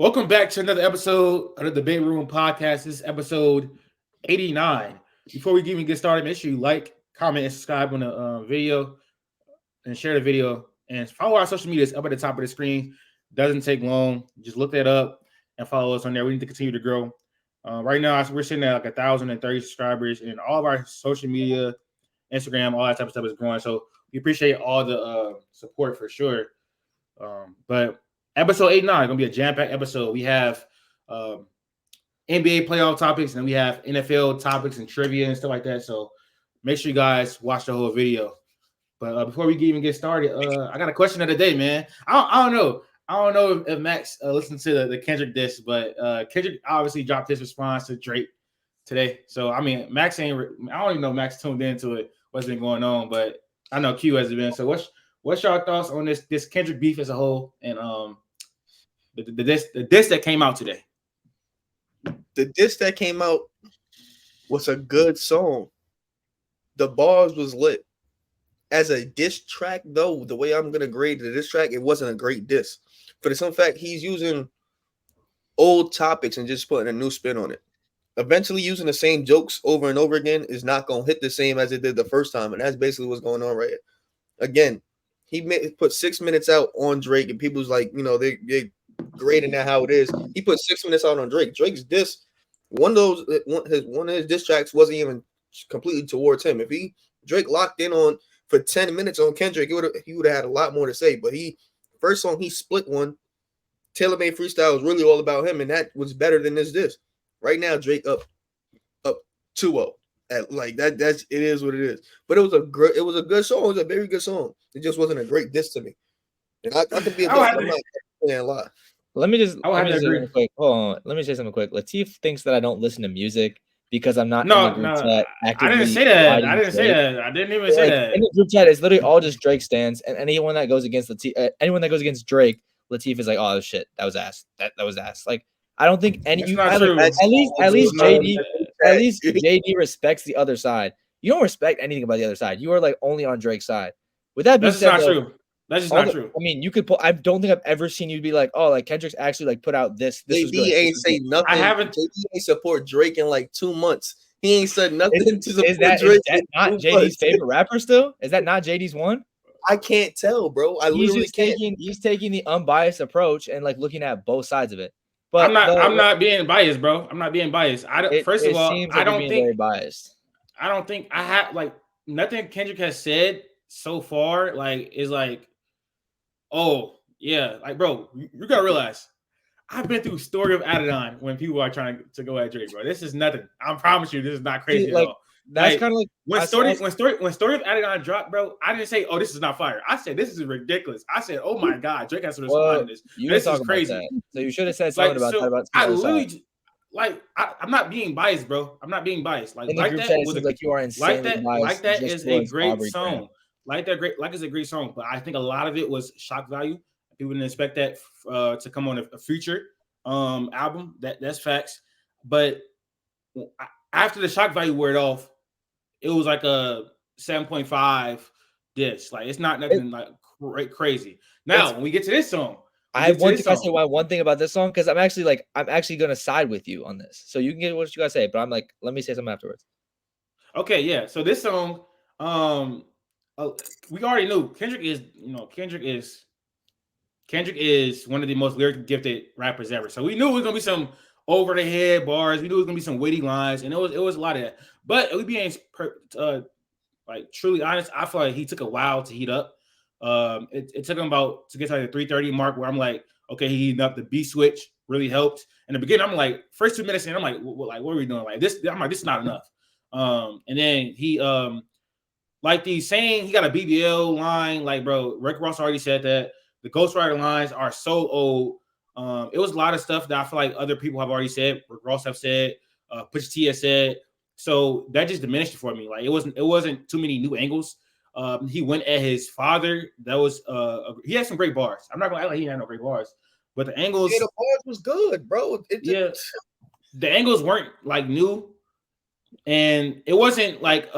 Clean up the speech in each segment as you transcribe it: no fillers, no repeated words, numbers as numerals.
Welcome back to another episode of the Debate Room Podcast. This is episode 89. Before we even get started, make sure you like, comment, and subscribe on the video and share the video. And follow our social media. It's up at the top of the screen. Doesn't take long. Just look that up and follow us on there. We need to continue to grow. Right now, we're sitting at like 1,030 subscribers, and all of our social media, Instagram, all that type of stuff is growing. So we appreciate all the support for sure. But episode 89 is going to be a jam-packed episode. We have NBA playoff topics, and we have NFL topics and trivia and stuff like that. So make sure you guys watch the whole video. But before we even get started, I got a question of the day, man. I don't know. I don't know if Max listened to the Kendrick diss, but Kendrick obviously dropped his response to Drake today. So, I mean, Max I don't even know if Max tuned into it, what's been going on, but I know Q has been. So what's your thoughts on this Kendrick beef as a whole, and the diss that came out today? The diss that came out was a good song. The bars was lit. As a diss track, though, the way I'm gonna grade the diss track, it wasn't a great diss. For the simple fact, he's using old topics and just putting a new spin on it. Eventually, using the same jokes over and over again is not gonna hit the same as it did the first time, and that's basically what's going on right here. Again, he put 6 minutes out on Drake, and people's like, they grading that how it is. He put 6 minutes out on Drake. Drake's diss, one of his diss tracks wasn't even completely towards him. If Drake locked in on for 10 minutes on Kendrick, he would have had a lot more to say. But first song he split one, tailor-made freestyle was really all about him, and that was better than this diss. Right now, Drake up 2-0. Like that, it is what it is. But it was a good song. It was a very good song. It just wasn't a great diss to me. And I could be a lot. Let me say something quick. Hold on. Let me say something quick. Latif thinks that I don't listen to music because I'm not in the group chat actively. I didn't say that. I didn't say that. In the group chat, it's literally all just Drake stands, and anyone that goes against anyone that goes against Drake, Latif is like, "Oh shit, that was ass. That was ass." Like, I don't think at least JD respects the other side. You don't respect anything about the other side. You are like only on Drake's side. With that being said, that's not true. That's just not true. I mean, you could pull. I don't think I've ever seen you be like, "Oh, like Kendrick's actually like put out this." JD ain't say nothing. I haven't. JD ain't support Drake in like 2 months. He ain't said nothing to support Drake. Is that not JD's favorite rapper still? Is that not JD's one? I can't tell, bro. He's taking the unbiased approach and like looking at both sides of it. But I'm not being biased, bro. I'm not being biased. First of all, I don't think very biased. I don't think I have like nothing Kendrick has said so far. Like is like, oh yeah, like bro, you gotta realize I've been through Story of Adidon when people are trying to go at Drake, bro. This is nothing. I promise you, this is not crazy at all. That's kind of like when Story of Adidon dropped, bro. I didn't say, "Oh, this is not fire." I said, "This is ridiculous." I said, "Oh my god, Drake has to respond to this. This is crazy." So you should have said something about that. I literally, I'm not being biased, bro. I'm not being biased. Like that was like you are insanely biased. Like that is a great song. Like is a great song, but I think a lot of it was shock value. People didn't expect that to come on a future album. That's facts. But after the shock value wore off, it was like a 7.5 diss. Like it's not nothing like crazy. Now when we get to this song, I have one thing I say. One thing about this song because I'm actually gonna side with you on this. So you can get what you gotta say, but I'm like, let me say something afterwards. Okay, yeah. So this song, we already knew Kendrick is one of the most lyrically gifted rappers ever. So we knew it was gonna be some over the head bars. We knew it was gonna be some witty lines, and it was a lot of that. But we being like truly honest, I feel like he took a while to heat up. It took him about to get to like the 3:30 mark where I'm like, okay, he heating up. The beat switch really helped. In the beginning, I'm like, first 2 minutes in, I'm like, what are we doing? Like this, I'm like, this is not enough. And then he like the saying he got a BBL line, like bro, Rick Ross already said that. The ghostwriter lines are so old. It was a lot of stuff that I feel like other people have already said. Rick Ross have said, Pusha T has said. So that just diminished it for me. Like it wasn't too many new angles. He went at his father. That was he had some great bars. I'm not gonna act like he had no great bars, but the angles. Yeah, the bars was good, bro. The angles weren't like new, and it wasn't like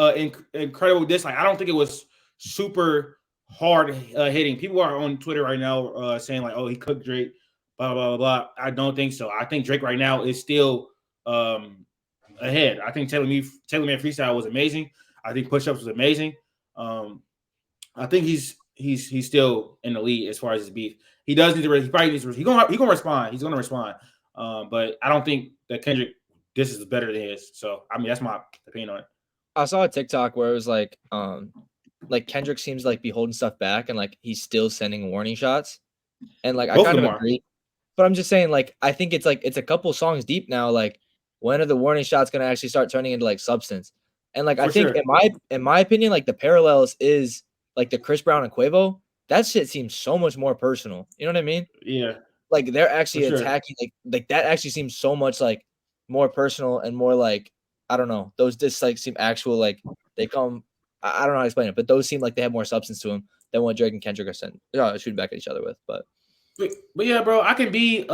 incredible diss. Like I don't think it was super hard hitting. People are on Twitter right now saying like, "Oh, he cooked Drake," blah, blah, blah, blah. I don't think so. I think Drake right now is still ahead. I think Taylor Man Freestyle was amazing. I think Push Ups was amazing. I think he's still in the lead as far as his beef. He does need to. He probably needs to. He's gonna respond. He's gonna respond. But I don't think that Kendrick this is better than his. So I mean, that's my opinion on it. I saw a TikTok where it was like Kendrick seems like be holding stuff back and like he's still sending warning shots. And like I kind of agree. But I'm just saying, like, I think it's a couple songs deep now. Like, when are the warning shots gonna actually start turning into like substance? And like I think in my opinion, like the parallels is like the Chris Brown and Quavo. That shit seems so much more personal. You know what I mean? Yeah. Like they're actually attacking like that actually seems so much like more personal and more like I don't know. Those just like seem actual like they come. I don't know how to explain it, but those seem like they have more substance to them than what Drake and Kendrick are shooting back at each other with. But yeah, bro, I can be.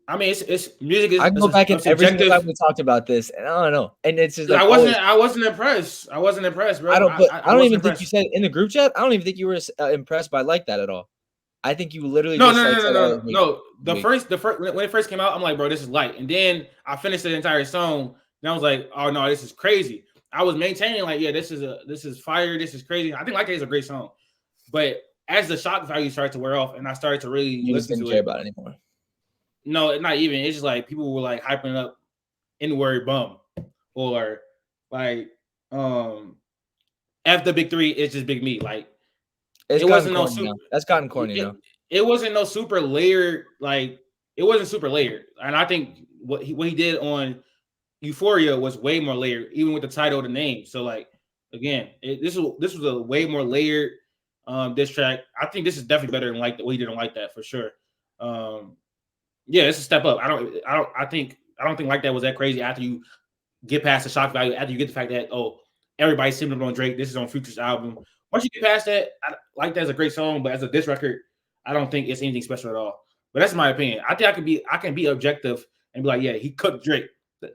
I mean, it's music. I can go back in every single time we talked about this, and I don't know. And it's just like I wasn't impressed. I wasn't impressed, bro. I don't even think you said it in the group chat. I don't even think you were impressed by like that at all. I think you literally no. The first when it first came out, I'm like, bro, this is light. And then I finished the entire song, and I was like, oh no, this is crazy. I was maintaining like, yeah, this is fire. This is crazy. I think Like It is a great song, but as the shock value started to wear off, and I started to really listen to it, care about it anymore. No, not even. It's just like people were like hyping up N-word bum or like F the big three. It's just big me. Like it wasn't no super. That's gotten corny now. It wasn't no super layered. Like it wasn't super layered. And I think what he did on Euphoria was way more layered, even with the title of the name. So like again, this was a way more layered diss track. I think this is definitely better than like what he did on Like That for sure. Yeah, it's a step up. I don't think Like That was that crazy after you get past the shock value, after you get the fact that everybody's similar on Drake. This is on Future's album. Once you get past that, Like That's a great song, but as a diss record, I don't think it's anything special at all. But that's my opinion. I think I can be objective and be like, yeah, he cooked Drake.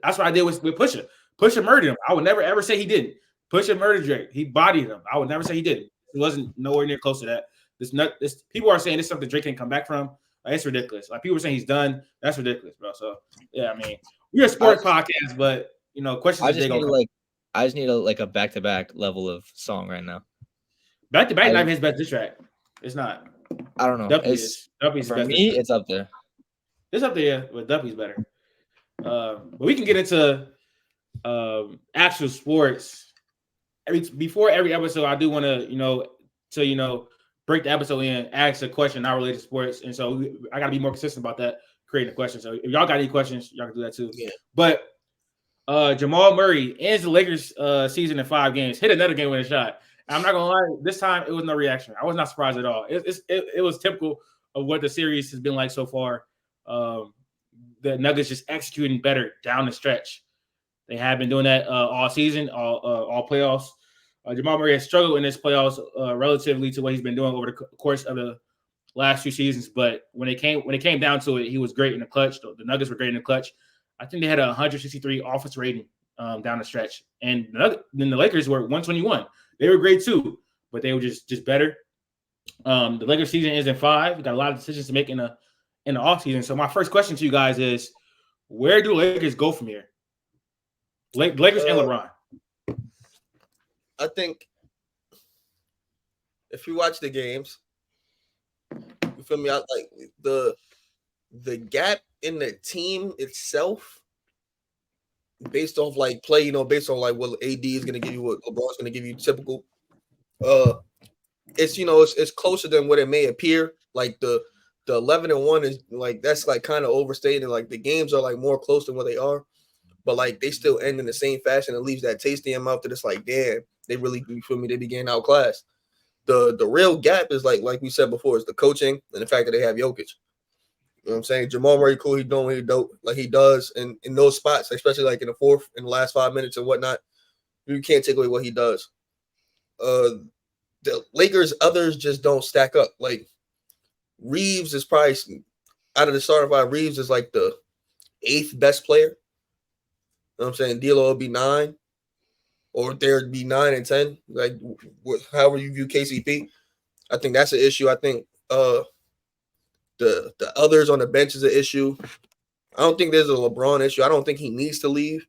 That's what I did with Pusha. Pusha murdered him. I would never ever say he didn't. Pusha murdered Drake. He bodied him. I would never say he didn't. It wasn't nowhere near close to that. This people are saying this is something Drake can come back from. Like, it's ridiculous. Like people are saying he's done. That's ridiculous, bro. So yeah, I mean, we're a sports podcast, but questions. I just need a back-to-back level of song right now. Back-to-back, not his best diss track. It's not. I don't know. Duppy's for best me, it's up there. It's up there, yeah, but Duppy's better. But we can get into actual sports. Before every episode, I do want to break the episode in, ask a question not related to sports, and so I got to be more consistent about that, creating a question. So if y'all got any questions, y'all can do that too. Yeah. But Jamal Murray ends the Lakers season in 5 games, hit another game with a shot. And I'm not gonna lie, this time it was no reaction. I was not surprised at all. It was typical of what the series has been like so far. The Nuggets just executing better down the stretch. They have been doing that all season, all playoffs. Jamal Murray has struggled in this playoffs relatively to what he's been doing over the course of the last few seasons. But when it came down to it, he was great in the clutch. The Nuggets were great in the clutch. I think they had a 163 offense rating down the stretch, and then the Lakers were 121. They were great too, but they were just better. The Lakers season is in 5. We got a lot of decisions to make in the offseason. So my first question to you guys is, where do Lakers go from here? Lakers and LeBron. I think if you watch the games, you feel me? Like the gap in the team itself, based off like play, based on like what AD is gonna give you, what LeBron's gonna give you, typical. It's closer than what it may appear. Like the 11-1 is like that's like kind of overstated. Like the games are like more close than what they are, but like they still end in the same fashion. It leaves that taste in your mouth that it's like, damn, they really, you feel me? They be getting outclassed. The real gap is like we said before, is the coaching and the fact that they have Jokic. You know what I'm saying? Jamal Murray, cool. He's doing what he dope, like he does in those spots, especially like in the fourth, in the last 5 minutes and whatnot. You can't take away what he does. The Lakers, others just don't stack up. Like Reeves is probably, out of the starting 5, Reeves is like the 8th best player. You know what I'm saying? D'Lo will be 9, or there'd be 9 and 10. Like however you view KCP, I think that's an issue. I think The others on the bench is an issue. I don't think there's a LeBron issue. I don't think he needs to leave.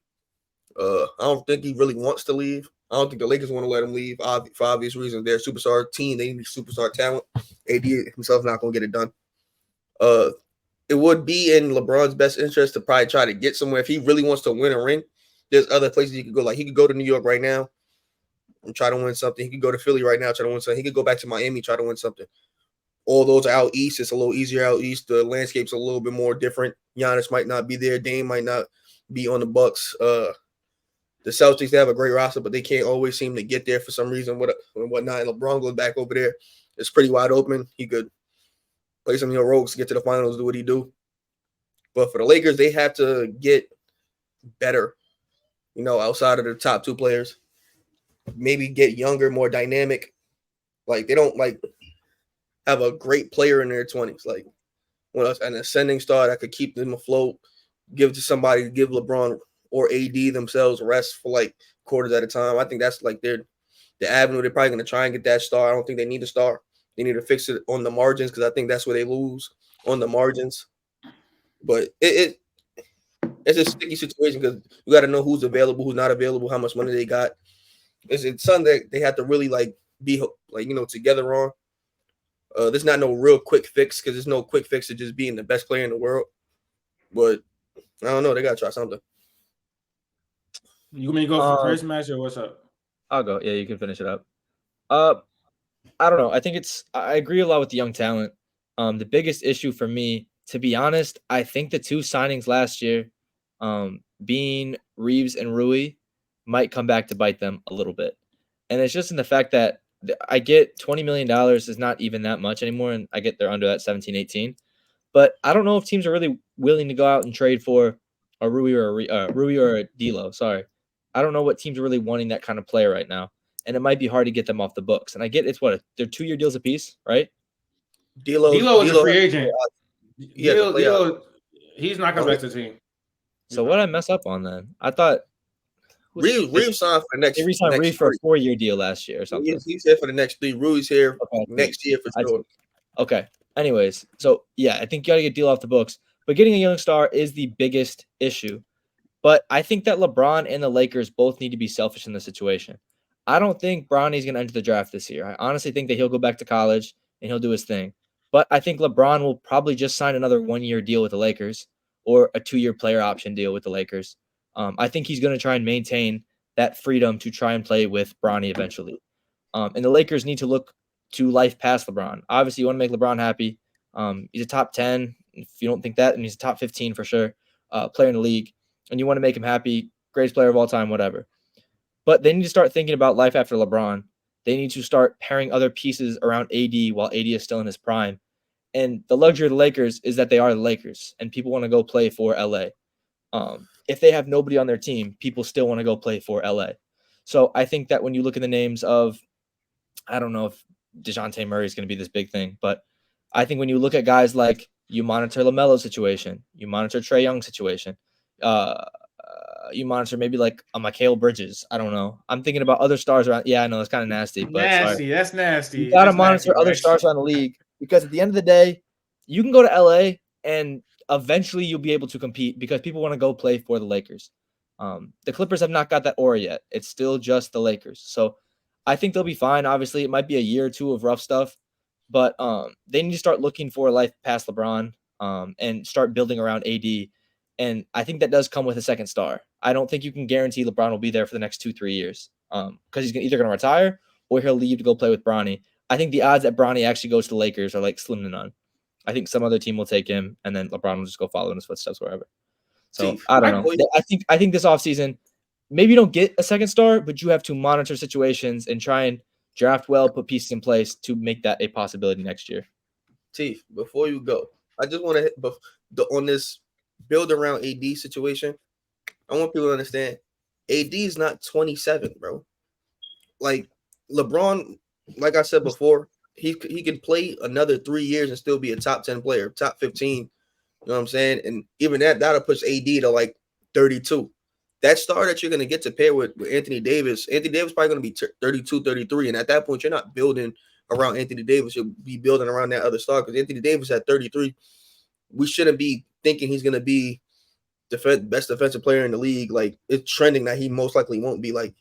I don't think he really wants to leave. I don't think the Lakers want to let him leave for obvious reasons. They're a superstar team. They need superstar talent. AD himself not going to get it done. It would be in LeBron's best interest to probably try to get somewhere. If he really wants to win a ring, there's other places he could go. Like he could go to New York right now and try to win something. He could go to Philly right now, try to win something. He could go back to Miami, try to win something. All those are out east. It's a little easier out east. The landscape's a little bit more different. Giannis might not be there. Dame might not be on the Bucks. The Celtics, they have a great roster, but they can't always seem to get there for some reason and whatnot. And LeBron goes back over there. It's pretty wide open. He could play some rogues to get to the finals, do what he do. But for the Lakers, they have to get better, outside of the top two players. Maybe get younger, more dynamic. Like, they don't, have a great player in their 20s. Like, an ascending star that could keep them afloat, give to somebody, give LeBron or AD themselves rest for, quarters at a time. I think that's, the avenue. They're probably going to try and get that star. I don't think they need a star. They need to fix it on the margins because I think that's where they lose, on the margins. But it's a sticky situation because you got to know who's available, who's not available, how much money they got. It's something that they have to really, be, together on. There's not no real quick fix because there's no quick fix to just being the best player in the world. But I don't know. They got to try something. You want me to go for first match or what's up? I'll go. Yeah, you can finish it up. I don't know. I agree a lot with the young talent. The biggest issue for me, to be honest, I think the two signings last year, being Reeves and Rui, might come back to bite them a little bit. And it's just in the fact that I get $20 million is not even that much anymore, and I get they're under that 17, 18. But I don't know if teams are really willing to go out and trade for a Rui or a D'Lo. Sorry. I don't know what teams are really wanting that kind of player right now. And it might be hard to get them off the books. And I get they're 2-year deals apiece, right? D'Lo is a free agent. D'Lo, he's not coming back to the team. So what did I mess up on then? I thought Reeves signed for the next. They re-signed Reeves for a 4-year deal last year or something. He's here for the next 3. Rui's here next year for sure. Okay. Anyways, so yeah, I think you got to get D'Lo off the books. But getting a young star is the biggest issue. But I think that LeBron and the Lakers both need to be selfish in this situation. I don't think Bronny's going to enter the draft this year. I honestly think that he'll go back to college and he'll do his thing. But I think LeBron will probably just sign another 1-year deal with the Lakers or a 2-year player option deal with the Lakers. I think he's going to try and maintain that freedom to try and play with Bronny eventually. And the Lakers need to look to life past LeBron. Obviously, you want to make LeBron happy. He's a top 10. If you don't think that, and he's a top 15 for sure, player in the league. And you want to make him happy, greatest player of all time, whatever. But they need to start thinking about life after LeBron. They need to start pairing other pieces around AD while AD is still in his prime. And the luxury of the Lakers is that they are the Lakers, and people want to go play for LA. If they have nobody on their team, people still want to go play for LA. So I think that when you look at the names of, I don't know if DeJounte Murray is going to be this big thing, but I think when you look at guys like you monitor LaMelo's situation, you monitor Trae Young's situation, you monitor maybe like a Mikal Bridges. I don't know. I'm thinking about other stars around. Yeah, I know it's kind of nasty. But That's nasty. You got to monitor other stars around the league because at the end of the day, you can go to LA and eventually you'll be able to compete because people want to go play for the Lakers. The Clippers have not got that aura yet. It's still just the Lakers. So I think they'll be fine. Obviously, it might be a year or two of rough stuff, but they need to start looking for a life past LeBron and start building around AD. And I think that does come with a second star. I don't think you can guarantee LeBron will be there for the next 2-3 years because he's either going to retire or he'll leave to go play with Bronny. I think the odds that Bronny actually goes to the Lakers are slim to none. I think some other team will take him, and then LeBron will just go follow in his footsteps wherever. So I don't know. I think this offseason, maybe you don't get a second star, but you have to monitor situations and try and draft well, put pieces in place to make that a possibility next year. Chief, before you go, I just want to on this build around AD situation. I want people to understand AD is not 27, bro. LeBron, like I said before, he could play another 3 years and still be a top 10 player, top 15. You know what I'm saying? And even that'll push AD to 32. That star that you're going to get to pair with Anthony Davis probably going to be 32, 33. And at that point, you're not building around Anthony Davis. You'll be building around that other star because Anthony Davis at 33, we shouldn't be thinking he's going to be best defensive player in the league. Like, it's trending that he most likely won't be. Like,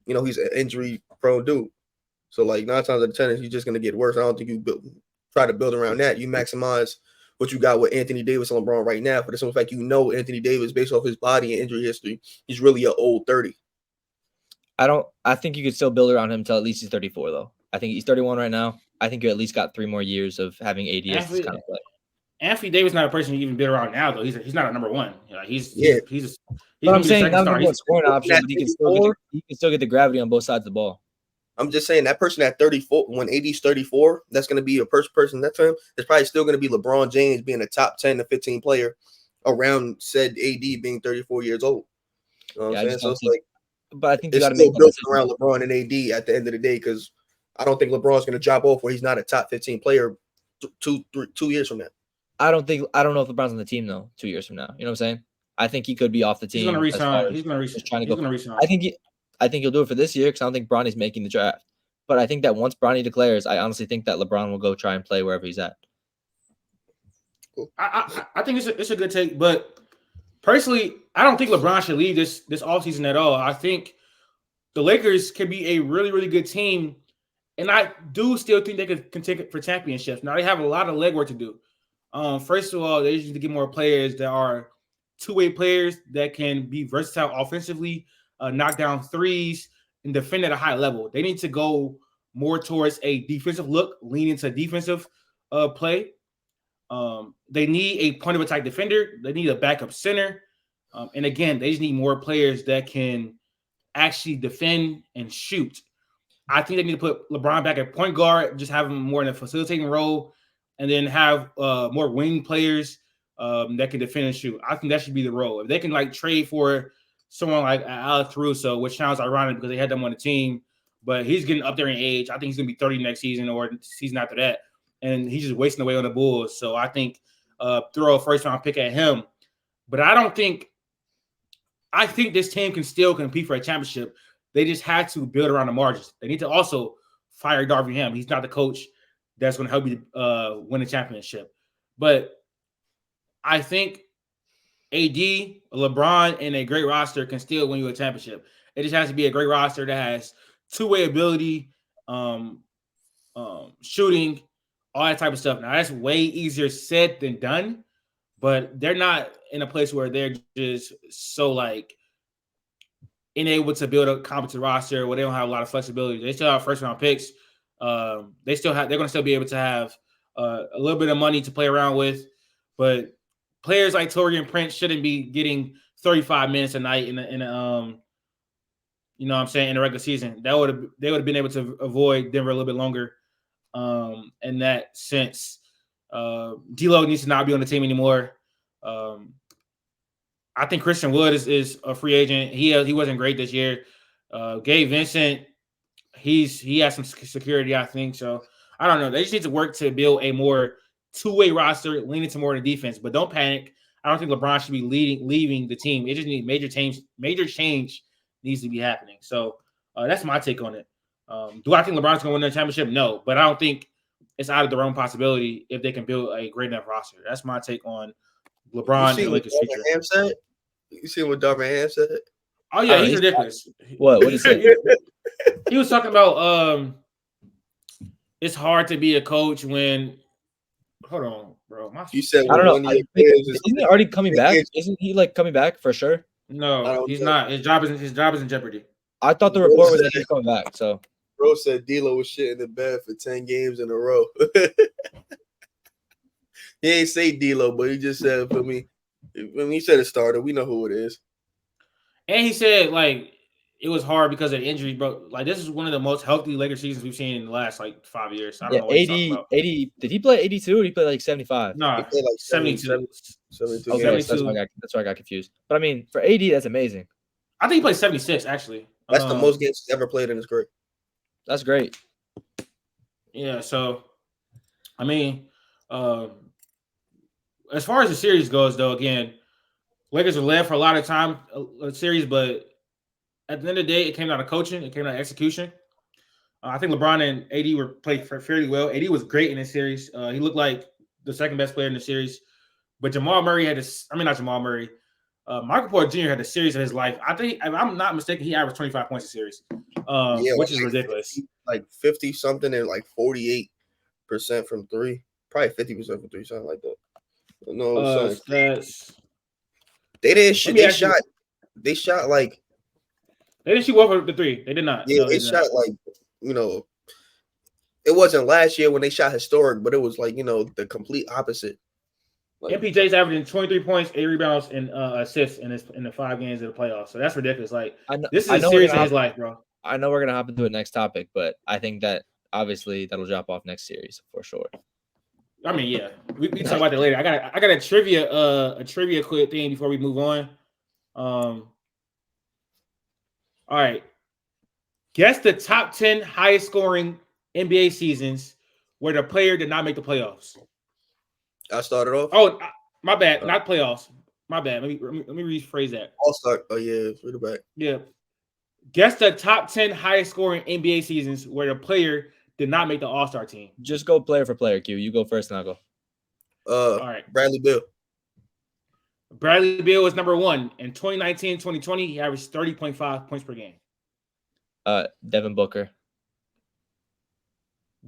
he's an injury-prone dude. So, like, 9 times out of 10, he's just going to get worse. I don't think you try to build around that. You maximize what you got with Anthony Davis and LeBron right now. For the simple fact, Anthony Davis, based off his body and injury history, he's really an old 30. I think you could still build around him until at least he's 34, though. I think he's 31 right now. I think you at least got 3 more years of having AD as this kind of play. Anthony Davis not a person you even build around now, though. He's not a number one. He's but I'm saying not a scoring option, but he can still get the gravity on both sides of the ball. I'm just saying that person at 34, when AD's 34, that's going to be a person that time. It's probably still going to be LeBron James being a top 10 to 15 player around said AD being 34 years old. You know what I'm saying? So it's like, but I think you got to make built around LeBron and AD at the end of the day, because I don't think LeBron's going to drop off where he's not a top 15 player 2 years from now. I don't know if LeBron's on the team though 2 years from now. You know what I'm saying? I think he could be off the team. He's going to resign. He's going to resign. I think he'll do it for this year because I don't think Bronny's making the draft. But I think that once Bronny declares, I honestly think that LeBron will go try and play wherever he's at. I think it's a good take, but personally, I don't think LeBron should leave this offseason at all. I think the Lakers can be a really, really good team, and I do still think they can take it for championships. Now, they have a lot of legwork to do. First of all, they just need to get more players that are two-way players that can be versatile offensively, knock down threes, and defend at a high level. They need to go more towards a defensive look, lean into defensive play. They need a point of attack defender. They need a backup center. And again, they just need more players that can actually defend and shoot. I think they need to put LeBron back at point guard, just have him more in a facilitating role, and then have more wing players that can defend and shoot. I think that should be the role. If they can trade for someone like Alex Caruso, which sounds ironic because they had them on the team, but he's getting up there in age. I think he's going to be 30 next season or season after that, and he's just wasting away on the Bulls. So I think throw a first-round pick at him. But I think this team can still compete for a championship. They just had to build around the margins. They need to also fire Darvin Ham. He's not the coach that's going to help you win a championship. But I think AD, LeBron, and a great roster can still win you a championship. It just has to be a great roster that has two-way ability, shooting, all that type of stuff. Now, that's way easier said than done, but they're not in a place where they're just so unable to build a competent roster where they don't have a lot of flexibility. They still have first-round picks. They're going to still be able to have a little bit of money to play around with, but players like Taurean Prince shouldn't be getting 35 minutes a night in the regular season. They would have been able to avoid Denver a little bit longer. In that sense, D'Lo needs to not be on the team anymore. I think Christian Wood is a free agent. He wasn't great this year. Gabe Vincent, he has some security, I think. So I don't know. They just need to work to build a more two-way roster, leaning to more in the defense. But don't panic. I don't think LeBron should be leaving the team. It just needs major change needs to be happening. So that's my take on it. Do I think LeBron's going to win the championship? No, but I don't think it's out of the realm possibility if they can build a great enough roster. That's my take on LeBron and Lakers' future. You see what Darvin Ham said? Oh yeah, he's ridiculous. What did he say? He was talking about it's hard to be a coach when. Hold on, bro. You said I don't know. Isn't he already coming back? Isn't he coming back for sure? No, he's not. His job is in jeopardy. I thought the report was that he's coming back. So, bro said D'Lo was shit in the bed for 10 games in a row. He ain't say D'Lo, but he just said for me. When he said a starter, we know who it is. And he said it was hard because of injuries, bro. This is one of the most healthy Lakers seasons we've seen in the last 5 years. I don't know what he's talking about. 80. Did he play 82 or did he play 75? No, he played 72. 72. Okay, 72. That's why I got confused. But I mean, for AD, that's amazing. I think he played 76 actually. That's the most games he's ever played in his career. That's great. Yeah. So, I mean, as far as the series goes, though, again, Lakers are led for a lot of time a series, but at the end of the day, it came down to coaching. It came down to execution. I think LeBron and AD were played fairly well. AD was great in this series. He looked like the second best player in the series. But Jamal Murray had this. I mean, not Jamal Murray. Michael Porter Jr. had the series of his life. I think, if I'm not mistaken, he averaged 25 points a series, which is ridiculous. 50 something and 48% from three, probably 50% from three, something like that. No, they didn't shoot. They shot like. They didn't shoot well for the three. They did not. Yeah, they shot it wasn't last year when they shot historic, but it was the complete opposite. MPJ's averaging 23 points, 8 rebounds, and assists in the 5 games of the playoffs. So that's ridiculous. This is a series of his life, bro. I know we're gonna hop into a next topic, but I think that obviously that'll drop off next series for sure. I mean, yeah, we can talk about that later. I got a trivia quick thing before we move on. All right, guess the top 10 highest scoring NBA seasons where the player did not make the playoffs. I started off. Oh, my bad, not playoffs. My bad. Let me rephrase that. All-Star. Oh yeah, read it back. Yeah. Guess the top 10 highest scoring NBA seasons where the player did not make the All-Star team. Just go player for player, Q. You go first and I'll go. All right. Bradley Beal. Bradley Beal was number 1. In 2019-2020, he averaged 30.5 points per game. Devin Booker.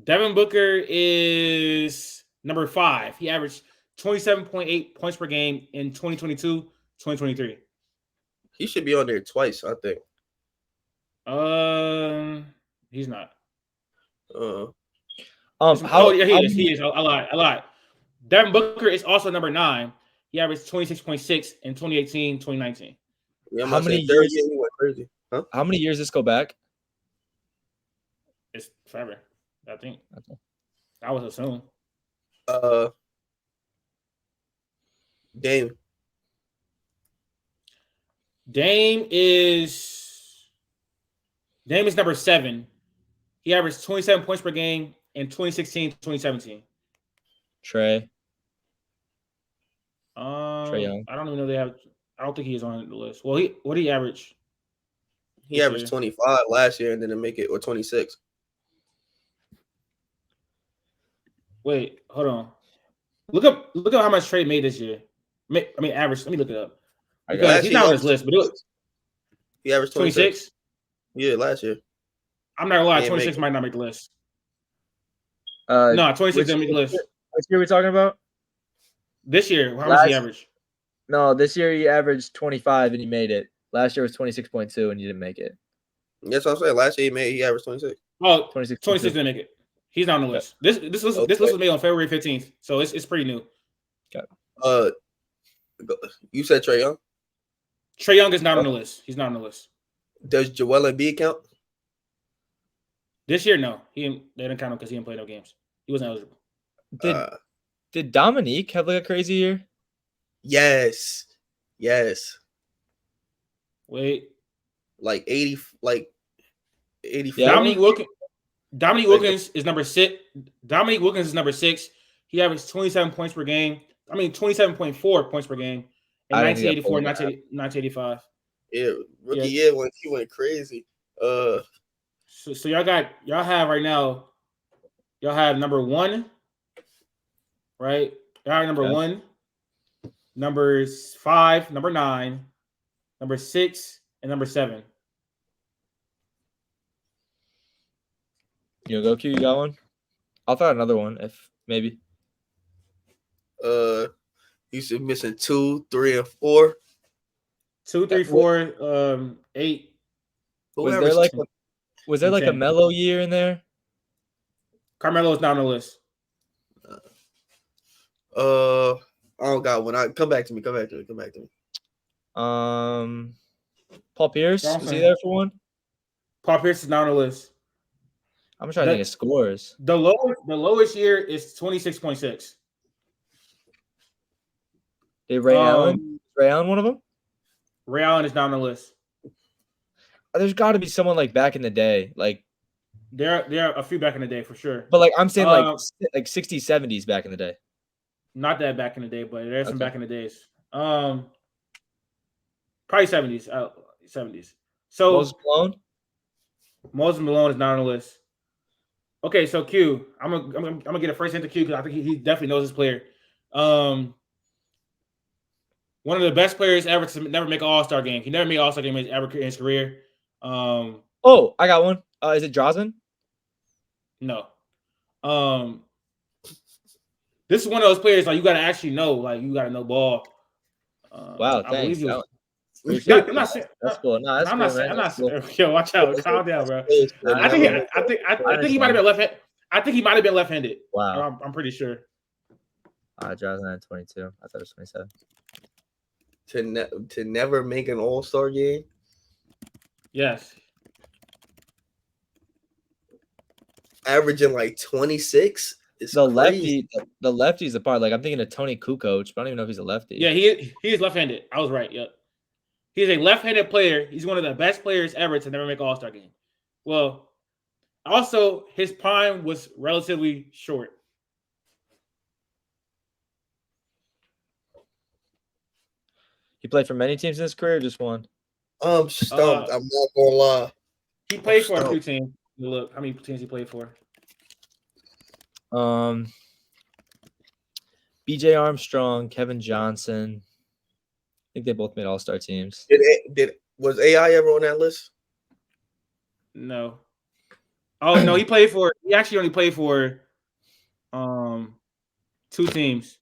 Devin Booker is number 5. He averaged 27.8 points per game in 2022-2023. He should be on there twice, I think. He's not. He is. I lied. Devin Booker is also number 9. He averaged 26.6 in 2018-2019. Yeah, how many years? He went crazy. Huh? How many years this go back? It's forever, I think. Okay. I would assume. Dame. Dame is number 7. He averaged 27 points per game in 2016-2017. Trey Young. I don't even know they have. I don't think he's on the list. Well, what did he average? He averaged 25 last year and didn't make it, or 26. Wait, hold on. Look up how much Trey made this year. Average. Let me look it up. Because he's not on this list, but he averaged 26. Yeah, last year. I'm not gonna lie, 26 might not make the list. No, 26 didn't make the list. Which year are we talking about? This year, how much he averaged? No, this year he averaged 25 and he made it. Last year was 26.2 and you didn't make it. That's what I'm saying. Last year he averaged 26. Oh, 26 didn't make it. He's not on the list. This list was made on February 15th, so it's pretty new. Okay. You said Trey Young? Trey Young is not on the list. He's not on the list. Does Joel Embiid count? This year, no. They didn't count him because he didn't play no games. He wasn't eligible. Did Dominique have a crazy year? Yes. Wait. 80, 84. Yeah. Dominique Wilkins is number 6. Dominique Wilkins is number 6. He averaged 27 points per game. 27.4 points per game in 1984, 1985. Yeah, rookie year when he went crazy. So y'all have right now. Y'all have number 1, right? Y'all have number 1, numbers 5, number 9, number 6, and number 7. You go, Q? You got one? I'll throw another one if maybe. He's missing 2, 3, and 4. 2, 3, 4, 8. Was there a Melo year in there? Carmelo is not on the list. I don't got one. Come back to me. Paul Pierce, is he there for one? Paul Pierce is not on the list. I'm trying to think of scores. The lowest year is 26.6. Did Ray Allen one of them? Ray Allen is not on the list. There's got to be someone back in the day, there are a few back in the day for sure. But I'm saying like 60s, 70s back in the day. Not that back in the day, but there's some back in the days. Probably 70s. 70s. So Moses Malone is not on the list. Okay, so Q, I'm gonna get a first hint to Q because I think he definitely knows this player. One of the best players ever to never make an All-Star game. He never made an All-Star game ever in his career. Oh, I got one. Is it Drazen? No. This is one of those players like you gotta actually know, like you gotta know ball. Wow, I thanks. believe he was. I'm not saying that's cool. No, that's I'm cool, not saying. man. I'm not Cool. saying. Yo, watch out. Calm down, bro. I think he might have been left-handed. I think he might have been left-handed. Wow. I'm pretty sure. Drazen had 22. I thought it was 27. To never make an All-Star game. Yes. Averaging like 26. The lefty, the lefty's a part. Like I'm thinking of Tony Kukoc, but I don't even know if he's a lefty. Yeah, he is left-handed. I was right. Yep. He's a left-handed player. He's one of the best players ever to never make an All-Star game. Well, also his prime was relatively short. He played for many teams in his career, or just one. I'm stumped. I'm not gonna lie. He played for a few teams. Look, how many teams he played for? BJ Armstrong, Kevin Johnson. I think they both made All-Star teams. Was AI ever on that list? No. Oh no, he actually only played for 2 teams.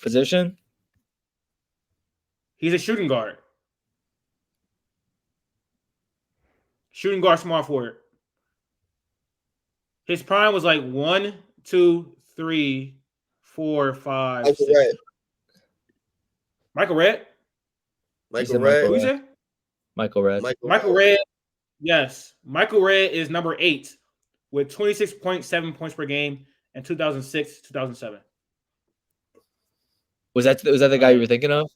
Position? He's a shooting guard. Shooting guard, small forward. His prime was like 1, 2, 3, 4, 5, 6. Michael Redd? Michael Redd. Who's it? Michael Redd. Michael Redd. Yes. Michael Redd is number 8 with 26.7 points per game in 2006, 2007. Was that the guy you were thinking of?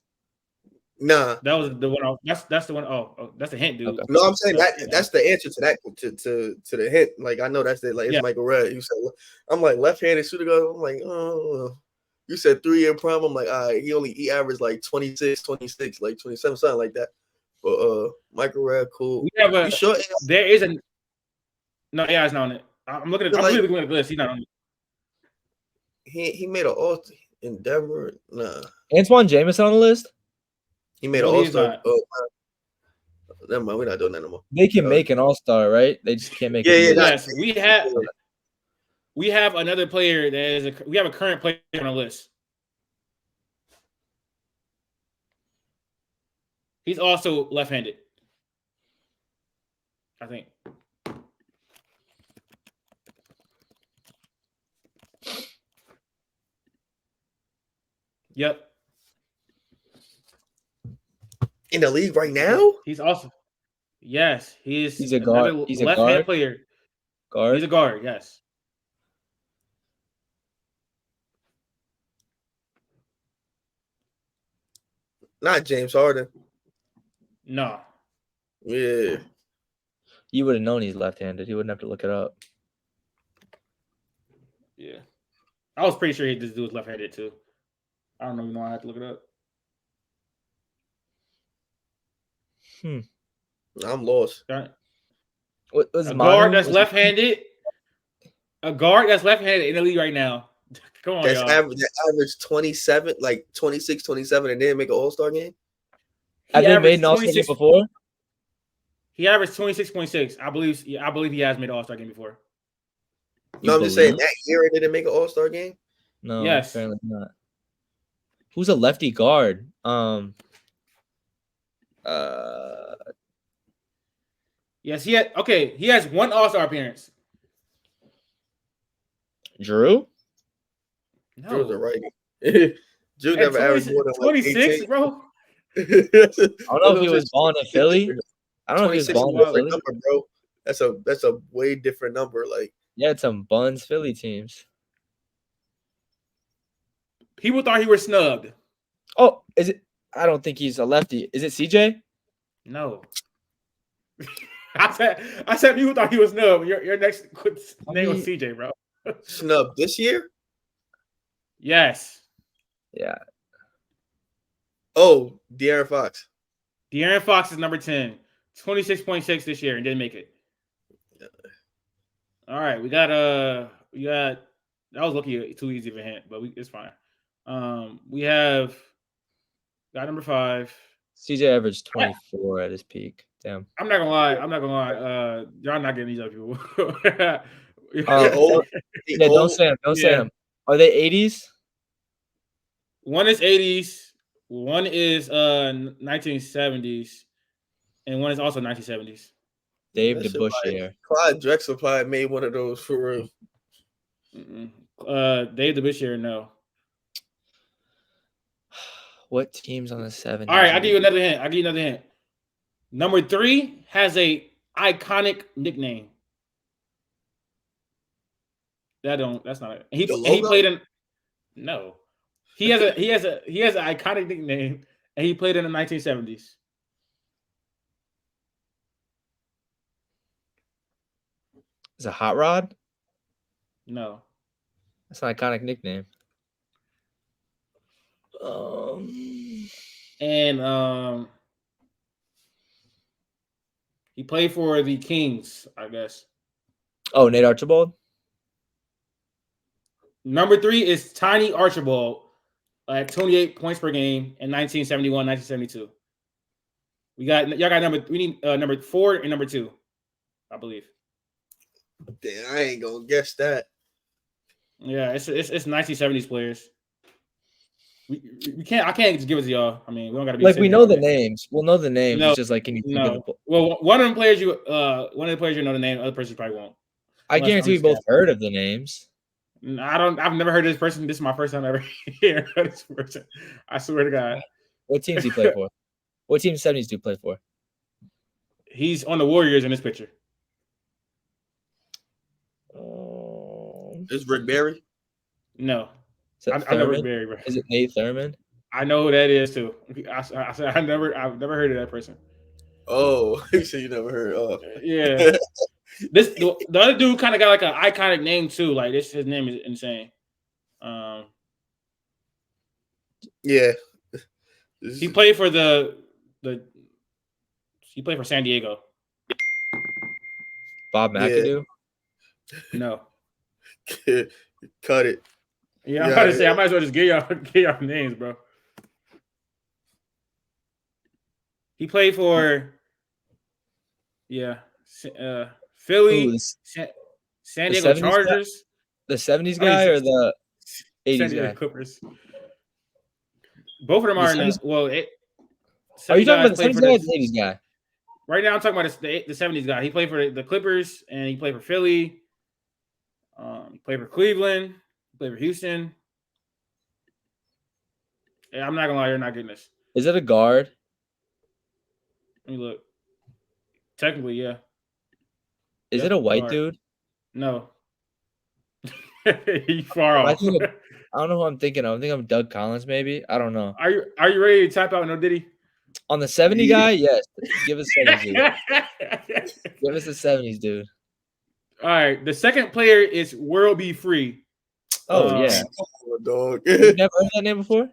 Nah, that was the one. That's the one. Oh, that's the hint, dude. Okay. No, I'm saying that's the answer to that to the hint. Like I know that's the it's Michael Redd. You said I'm like left-handed shooter guard. I'm like, oh, you said 3-year prime. I'm like, all right, he averaged like 26, like 27, something like that. But Michael Redd, cool. We have you sure? There is a no. Yeah, it's not on it. I'm looking at. I'm really looking at the list. He's not on it. He made an All-Star in Denver. Nah. Antoine Jameson on the list. He made an All-Star. Never mind. We're not doing that no more. They can make an All-Star, right? They just can't make. Yes, we have another player that is we have a current player on the list. He's also left-handed, I think. Yep. In the league right now? He's also he's a guard. He's a left-handed player. Guard. He's a guard, yes. Not James Harden. No. Yeah. You would have known he's left-handed. You wouldn't have to look it up. Yeah. I was pretty sure this dude was left-handed too. I don't even know. I had to look it up. I'm lost. What was a guard that's left-handed? A guard that's left-handed in the league right now. Come on, that's y'all. Average 27, like 26, 27, and didn't make an All-Star game? Have they made an All-Star game before? He averaged 26.6. I believe he has made an All-Star game before. No, I'm just saying that year it didn't make an All-Star game? No, yes. Apparently not. Who's a lefty guard? Yes, he has one All-Star appearance. Drew? No. Drew's a righty. Drew never averaged more than 26, bro. I don't know if he was born in Philly. I don't know if he was born in Philly. Number, bro. That's a way different number. Like yeah, it's some buns Philly teams. People thought he was snubbed. Oh, is it? I don't think he's a lefty. Is it CJ? No. I said people thought he was snubbed. Your next name was CJ, bro. Snubbed this year? Yes. Yeah. Oh, De'Aaron Fox. De'Aaron Fox is number 10. 26.6 this year and didn't make it. All right, we got that was lucky too easy of a hint, but it's fine. We got number 5. CJ averaged 24 at his peak. Damn. I'm not gonna lie. Y'all not getting these other people. Don't say him. Don't say him. Are they 80s? One is 80s. One is 1970s, and one is also 1970s. Dave DeBusschere. Clyde Drexler probably made one of those for real. Dave DeBusschere, no. What teams on the 70s? All right, I'll give you another hint. Number 3 has a iconic nickname. That's not it. He played in. No, he has an iconic nickname, and he played in the 1970s. Is it Hot Rod? No, that's an iconic nickname. He played for the Kings, I guess. Oh, Nate Archibald? Number 3 is Tiny Archibald at 28 points per game in 1971, 1972. We need number 4 and number 2, I believe. Damn, I ain't gonna guess that. Yeah, it's 1970s players. I can't just give it to y'all. I mean, we don't gotta be like we know the names. We'll know the names. It's just like, can you think of the... Well, one of the players you know the name, the other person probably won't. I guarantee we both heard of the names. I've never heard of this person. This is my first time ever hearing of this person. I swear to God. What teams he play for? What team 70s do you play for? He's on the Warriors in this picture. Is Rick Barry? No. I know Rick Barry, bro. Is it Nate Thurman? I know who that is too. I've never heard of that person. Oh, you said you never heard of. Yeah. The other dude kind of got like an iconic name too. Like his name is insane. Yeah. He played for he played for San Diego. Bob McAdoo? Yeah. No. Cut it. Yeah, I'm about to say I might as well just get y'all names, bro. He played for Philly, Ooh, San Diego Chargers. The 70s guy or the 80s guy? Clippers. Both of them are in the Are you talking about the 70s guy or the 80s guy? Right now I'm talking about the 70s guy. He played for the Clippers and he played for Philly. He played for Cleveland. He played for Houston. Yeah, I'm not gonna lie, you're not getting this. Is it a guard? Let me look. Technically, yeah. Is it a white dude? No. You far off. I don't know who I'm thinking of. I'm thinking of Doug Collins, maybe. I don't know. Are you ready to type out no Diddy? On the 70 guy, yes. Give us 70s, dude. Give us the 70s, dude. All right. The second player is World Be Free. Oh, yeah. Oh, dog. You've never heard that name before?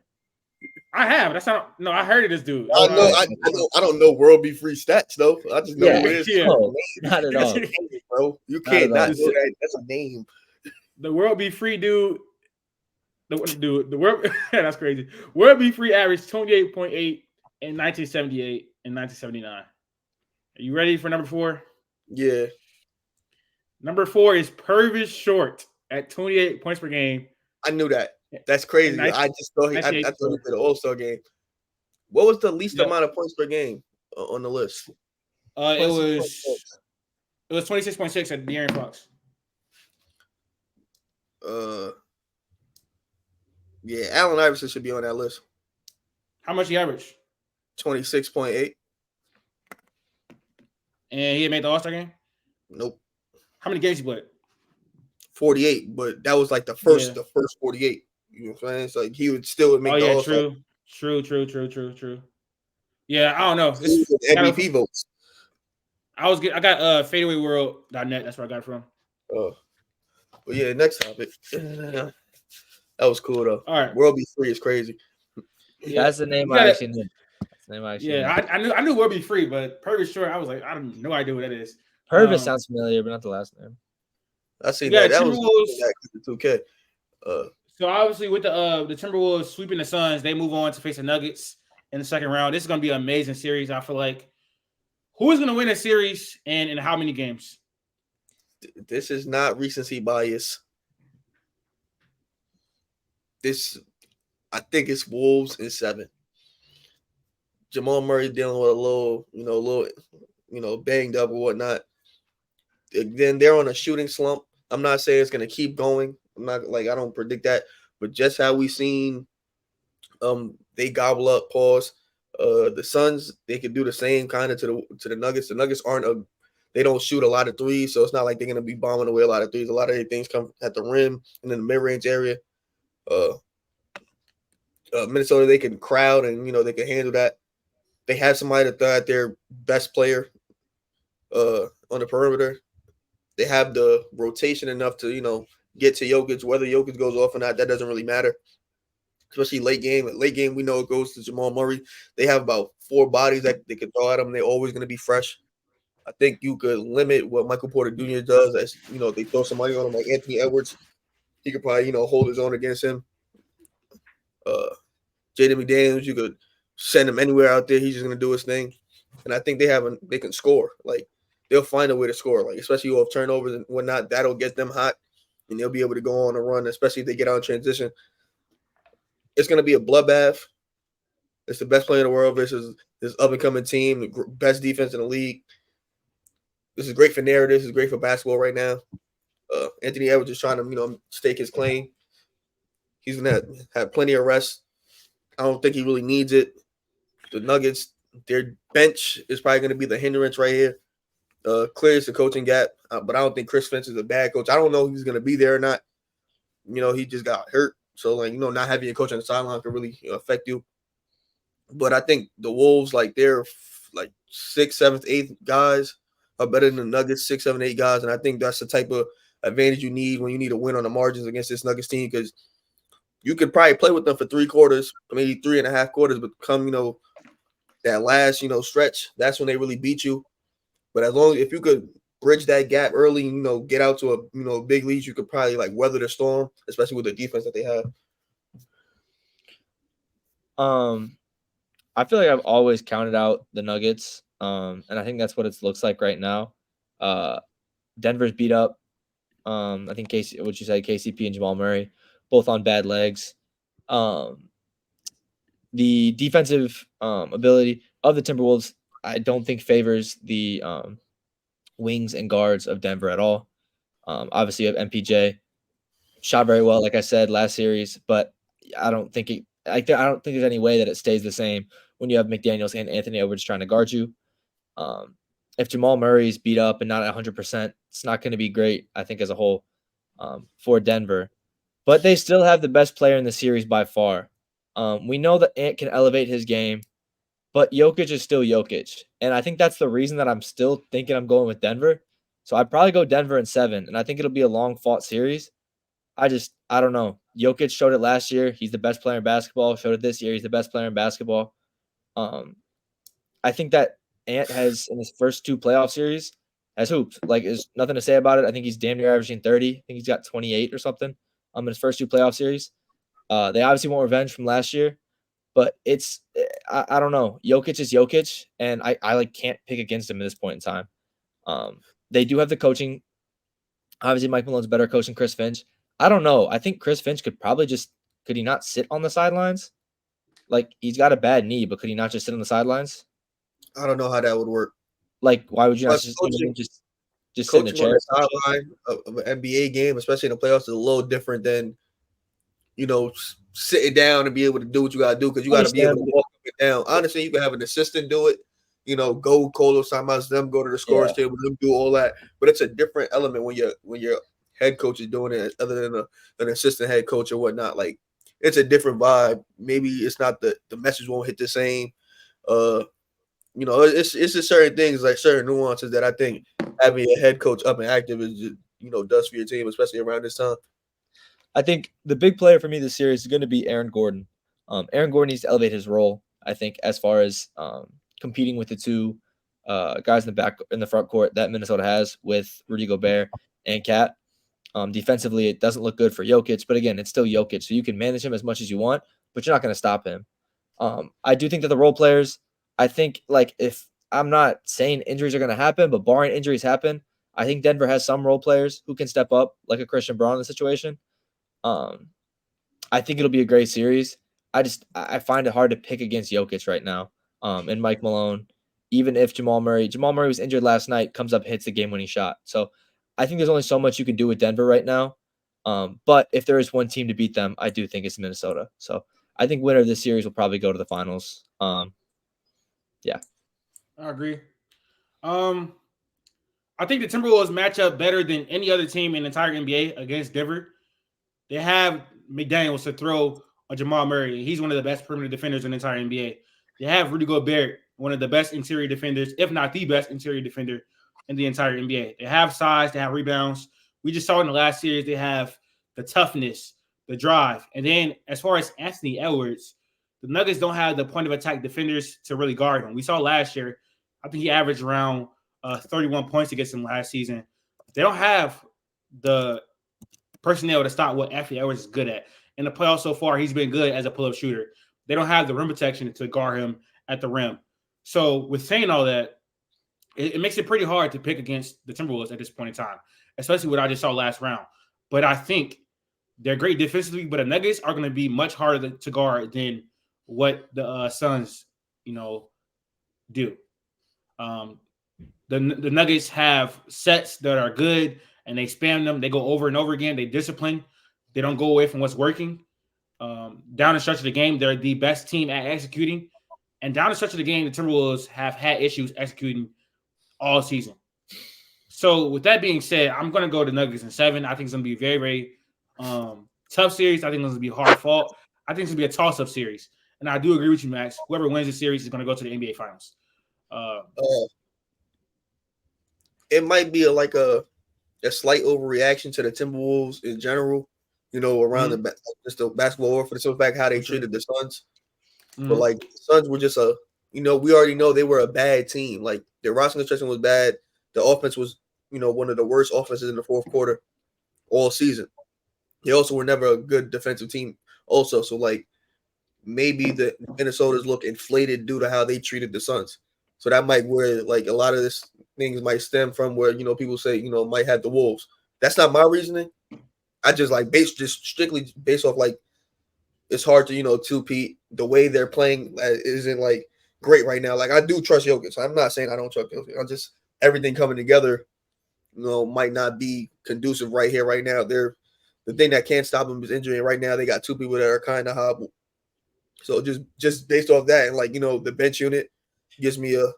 I have. I heard of this dude. I don't know World Be Free stats though. I just know who it is. No, not at all, bro. You can't not know that. That's a name. The World Be Free dude. The World. That's crazy. World Be Free averaged 28.8 in 1978 and 1979. Are you ready for number 4? Yeah. Number 4 is Purvis Short at 28 points per game. I knew that. That's crazy. I just thought I thought he did an All-Star game. What was the least amount of points per game on the list? It was 26.6 at De'Aaron Fox. Yeah, Allen Iverson should be on that list. How much he averaged? 26.8. And he made the All-Star game? Nope. How many games he played? 48, but that was like the first 48. You know what I'm saying? It's like he would still make the All-Star. True. Yeah, I don't know. MVP votes. I got fadeawayworld.net. That's where I got it from. Oh. Well, yeah, next topic. That was cool though. All right. World Be Free is crazy. Yeah, that's the name I actually knew. I knew World Be Free, but Purvis Short, I was like, I have no idea what that is. Purvis sounds familiar, but not the last name. I seen Yeah, that. That was Timberwolves. 2K. So obviously with the Timberwolves sweeping the Suns, they move on to face the Nuggets in the second round. This is going to be an amazing series. I feel like. Who is going to win a series and in how many games? This is not recency bias. I think it's Wolves in 7. Jamal Murray dealing with a little banged up or whatnot. Then they're on a shooting slump. I'm not saying it's going to keep going. I don't predict that, but just how we seen, they gobble up. Pause. The Suns, they could do the same kind of to the Nuggets. The Nuggets they don't shoot a lot of threes, so it's not like they're going to be bombing away a lot of threes. A lot of their things come at the rim and in the mid-range area. Minnesota, they can crowd and they can handle that. They have somebody to throw at their best player on the perimeter. They have the rotation enough to get to Jokic. Whether Jokic goes off or not, that doesn't really matter. Especially late game. Late game, we know it goes to Jamal Murray. They have about 4 bodies that they can throw at them. They're always going to be fresh. I think you could limit what Michael Porter Jr. does. As they throw somebody on him like Anthony Edwards. He could probably hold his own against him. Jaden McDaniels, you could send him anywhere out there. He's just going to do his thing. And I think they can score. Like, they'll find a way to score. Like, especially off turnovers and whatnot. That'll get them hot, and they'll be able to go on a run, especially if they get out in transition. It's going to be a bloodbath. It's the best player in the world versus this up-and-coming team, the best defense in the league. This is great for narrative. This is great for basketball right now. Anthony Edwards is trying to, stake his claim. He's going to have plenty of rest. I don't think he really needs it. The Nuggets, their bench is probably going to be the hindrance right here. Clears the coaching gap, but I don't think Chris Finch is a bad coach. I don't know if he's going to be there or not. He just got hurt. So, not having a coach on the sideline can really affect you. But I think the Wolves, their 6th, 7th, 8th guys are better than the Nuggets, 6, 7, 8 guys. And I think that's the type of advantage you need when you need to win on the margins against this Nuggets team, because you could probably play with them for 3 quarters, maybe 3.5 quarters, but come, that last, stretch, that's when they really beat you. But if you could bridge that gap early, get out to a big lead, you could probably weather the storm, especially with the defense that they have. I feel like I've always counted out the Nuggets, and I think that's what it looks like right now. Denver's beat up. I think KCP and Jamal Murray, both on bad legs. The defensive ability of the Timberwolves, I don't think favors the wings and guards of Denver at all. Obviously, you have MPJ, shot very well, like I said last series, but I don't think there's any way that it stays the same when you have McDaniels and Anthony Edwards trying to guard you. If Jamal Murray's beat up and not at 100%, it's not going to be great, I think, as a whole for Denver. But they still have the best player in the series by far. We know that Ant can elevate his game, but Jokic is still Jokic. And I think that's the reason that I'm still thinking I'm going with Denver. So I'd probably go Denver in 7, and I think it'll be a long-fought series. I don't know. Jokic showed it last year. He's the best player in basketball. Showed it this year. He's the best player in basketball. I think that Ant has, in his first 2 playoff series, has hooped. There's nothing to say about it. I think he's damn near averaging 30. I think he's got 28 or something in his first 2 playoff series. They obviously want revenge from last year, but I don't know. Jokic is Jokic, and I can't pick against him at this point in time. They do have the coaching. Obviously, Mike Malone's a better coach than Chris Finch. I don't know. I think Chris Finch could he not sit on the sidelines? He's got a bad knee, but could he not just sit on the sidelines? I don't know how that would work. Why would you not just sit in the chair? On the sideline of an NBA game, especially in the playoffs, is a little different than, sitting down and be able to do what you got to do, because you got to be able to walk up and down. Honestly, you can have an assistant do it, go call those timeouts, them go to the scores table, them do all that. But it's a different element when your head coach is doing it, other than an assistant head coach or whatnot. It's a different vibe. Maybe it's not the message won't hit the same. It's just certain things, certain nuances that I think having a head coach up and active is just, does for your team, especially around this time. I think the big player for me this series is going to be Aaron Gordon. Aaron Gordon needs to elevate his role, I think, as far as competing with the 2 guys in the front court that Minnesota has with Rudy Gobert and Cat. Defensively, it doesn't look good for Jokic, but again, it's still Jokic, so you can manage him as much as you want, but you're not going to stop him. I do think that the role players, I think, like, if I'm not saying injuries are going to happen, but barring injuries happen, I think Denver has some role players who can step up, like a Christian Braun in the situation. I think it'll be a great series. I find it hard to pick against Jokic right now, and Mike Malone. Even if Jamal Murray was injured last night, comes up, hits the game-winning shot. So I think there's only so much you can do with Denver right now. But if there is one team to beat them, I do think it's Minnesota. So I think winner of this series will probably go to the finals. Yeah. I agree. I think the Timberwolves match up better than any other team in the entire NBA against Denver. They have McDaniels to throw on Jamal Murray. He's one of the best perimeter defenders in the entire NBA. They have Rudy Gobert, one of the best interior defenders, if not the best interior defender in the entire NBA. They have size, they have rebounds. We just saw in the last series they have the toughness, the drive. And then as far as Anthony Edwards, the Nuggets don't have the point of attack defenders to really guard him. We saw last year, I think he averaged around 31 points against him last season. They don't have the personnel to stop what Anthony Edwards is good at. In the playoffs so far, he's been good as a pull-up shooter. They don't have the rim protection to guard him at the rim. So with saying all that, it makes it pretty hard to pick against the Timberwolves at this point in time, especially what I just saw last round. But I think they're great defensively, but the Nuggets are going to be much harder to guard than what the Suns, do. The Nuggets have sets that are good, and they spam them. They go over and over again. They discipline. They don't go away from what's working. Down the stretch of the game, they're the best team at executing. And down the stretch of the game, the Timberwolves have had issues executing all season. So with that being said, I'm going to go to Nuggets in 7. I think it's going to be a very, very tough series. I think it's going to be hard fought. I think it's going to be a toss-up series. And I do agree with you, Max. Whoever wins the series is going to go to the NBA Finals. It might be a slight overreaction to the Timberwolves in general, around just the basketball world for the simple fact how they treated the Suns. But like the Suns were just we already know they were a bad team. Like their roster construction was bad. The offense was, one of the worst offenses in the fourth quarter all season. They also were never a good defensive team also. So like maybe the Minnesota's look inflated due to how they treated the Suns. So that might where like a lot of this things might stem from where, people say, might have the Wolves. That's not my reasoning. I just like strictly based off like it's hard to, two-peat. The way they're playing isn't like great right now. Like I do trust Jokic. I'm not saying I don't trust Jokic. I'm just everything coming together, might not be conducive right here, right now. The thing that can't stop them is injury. And right now they got two people that are kind of hobbled. So just based off that and like, the bench unit gives me a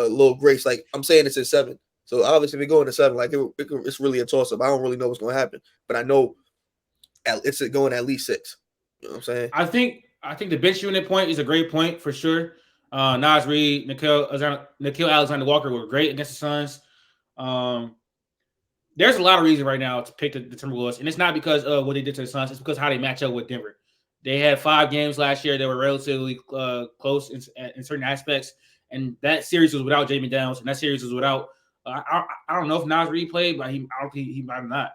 little grace. Like I'm saying it's in 7. So obviously if we go into 7, like it's really a toss-up. I don't really know what's going to happen, but I know it's going at least 6. You know what I'm saying? I think the bench unit point is a great point for sure. Naz Reid, Nickeil Alexander-Walker were great against the Suns. There's a lot of reason right now to pick the Timberwolves, and it's not because of what they did to the Suns. It's because how they match up with Denver. They had 5 games last year that were relatively close in certain aspects, and that series was without Jaden Downs, and that series was without I don't know if Naz Reid played, but I don't think he might not.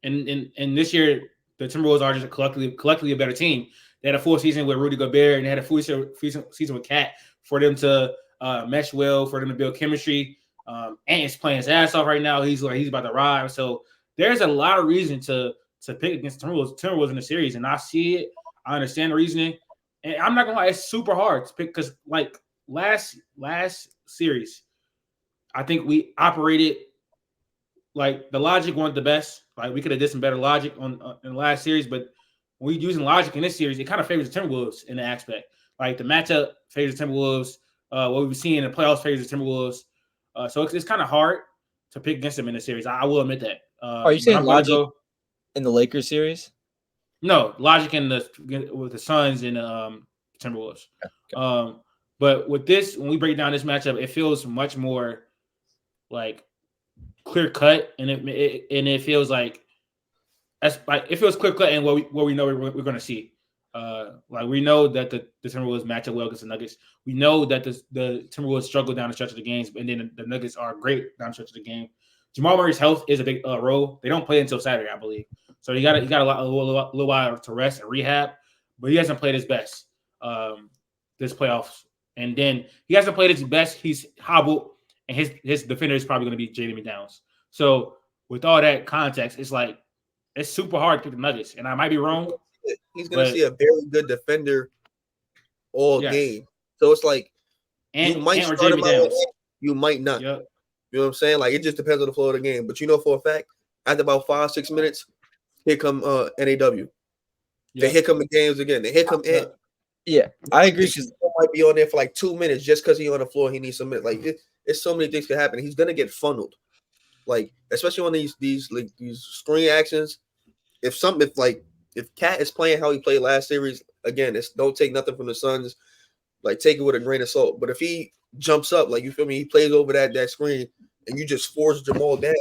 And this year, the Timberwolves are just collectively a better team. They had a full season with Rudy Gobert, and they had a full season with Cat for them to mesh well, for them to build chemistry. And he's playing his ass off right now. He's about to ride. So there's a lot of reason to pick against Timberwolves in the series, and I see it. I understand the reasoning, and I'm not gonna lie, it's super hard to pick because like last series, I think we operated like the logic wasn't the best. Like we could have did some better logic in the last series, but when we're using logic in this series, it kind of favors the Timberwolves in the aspect. Like the matchup favors the Timberwolves. What we've seen in the playoffs favors the Timberwolves. So it's kind of hard to pick against them in the series. I will admit that. Are you saying logic in the Lakers series? No, logic with the Suns and Timberwolves. Okay. But with this, when we break down this matchup, it feels much more like clear cut, and it feels like it feels clear cut and what we know we're going to see. Like we know that the Timberwolves match up well against the Nuggets. We know that the Timberwolves struggle down the stretch of the games, and then the Nuggets are great down the stretch of the game. Jamal Murray's health is a big role. They don't play until Saturday, I believe. So he got a little while to rest and rehab, but he hasn't played his best this playoffs. And then he hasn't played his best. He's hobbled, and his defender is probably going to be Jaden McDaniels. So with all that context, it's like it's super hard to pick the Nuggets, and I might be wrong. He's going to see a very good defender all game. So it's like you might start him out, you might not. Yep. You know what I'm saying? Like it just depends on the flow of the game. But you know for a fact, after about 5-6 minutes, here come NAW. They hit come McDaniels again. They hit come in. Yeah, I agree. Because might be on there for like 2 minutes just because he's on the floor. He needs some minutes. Like it's so many things can happen. He's gonna get funneled. Like especially on these screen actions. If Cat is playing how he played last series, again, don't take nothing from the Suns. Like take it with a grain of salt. But if he jumps up, like you feel me, he plays over that screen, and you just force Jamal down.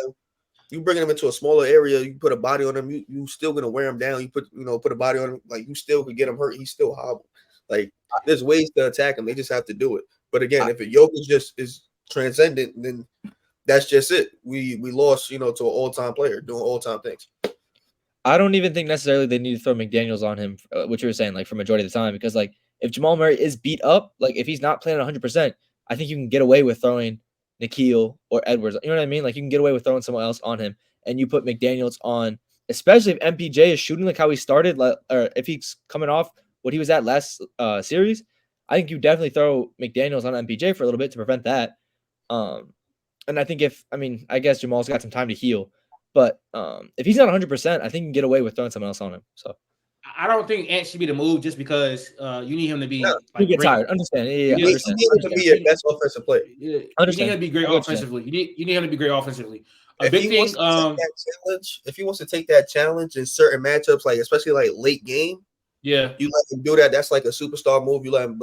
You bringing him into a smaller area. You put a body on him. You still gonna wear him down. You put a body on him. Like you still could get him hurt. He's still hobbled. Like there's ways to attack him. They just have to do it. But again, if a Jokic just is transcendent, then that's just it. We lost, to an all-time player doing all-time things. I don't even think necessarily they need to throw McDaniels on him, what you were saying, like for majority of the time, because like if Jamal Murray is beat up, like if he's not playing 100%, I think you can get away with throwing Nikhil or Edwards. You know what I mean? Like you can get away with throwing someone else on him, and you put McDaniels on, especially if MPJ is shooting like how he started, or if he's coming off what he was at last series. I think you definitely throw McDaniels on MPJ for a little bit to prevent that. And I think I guess Jamal's got some time to heal, but if he's not 100%, I think you can get away with throwing someone else on him. So I don't think Ant should be the move just because you need him to be. You get tired. Understand? Yeah. You need him to be your best offensive player. You need him to be great offensively. You need him to be great offensively. If he wants to take that challenge in certain matchups, like especially like late game, you let him do that. That's like a superstar move. You let him,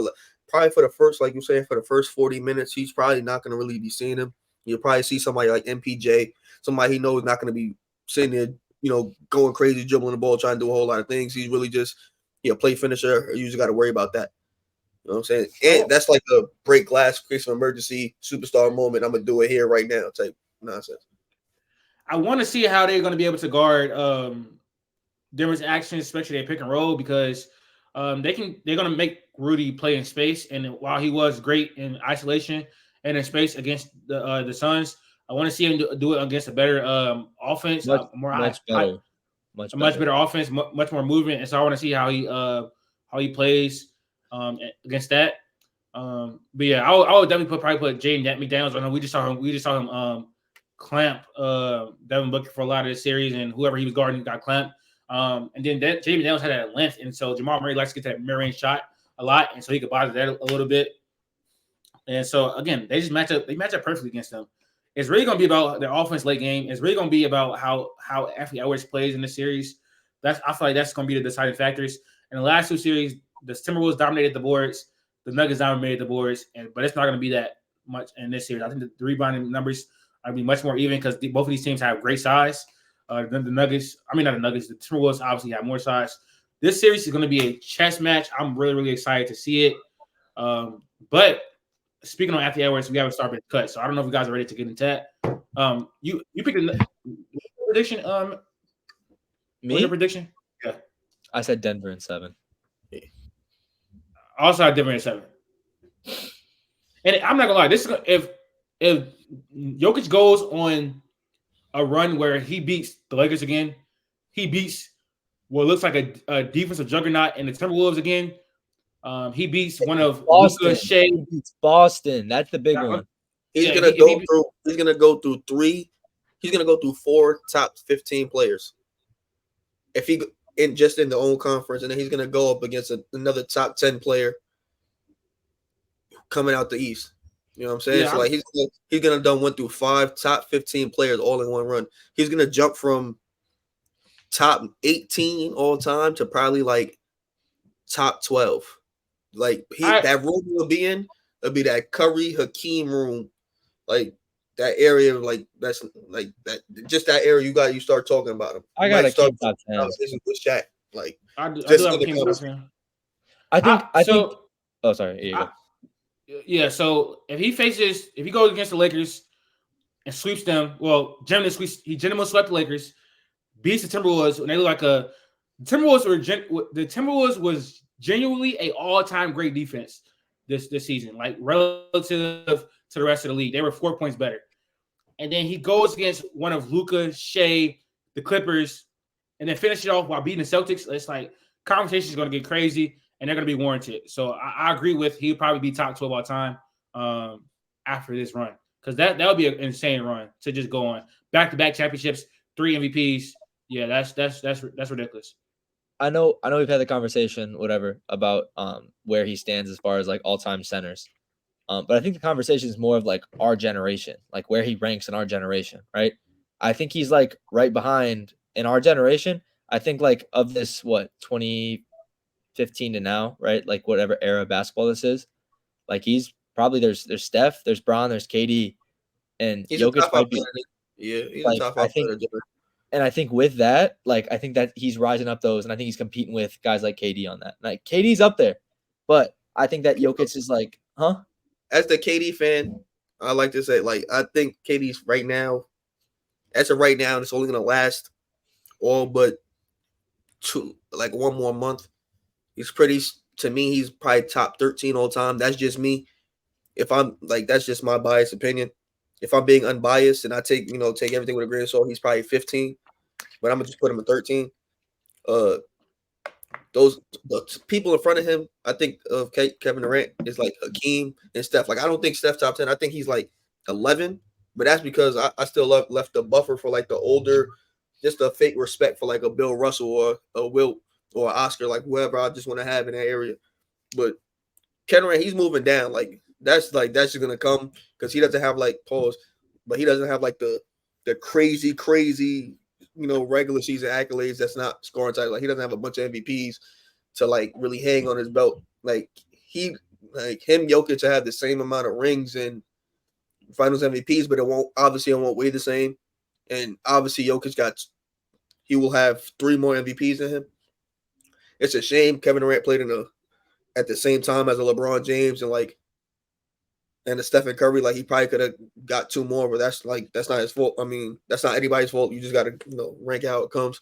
probably for the first, like you saying, for the first 40 minutes, he's probably not going to really be seeing him. You'll probably see somebody like MPJ, somebody he knows not going to be sitting there, going crazy, dribbling the ball, trying to do a whole lot of things. He's really just, play finisher. You just got to worry about that. You know what I'm saying? And that's like a break glass, case of emergency, superstar moment. I'm going to do it here right now type nonsense. I want to see how they're going to be able to guard Denver's actions, especially their pick and roll, because they're going to make Rudy play in space. And while he was great in isolation and in space against the Suns, I want to see him do it against a better offense, much better offense, much more movement. And so I want to see how he plays against that. But yeah, I would definitely probably put Jaden McDaniels on him. We just saw him clamp Devin Booker for a lot of the series, and whoever he was guarding got clamped. And then Jaden McDaniels had that length, and so Jamal Murray likes to get that mid-range shot a lot, and so he could bother that a little bit. And so again, they just match up. They match up perfectly against them. It's really going to be about their offense late game. It's really going to be about how Anthony Edwards plays in the series. I feel like that's going to be the deciding factors. In the last two series, the Timberwolves dominated the boards. The Nuggets dominated the boards, but it's not going to be that much in this series. I think the rebounding numbers are be much more even because both of these teams have great size. The Timberwolves obviously have more size. This series is going to be a chess match. I'm really, really excited to see it. But speaking on Anthony Edwards, we have a star bench cut. So I don't know if you guys are ready to get into that. You picked a prediction. Me? What's your prediction? Yeah. I said Denver in 7. I also had Denver in 7. And I'm not gonna lie, this is if Jokic goes on a run where he beats the Lakers again, he beats what looks like a defensive juggernaut in the Timberwolves again. He beats one of Boston. Shea. He beats Boston. That's the big one. He's gonna go through 3. He's gonna go through 4 top 15 players. If he in the own conference, and then he's gonna go up against another top 10 player coming out the East. You know what I'm saying? Yeah, so like he's gonna done 1 through 5 top 15 players all in one run. He's gonna jump from top 18 all time to probably like top 12. Like that room will be in, it'll be that Curry Hakeem room, like that area, like that's like that, just that area you start talking about him. I gotta keep top 10. This is with Shaq. Like I do have a King top 10. I think. Oh, sorry. Here you go. Yeah. So if he goes against the Lakers and sweeps them. Well, he generally swept the Lakers, beats the Timberwolves, and they look like the Timberwolves was genuinely a all-time great defense this season, like relative to the rest of the league. They were 4 points better. And then he goes against one of Luka, Shea, the Clippers, and then finish it off while beating the Celtics. It's like conversation is going to get crazy, and they're going to be warranted. So I agree with he'll probably be top 12 all time after this run, because that would be an insane run to just go on back-to-back championships, 3 MVPs. Yeah, that's ridiculous. I know we've had the conversation, whatever, about where he stands as far as like all-time centers. But I think the conversation is more of like our generation, like where he ranks in our generation, right? I think he's like right behind in our generation. I think like of this, 2015 to now, right? Like whatever era of basketball this is, like he's probably there's Steph, there's Bron, there's KD, and he's Jokic might be. Yeah, he's like, a top 5 player. And I think with that, like I think that he's rising up those, and I think he's competing with guys like KD on that. Like KD's up there, but I think that Jokic is like, As the KD fan, I like to say, like, I think KD's right now, as of right now, it's only going to last all but 1 more month. He's to me, he's probably top 13 all time. That's just me. If I'm like, that's just my biased opinion. If I'm being unbiased and I take everything with a grain of salt, he's probably 15, but I'm going to just put him at 13. The people in front of him, I think of Kevin Durant is like Hakeem and Steph. Like I don't think Steph top 10. I think he's like 11, but that's because I still left the buffer for like the older, just a fake respect for like a Bill Russell or a Wilt or Oscar, like whoever I just want to have in that area. But Kevin Durant, he's moving down. Like that's just gonna come because he doesn't have like but he doesn't have like the crazy regular season accolades. That's not scoring titles. Like he doesn't have a bunch of MVPs to like really hang on his belt. Like Jokic to have the same amount of rings and Finals MVPs, but it won't weigh the same. And obviously Jokic he will have 3 more MVPs than him. It's a shame Kevin Durant played at the same time as a LeBron James and a Stephen Curry. Like he probably could have got 2 more, but that's not his fault. I mean, that's not anybody's fault. You just got to rank how it comes.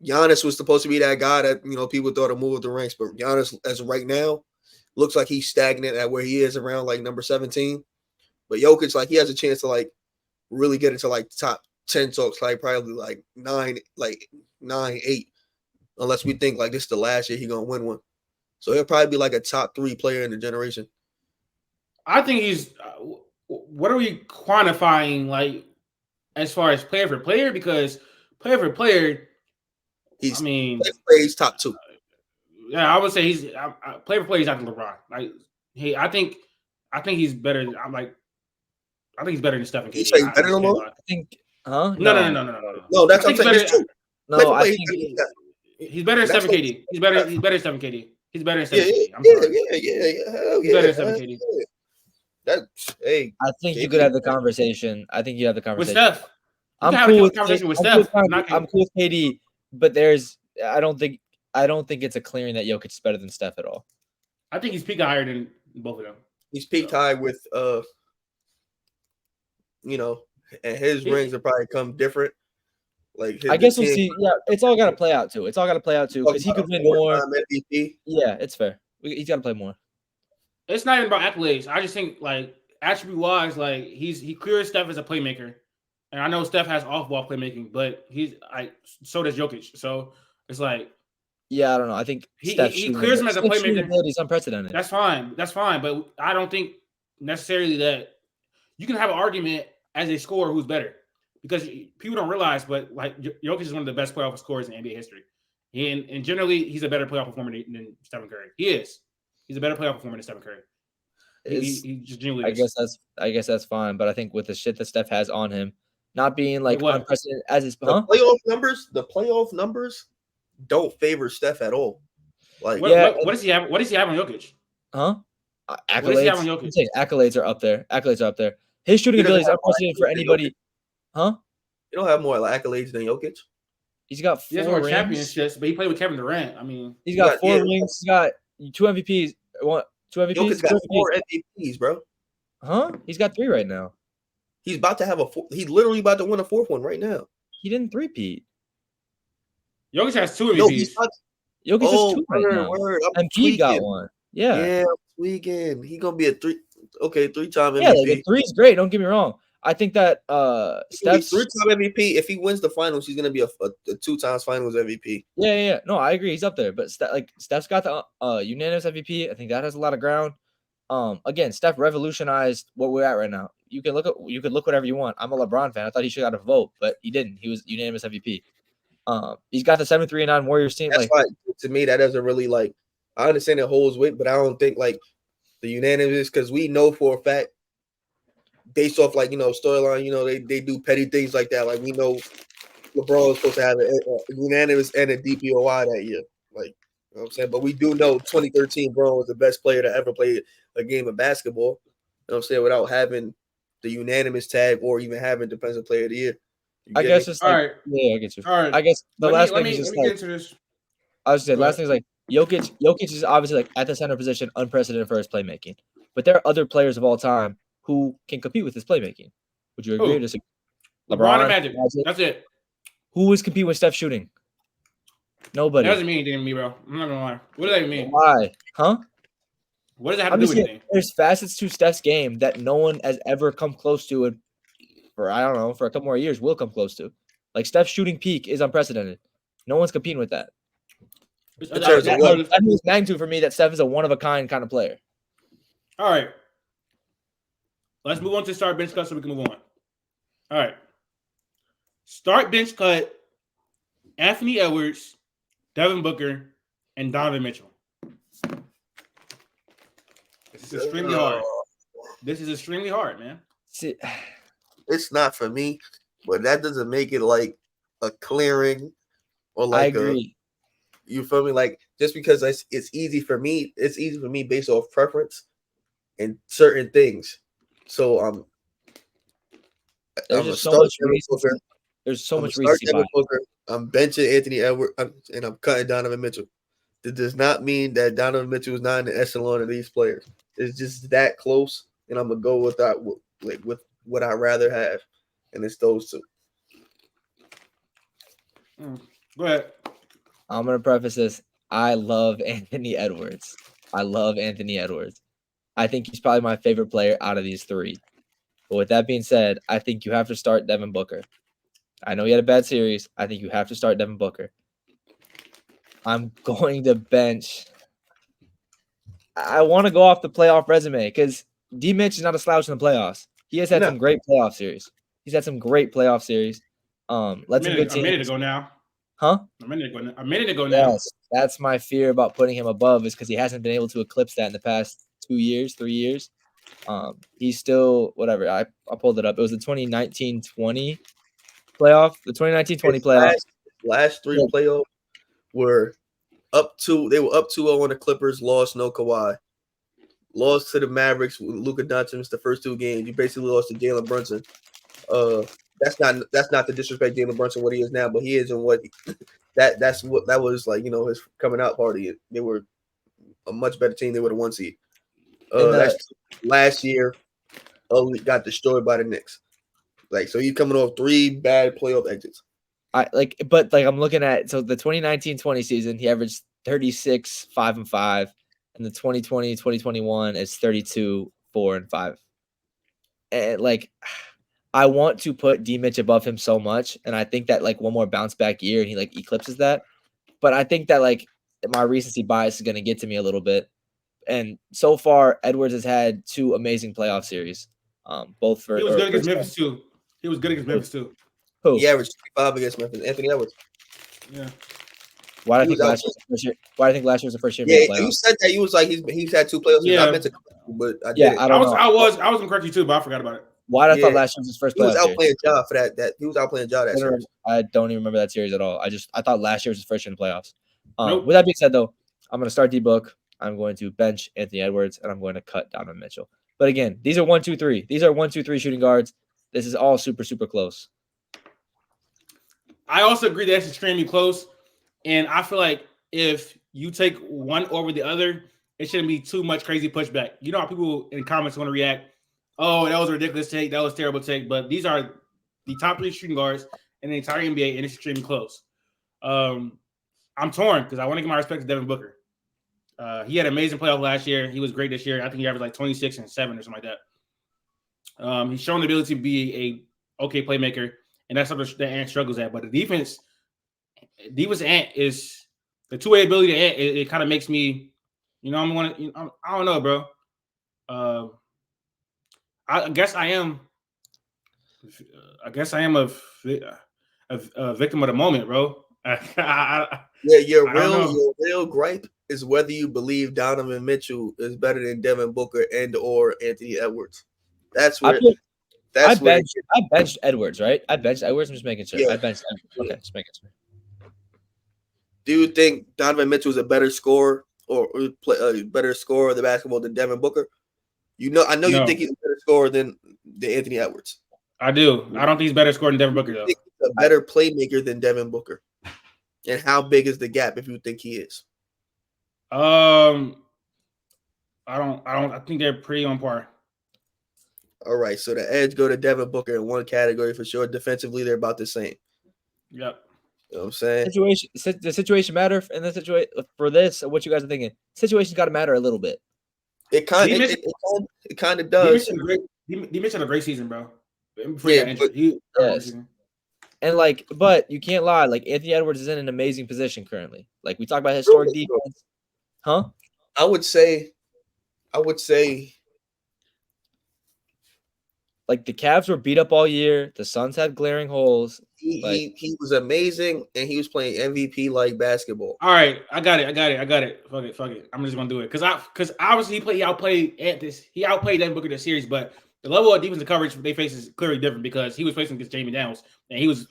Giannis was supposed to be that guy that people thought to move up the ranks, but Giannis, as of right now, looks like he's stagnant at where he is around like number 17. But Jokic, like he has a chance to like really get into like top 10 talks, like probably like 9, 8, unless we think like this is the last year he's gonna win one. So he'll probably be like a top 3 player in the generation. I think he's. What are we quantifying like as far as player for player? Because player for player, he's top 2. Yeah, I would say he's player for player. He's after LeBron. Like, hey, I think he's better. I think he's better than Stephen. You say better than LeBron? I think, huh? No, that's what I'm saying. Too. No, I think he's better than Stephen KD. He's better than Stephen KD. He's better than Stephen KD. Yeah. He's better than Stephen KD. I think you could have the conversation. I think you have the conversation with Steph. I'm cool with Steph. I'm cool with KD, but I don't think it's a clearing that Jokic is better than Steph at all. I think he's peaked higher than both of them. He's peaked high with and his rings will probably come different. Like I guess we'll see. Yeah, it's all got to play out too. Because he could win more. MVP. Yeah, it's fair. He's got to play more. It's not even about accolades. I just think like attribute wise, like he clears Steph as a playmaker, and I know Steph has off ball playmaking, but so does Jokic. So it's like, yeah, I don't know. I think he clears him as a playmaker. He's unprecedented. That's fine. But I don't think necessarily that you can have an argument as a scorer who's better, because people don't realize, but like Jokic is one of the best playoff scorers in NBA history, and generally he's a better playoff performer than Stephen Curry. He is. He's a better playoff performer than Stephen Curry. He just genuinely is. I guess that's fine, but I think with the shit that Steph has on him, not being like unprecedented as his the playoff numbers don't favor Steph at all. Like, what does he have? What does he have on Jokic? Huh? Accolades. What does he have on Jokic? Accolades are up there. His shooting ability is unprecedented for anybody. Huh? You don't have more accolades than Jokic. He's got 4 He has more rings. championships, but he played with Kevin Durant. I mean, he's got 4 rings. He's got 2 MVPs. 2 MVPs. Jokic's got 4 MVPs, bro. Huh? He's got 3 right now. He's about to have he's literally about to win a fourth one right now. He didn't three-peat. Jokic has 2 MVPs. No, Jokic has 2 right now. And Pete got one. Yeah, I'm tweaking. He's gonna be a 3-time MVP. Yeah, like a 3 is great. Don't get me wrong. I think that Steph's 3-time MVP. If he wins the finals, he's gonna be a 2 times finals MVP. Yeah. No, I agree. He's up there. But Steph's got the unanimous MVP. I think that has a lot of ground. Again, Steph revolutionized what we're at right now. You could look whatever you want. I'm a LeBron fan. I thought he should have got a vote, but he didn't. He was unanimous MVP. He's got the 7-3-9 Warriors team. That's why to me that doesn't really like. I understand it holds weight, but I don't think like the unanimous because we know for a fact, based off like storyline, they do petty things like that. Like we know LeBron was supposed to have a unanimous and a DPOI that year. Like you know what I'm saying, but we do know 2013 Bron was the best player to ever play a game of basketball. You know what I'm saying, without having the unanimous tag or even having Defensive Player of the Year. I guess it's like, all right. Yeah, I get you. All right. I guess the last thing is just like, get into this. I was saying, last thing is like Jokic is obviously like at the center position, unprecedented for his playmaking. But there are other players of all time who can compete with his playmaking. Would you agree or disagree? LeBron and Magic. That's it. Who is competing with Steph shooting? Nobody. That doesn't mean anything to me, bro. I'm not gonna lie. What does that mean? Why? Huh? What does that have to do with anything? There's facets to Steph's game that no one has ever come close to, and for a couple more years will come close to. Like Steph's shooting peak is unprecedented. No one's competing with that. That means magnitude for me that Steph is a one-of-a-kind kind of player. All right. Let's move on to start bench cut so we can move on. All right. Start bench cut Anthony Edwards, Devin Booker, and Donovan Mitchell. This is extremely hard. This is extremely hard, man. See, it's not for me, but that doesn't make it like a clearing or like I agree. You feel me? Like just because it's easy for me, it's easy for me based off preference and certain things. So there's so much reason. There's so much reason. I'm benching Anthony Edwards and I'm cutting Donovan Mitchell. That does not mean that Donovan Mitchell is not in the echelon of these players. It's just that close, and I'm gonna go with that, with what I'd rather have, and it's those two. Go ahead. I'm gonna preface this. I love Anthony Edwards. I think he's probably my favorite player out of these three. But with that being said, I think you have to start Devin Booker. I know he had a bad series. I think you have to start Devin Booker. I'm going to bench. I want to go off the playoff resume because D-Mitch is not a slouch in the playoffs. He has had some great playoff series. Let some good teams. A minute ago now. Huh? A minute ago now. Yes, that's my fear about putting him above is because he hasn't been able to eclipse that in the past 3 years. He's still whatever. I pulled it up. It was the 2019-20 playoff. The 2019-20 playoff. Last three playoffs were up 2-0 on the Clippers, lost no Kawhi. Lost to the Mavericks with Luka Doncic the first two games. You basically lost to Jalen Brunson. That's not to disrespect Jalen Brunson what he is now, but he is in what that was like, his coming out party. They were a much better team. They were the 1 seed. Last year, got destroyed by the Knicks. Like, so he's coming off 3 bad playoff exits. I'm looking at the 2019-20 season, he averaged 36, 5 and 5, and the 2020-2021 is 32, 4 and 5. And I want to put D-Mitch above him so much, and I think that one more bounce back year and he eclipses that. But I think that my recency bias is going to get to me a little bit. And so far, Edwards has had 2 amazing playoff series. Both for he was good against Memphis too. Who? He averaged 25 against Memphis. Anthony Edwards. Yeah. Why do I think last year was the first year? Yeah, you said that. You was like he's had 2 playoffs. Yeah, I meant to, but I did. I was gonna correct you too, but I forgot about it. Why did I thought last year was his first playoff? He was outplaying Ja for that. He was outplaying Ja that series. I don't even remember that series at all. I thought last year was his first year in the playoffs. Nope. With that being said, though, I'm going to start D-Book. I'm going to bench Anthony Edwards, and I'm going to cut Donovan Mitchell. But again, these are 1, 2, 3. These are 1, 2, 3 shooting guards. This is all super, super close. I also agree that's extremely close. And I feel like if you take one over the other, it shouldn't be too much crazy pushback. You know how people in comments want to react. Oh, that was a ridiculous take. That was a terrible take. But these are the top 3 shooting guards in the entire NBA, and it's extremely close. I'm torn because I want to give my respect to Devin Booker. He had an amazing playoff last year. He was great this year. I think he averaged like 26 and 7 or something like that. He's shown the ability to be a okay playmaker, and that's something that Ant struggles at. But the defense Ant is the two-way ability to Ant. It kind of makes me, I don't know, bro. I guess I am a victim of the moment, bro. Your real gripe is whether you believe Donovan Mitchell is better than Devin Booker and or Anthony Edwards. That's where I benched Edwards, right? I benched Edwards. I'm just making sure. Yeah. I benched Edwards. Okay, just making sure. Do you think Donovan Mitchell is a better scorer or better scorer of the basketball than Devin Booker? I know you think he's a better scorer than Anthony Edwards. I do. I don't think he's better scorer than Devin Booker, though. He's a better playmaker than Devin Booker. And how big is the gap if you think he is? I think they're pretty on par. All right, so the edge go to Devin Booker in one category for sure. Defensively, they're about the same. Yep. You know what I'm saying? The situation matter in the situation for this. What you guys are thinking? Situation's got to matter a little bit. It kind of does. He mentioned a great season, bro. Yes. And but you can't lie. Like Anthony Edwards is in an amazing position currently. Like we talk about historic defense, huh? I would say, like the Cavs were beat up all year. The Suns had glaring holes. He was amazing, and he was playing MVP like basketball. All right, I got it. Fuck it. I'm just gonna do it because obviously he outplayed Devin Booker this series, but the level of defensive coverage they face is clearly different because he was facing against Jamie Daniels, and he was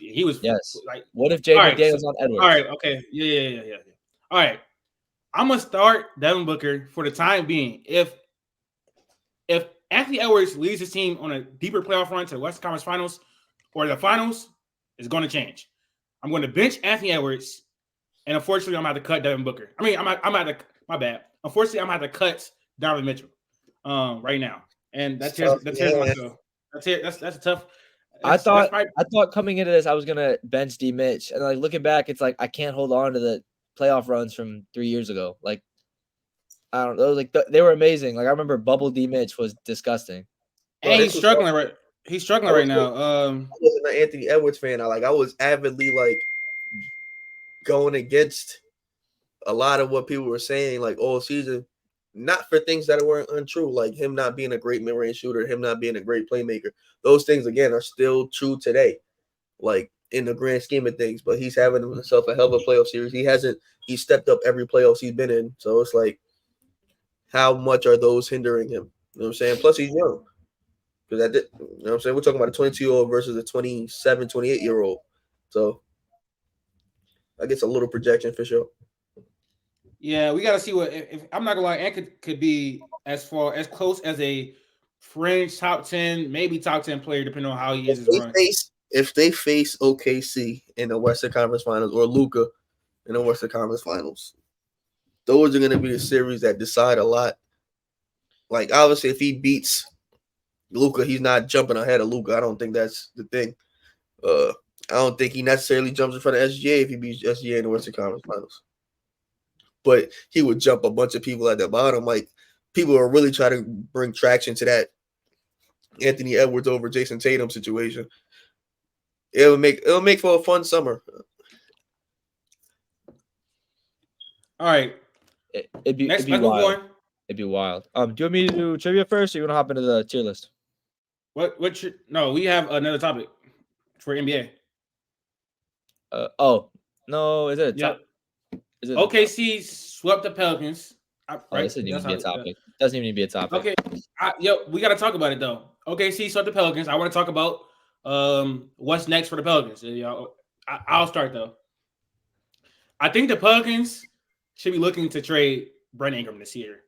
like, what if Jamie Daniels on Edwards? All right, okay, yeah. All right, I'm gonna start Devin Booker for the time being. If Anthony Edwards leads his team on a deeper playoff run to the Western Conference Finals or the Finals, it's going to change. I'm going to bench Anthony Edwards, and unfortunately, I'm going to have to cut Devin Booker. I mean, my bad. Unfortunately, I'm going to have to cut Donovan Mitchell right now, and that's myself. That's a tough. I thought coming into this, I was going to bench D Mitch, and like looking back, it's like I can't hold on to the playoff runs from 3 years ago. Like I don't know, like they were amazing. Like I remember Bubble D Mitch was disgusting. And he's struggling right now. I wasn't an Anthony Edwards fan. I was avidly going against a lot of what people were saying all season, not for things that weren't untrue, like him not being a great mid-range shooter, him not being a great playmaker. Those things again are still true today, in the grand scheme of things. But he's having himself a hell of a playoff series. He stepped up every playoffs he's been in. So it's how much are those hindering him? You know what I'm saying? Plus he's young. Because you know what I'm saying? We're talking about a 22-year-old versus a 27, 28-year-old. So I guess a little projection for sure. Yeah, we got to see what if I'm not gonna lie, Ant could be as close as a fringe top 10, maybe top 10 player, depending on how he is. If they face OKC in the Western Conference Finals or Luka in the Western Conference Finals, those are going to be the series that decide a lot. Obviously, if he beats Luka, he's not jumping ahead of Luka. I don't think that's the thing. I don't think he necessarily jumps in front of SGA if he beats SGA in the Western Conference Finals. But he would jump a bunch of people at the bottom. People are really trying to bring traction to that Anthony Edwards over Jason Tatum situation. It'll make for a fun summer. All right. It'd be wild. It'd be wild. Do you want me to do trivia first, or you want to hop into the tier list? No, we have another topic for NBA. No, is it a top? Is it OKC swept the Pelicans. This doesn't even need to be a topic. Doesn't even need to be a topic. Okay. We got to talk about it though. OKC swept the Pelicans. I want to talk about what's next for the Pelicans. I'll start though. I think the Pelicans should be looking to trade Brent Ingram this year.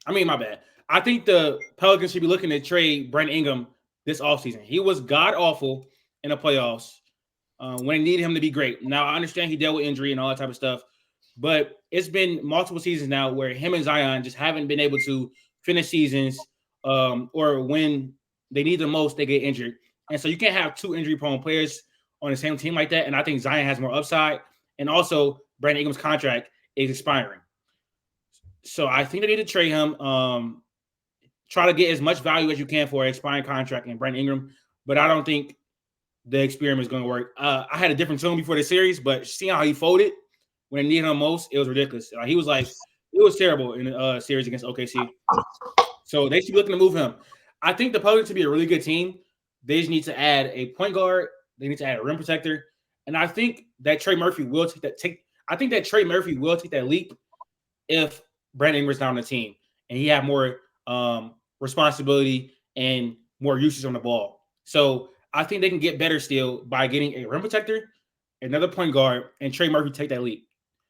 I mean, my bad. I think the Pelicans should be looking to trade Brent Ingram this offseason. He was god-awful in the playoffs when they needed him to be great. Now, I understand he dealt with injury and all that type of stuff, but it's been multiple seasons now where him and Zion just haven't been able to finish seasons or when they need the most, they get injured. And so you can't have two injury-prone players on the same team like that. And I think Zion has more upside. And also, Brandon Ingram's contract is expiring. So I think they need to trade him. Try to get as much value as you can for an expiring contract in Brandon Ingram. But I don't think the experiment is going to work. I had a different tone before the series, but seeing how he folded when they needed him most, it was ridiculous. He was like, it was terrible in the series against OKC. So they should be looking to move him. I think the Pelicans to be a really good team. They just need to add a point guard. They need to add a rim protector. And I think that Trey Murphy will take that leap if Brandon Ingram's not on the team and he have more responsibility and more usage on the ball. So I think they can get better still by getting a rim protector, another point guard, and Trey Murphy take that leap.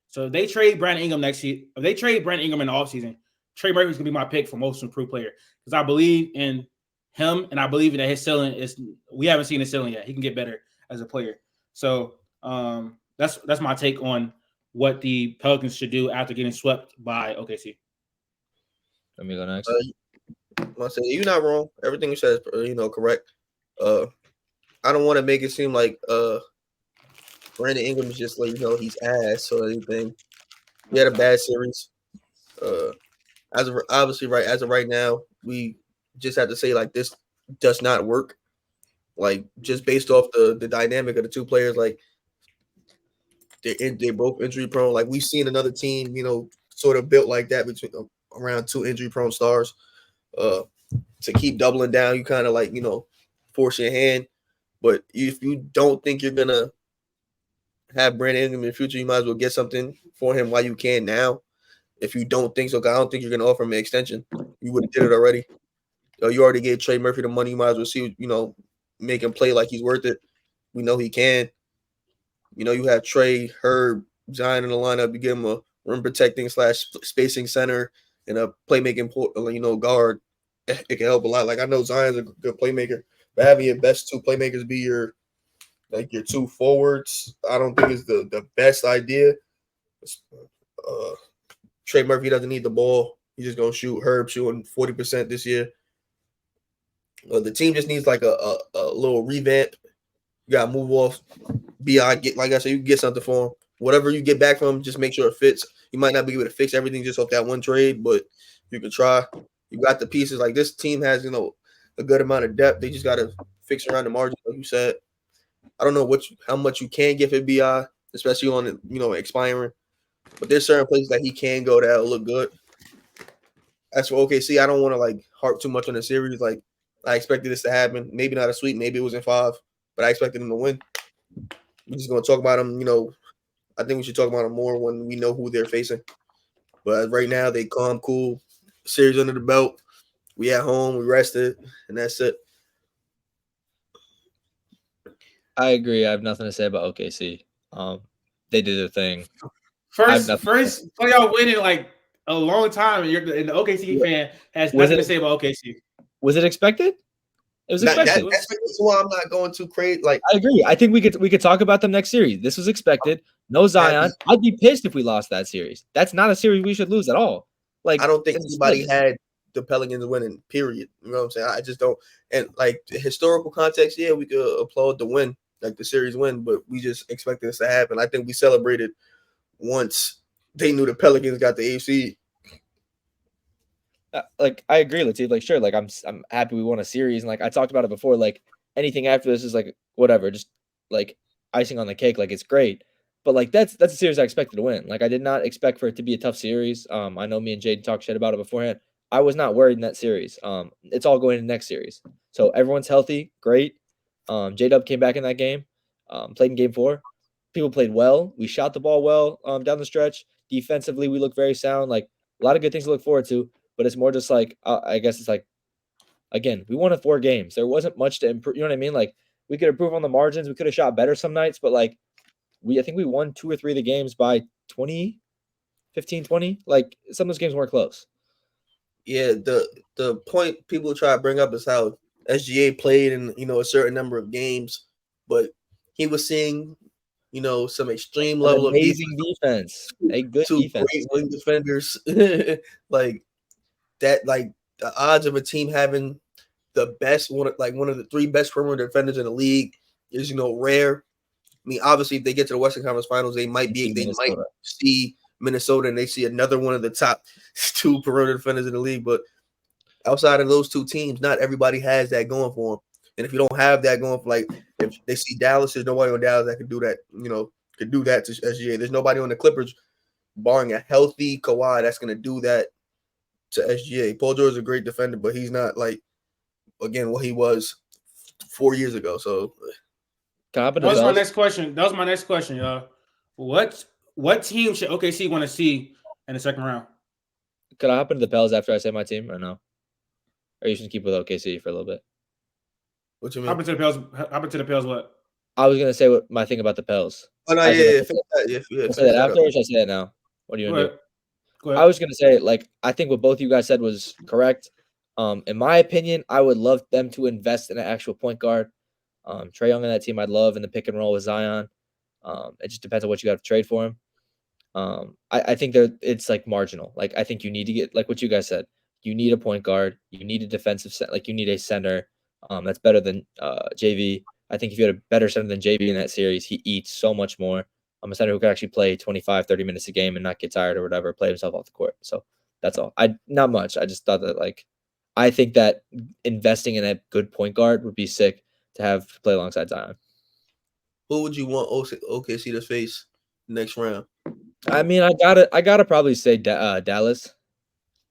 So if they trade Brandon Ingram next year, if they trade Brandon Ingram in the offseason, Trey Murphy's going to be my pick for most improved player because I believe in him and I believe that his ceiling is – we haven't seen his ceiling yet. He can get better as a player. So that's my take on what the Pelicans should do after getting swept by OKC. Let me go next. You're not wrong. Everything you said is correct. I don't want to make it seem like Brandon Ingram is just like he's ass or anything. He had a bad series. As of right now, we just have to say like this does not work. Like just based off the dynamic of the two players, like they're both injury prone. Like we've seen another team, sort of built like that between around two injury prone stars. To keep doubling down, you kind of like force your hand. But if you don't think you're gonna have Brandon Ingram in the future, you might as well get something for him while you can now. If you don't think so, I don't think you're gonna offer him an extension. You would have did it already. You already gave Trey Murphy the money. You might as well see, make him play like he's worth it. We know he can. You have Trey, Herb, Zion in the lineup. You give him a rim protecting / spacing center and a playmaking, guard. It can help a lot. Like I know Zion's a good playmaker, but having your best two playmakers be your two forwards, I don't think is the best idea. Trey Murphy doesn't need the ball. He's just gonna shoot. Herb shooting 40% this year. The team just needs like a little revamp. You gotta move off. Like I said, you can get something for him. Whatever you get back from him, just make sure it fits. You might not be able to fix everything just off that one trade, but you can try. You got the pieces. Like this team has, a good amount of depth. They just gotta fix around the margin, like you said. I don't know how much you can get for BI, especially on expiring. But there's certain places that he can go that'll look good. As for OKC, I don't want to like harp too much on the series. Like I expected this to happen. Maybe not a sweep. Maybe it was in 5, but I expected them to win. We're just gonna talk about them. I think we should talk about them more when we know who they're facing. But right now, they calm, cool. Series under the belt. We at home. We rested, and that's it. I agree. I have nothing to say about OKC. They did their thing. First playoff win in like a long time, and the OKC fan has nothing to say about OKC. Was it expected? It was expected. That's why I'm not going too crazy. Like I agree. I think we could talk about them next series. This was expected. No Zion. I'd be pissed if we lost that series. That's not a series we should lose at all. Like I don't think anybody had the Pelicans winning. Period. You know what I'm saying? I just don't. And like the historical context, yeah, we could applaud the win, like the series win, but we just expected this to happen. I think we celebrated once they knew the Pelicans got the AFC. Like I agree, Latif. Like sure, like I'm happy we won a series, and like I talked about it before. Like anything after this is like whatever, just like icing on the cake. Like it's great, but like that's a series I expected to win. Like I did not expect for it to be a tough series. I know me and Jaden talked shit about it beforehand. I was not worried in that series. It's all going to the next series, so everyone's healthy, great. J-Dub came back in that game, played in game 4. People played well. We shot the ball well down the stretch. Defensively, we look very sound. Like a lot of good things to look forward to. But it's more just like I guess it's like, again, we won 4 games. There wasn't much to improve. You know what I mean? Like we could improve on the margins. We could have shot better some nights, but like I think we won 2 or 3 of the games by 20, 15, 20. Like some of those games weren't close. Yeah, the point people try to bring up is how SGA played in a certain number of games, but he was seeing some extreme level of amazing defense, a good defense, great wing defenders like that. Like the odds of a team having the best one of the 3 best perimeter defenders in the league is rare. I mean, obviously, if they get to the Western Conference Finals, they might see Minnesota and they see another one of the top 2 perimeter defenders in the league. But outside of those 2 teams, not everybody has that going for them. And if you don't have that going for, if they see Dallas, there's nobody on Dallas that can do that. Could do that to SGA. There's nobody on the Clippers, barring a healthy Kawhi, that's going to do that to SGA. Paul George is a great defender, but he's not again what he was 4 years ago. So that was my next question. That was my next question, y'all. What team should OKC want to see in the second round? Could I hop into the Pels after I say my team or no? Or you should keep with OKC for a little bit? What you mean? Hop into the Pels. What? I was gonna say what my thing about the Pels. Oh no, Say that after, or should I say that now? What do you want to do? Go ahead. I was gonna say, I think what both you guys said was correct. In my opinion, I would love them to invest in an actual point guard. Trae Young on that team, I'd love in the pick and roll with Zion. It just depends on what you got to trade for him. I think it's marginal. I think you need to get what you guys said. You need a point guard. You need a defensive set. You need a center. That's better than JV. I think if you had a better center than JV in that series, he eats so much more. I'm a center who could actually play 25, 30 minutes a game and not get tired or whatever, play himself off the court. So that's all. Not much. I just thought that I think that investing in a good point guard would be sick to have play alongside Zion. Who would you want OKC to face next round? I mean, I gotta probably say Dallas.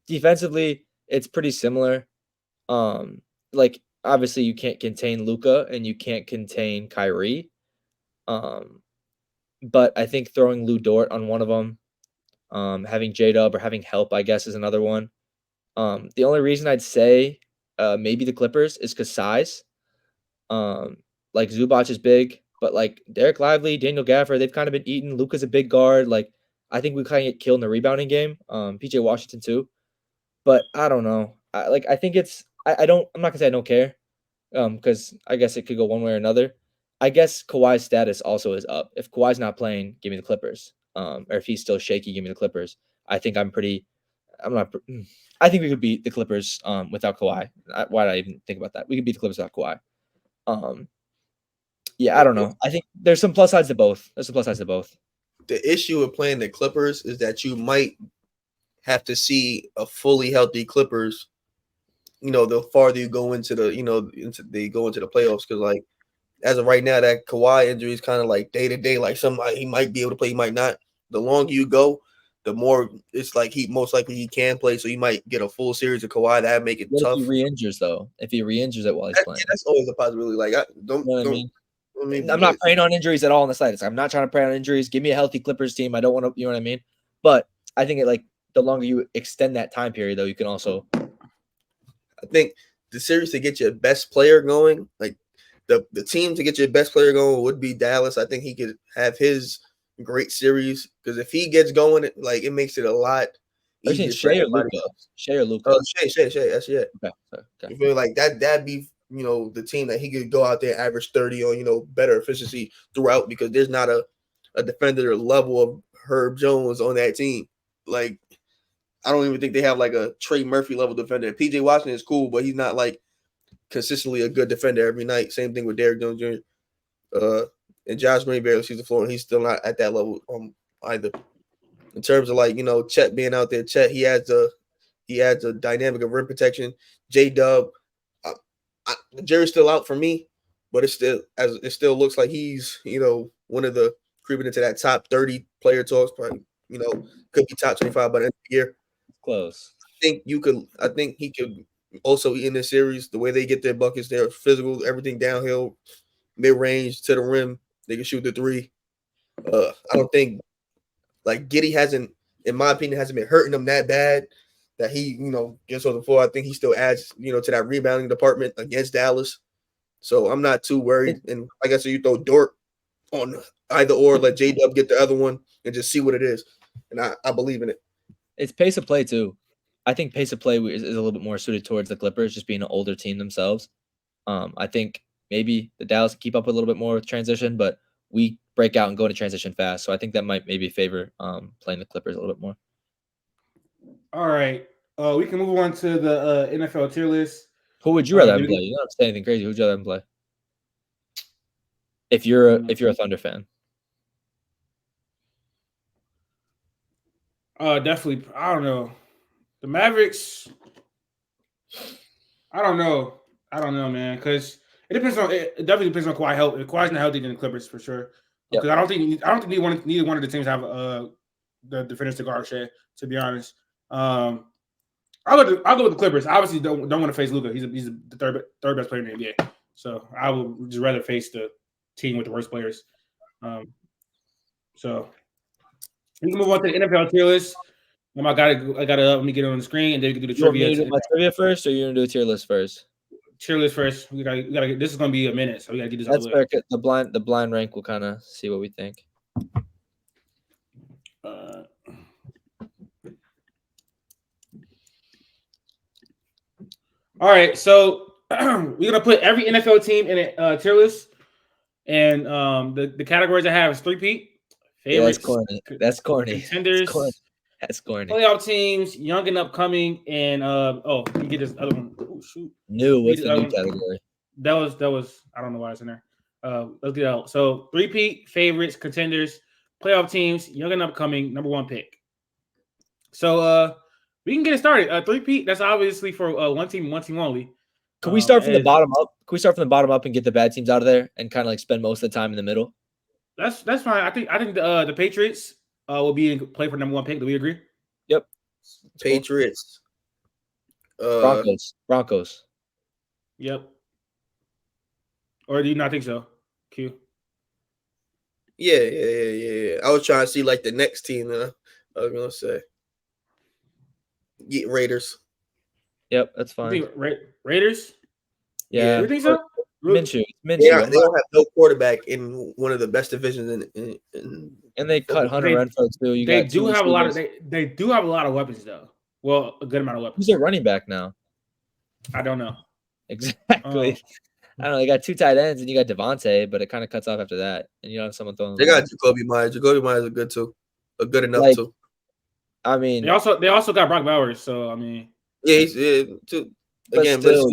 Defensively, it's pretty similar. Obviously you can't contain Luka and you can't contain Kyrie. But I think throwing Lou Dort on one of them, having J-Dub or having help, I guess, is another one. The only reason I'd say maybe the Clippers is because size. Zubac is big, but Derek Lively, Daniel Gafford, they've kind of been eaten. Luka's a big guard. I think we kind of get killed in the rebounding game. PJ Washington too. But I don't know. I think it's I'm not gonna say I don't care. Because I guess it could go one way or another. I guess Kawhi's status also is up. If Kawhi's not playing, give me the Clippers. Or if he's still shaky, give me the Clippers. I think I think we could beat the Clippers without Kawhi. Why did I even think about that? We could beat the Clippers without Kawhi. I don't know. I think there's some plus sides to both. The issue with playing the Clippers is that you might have to see a fully healthy Clippers. The farther you go into the playoffs, because as of right now, that Kawhi injury is kind of day to day. He might be able to play, he might not. The longer you go, the more it's he most likely he can play. So you might get a full series of Kawhi. That make it tough. If he re-injures though, if he re-injures it while he's playing, that's always a possibility. I'm not preying on injuries at all in the slightest. I'm not trying to prey on injuries. Give me a healthy Clippers team. I don't want to, you know what I mean? But I think the longer you extend that time period, though, you can also. I think the series to get your best player going, the team to get your best player going would be Dallas. I think he could have his great series because if he gets going, it makes it a lot easier. Shea or Luka? Shea or Luka? Shea. That's it. Okay. You feel that'd be the team that he could go out there average 30 on better efficiency throughout because there's not a defender level of Herb Jones on that team. I don't even think they have a Trey Murphy level defender. PJ Washington is cool, but he's not consistently a good defender every night. Same thing with Derrick Jones Jr. And Josh Green barely sees the floor, and he's still not at that level either. In terms of Chet being out there, Chet he adds a dynamic of rim protection. J-Dub, the jury's still out for me, but it still looks like he's one of the creeping into that top 30 player talks. Probably could be top 25 by the end of the year. Close. I think he could also in this series, the way they get their buckets, they're physical, everything downhill, mid range to the rim. They can shoot the three. I don't think Giddey hasn't, in my opinion, hasn't been hurting them that bad that he, gets on the floor. I think he still adds, to that rebounding department against Dallas. So I'm not too worried. And like I said, you throw Dort on either or, let J-Dub get the other one and just see what it is. And I believe in it. It's pace of play too. I think pace of play is a little bit more suited towards the Clippers, just being an older team themselves. I think maybe the Dallas can keep up a little bit more with transition, but we break out and go into transition fast. So I think that might maybe favor playing the Clippers a little bit more. All right. We can move on to the NFL tier list. Who would you rather have play? You don't have to say anything crazy. Who would you rather have play? If you're a Thunder fan. Definitely. I don't know. The Mavericks. I don't know, man, because it definitely depends on Kawhi health. If Kawhi's not healthy, then the Clippers for sure. Because I don't think neither one of the teams have the defenders to guard Shea. To be honest, I'll go with the Clippers. I obviously don't want to face Luka. He's the third best player in the NBA. So I would just rather face the team with the worst players. So we can move on to the NFL tier list. I gotta let me get it on the screen, and then we can do the trivia. You want me to do my trivia first, or you gonna do a tier list first? Tier list first. We gotta get. This is gonna be a minute, so we gotta get this. That's fair. The blind rank will kind of see what we think. All right, so we're gonna put every NFL team in a tier list, and the categories I have is three-peat, favorites, that's corny. Contenders, that's corny. Playoff teams, young and upcoming, and you get this other one. Oh shoot, new. What's the new category? That was I don't know why it's in there. Let's get out. So three-peat, favorites, contenders, playoff teams, young and upcoming, number one pick. So we can get it started. Three-peat, that's obviously for one team only. Can we start from the bottom up? Can we start from the bottom up and get the bad teams out of there and kind of like spend most of the time in the middle? That's fine. I think the Patriots will be in play for number one pick. Do we agree? Yep. Patriots. Broncos. Yep. Or do you not think so? Q. Yeah. I was trying to see like the next team. I was gonna say. Raiders. Yep, that's fine. Raiders? Yeah. You think so? Minshew. Yeah, they don't have no quarterback in one of the best divisions in and they cut Hunter Renfrow too. They do have a lot of weapons though. Well, a good amount of weapons. Who's their running back now? I don't know. Exactly. I don't know. They got two tight ends and you got Devontae, but it kind of cuts off after that. And you don't have someone throwing. They got Jacoby Myers. Jacoby Myers is good too. Good enough too. I mean, they also got Brock Bowers. So I mean, yeah, he's too. Again, still,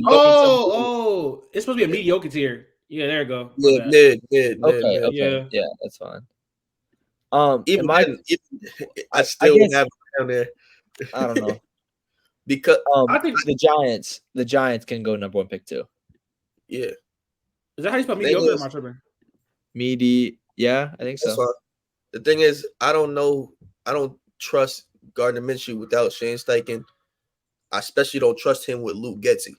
it's supposed to be a mediocre tier. Yeah, there you go. Mid. Okay. Yeah, that's fine. I still have it down there. I don't know. Because I think the Giants can go number one pick too. Yeah. Is that how you spell mediocre? Or am I tripping? Yeah, I think so. The thing is, I don't trust Gardner Minshew without Shane Steichen. I especially don't trust him with Luke Getsy.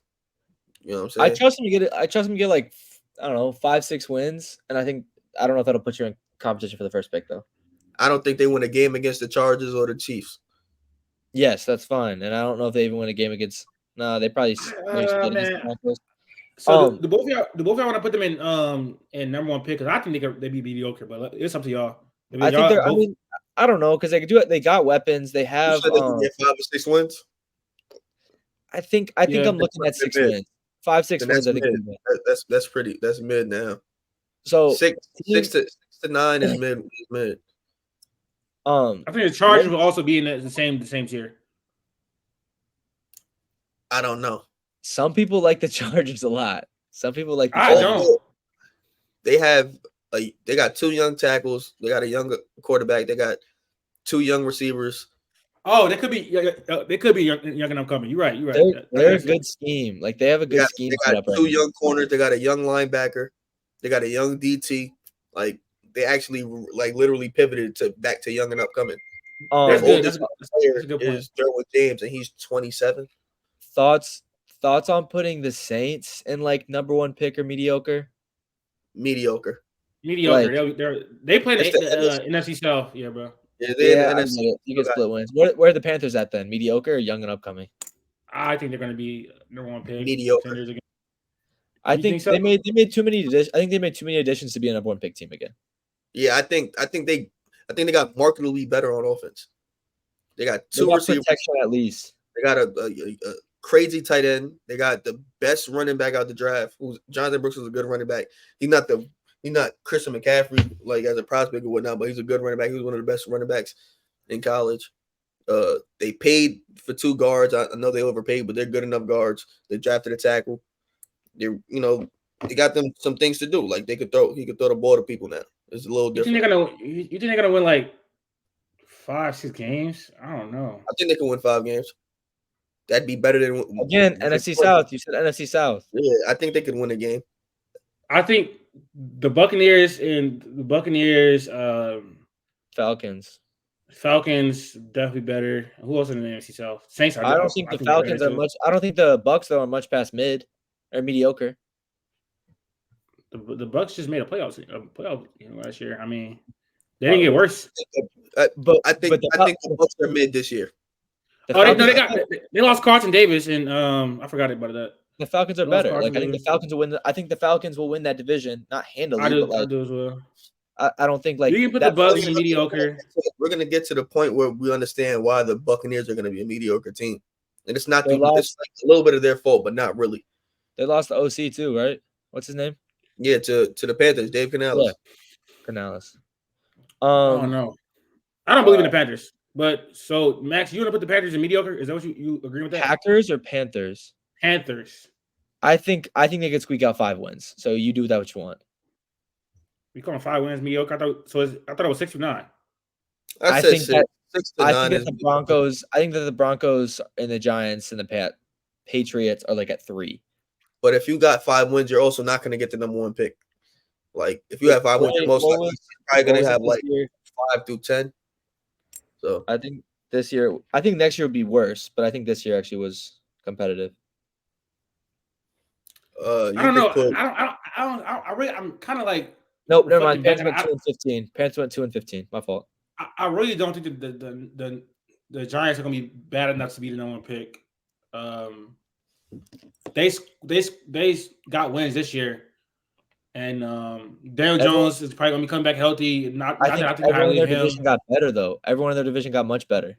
You know what I'm saying? I trust him to get like, I don't know, 5-6 wins. And I don't know if that'll put you in competition for the first pick though. I don't think they win a game against the Chargers or the Chiefs. Yes, that's fine. And I don't know if they even win a game against. No, they probably. So the both of y'all want to put them in number one pick because I think they'd be mediocre, but it's up to y'all. I think they're. I mean, I don't know because they could do it. They got weapons. They have. They can get 5 or 6 wins. I think I'm looking at 6 wins. 5-6 wins. I think that's pretty. That's mid now. So 6 to 9 is mid. I think the Chargers will also be in the same tier. I don't know. Some people like the Chargers a lot. Some people like the Chargers. I don't. They got 2 young tackles. They got a young quarterback. They got 2 young receivers. Oh, they could be young and upcoming. You're right. They're a good scheme. Like they have a good scheme. They got 2 young corners. They got a young linebacker. They got a young DT. Like they actually like literally pivoted back to young and upcoming. That's good. That's a good point. Is Derwin James, and he's 27. Thoughts on putting the Saints in like number one pick or mediocre? Mediocre. Like, they play the NFC South. Yeah, bro. Yeah, you get split wins. Where are the Panthers at then? Mediocre or young and upcoming? I think they're going to be number one pick. Mediocre. I think so? they made too many. I think they made too many additions to be a number one pick team again. Yeah, I think they got markedly better on offense. They got 2 receivers protection at least. They got a crazy tight end. They got the best running back out the draft. Jonathan Brooks was a good running back. He's not Christian McCaffrey like as a prospect or whatnot, but he's a good running back. He was one of the best running backs in college. They paid for 2 guards. I know they overpaid, but they're good enough guards. They drafted a tackle. They got them some things to do. Like he could throw the ball to people now. It's a little different. You think they're gonna win like 5-6 games? I don't know. I think they can win 5 games. That'd be better than NFC South. You said NFC South. Yeah, I think they could win a game. I think the Buccaneers Falcons definitely better. Who else in the NFC South? Saints. I don't think the Falcons are much. I don't think the Bucs though are much past mid or mediocre. The Bucs just made a playoff last year. I mean, they didn't get worse. But I think the Bucs are mid this year. They lost Carlton Davis and I forgot about that. The Falcons are better. Like I think the Falcons will win. I think the Falcons will win that division, not handily. I do as well. I don't think like you can put the Bucs in mediocre. We're gonna get to the point where we understand why the Buccaneers are gonna be a mediocre team, and it's not it's like a little bit of their fault, but not really. They lost the OC too, right? What's his name? Yeah, to the Panthers, Dave Canales. Yeah. Canales. Oh no, I don't believe in the Panthers. But so Max, you want to put the Panthers in mediocre? Is that what you agree with that? Packers or Panthers? Panthers. I think they could squeak out 5 wins. So you do that what you want. We call them 5 wins mediocre. I thought it was 6 to 9. I think that the Broncos. I think that the Broncos and the Giants and the Patriots are like at 3. But if you got 5 wins, you're also not going to get the number 1 pick. Like if you have 5 wins, you're most likely probably going to have like 5 through 10. So I think next year would be worse, but I think this year actually was competitive. I don't know. I'm kind of like. Nope, never mind. Panthers went 2-15. Panthers went 2-15. My fault. I really don't think that the Giants are going to be bad enough to be the number 1 pick. They got wins this year, and Daniel Jones is probably going to be coming back healthy. I think everyone in their division got better though. Everyone in their division got much better.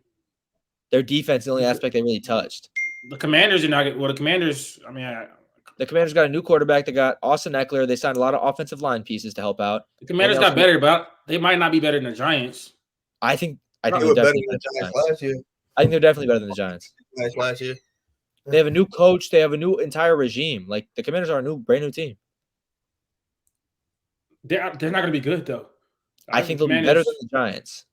Their defense is the only aspect they really touched. The Commanders are not good. Well, the Commanders. I mean, the Commanders got a new quarterback. They got Austin Eckler. They signed a lot of offensive line pieces to help out. The Commanders got better, but they might not be better than the Giants. I think they're definitely better than the Giants last year. I think they're definitely better than the Giants. Last year. They have a new coach. They have a new entire regime. Like the Commanders are a brand new team. They're not going to be good though. I think they'll be better than the Giants.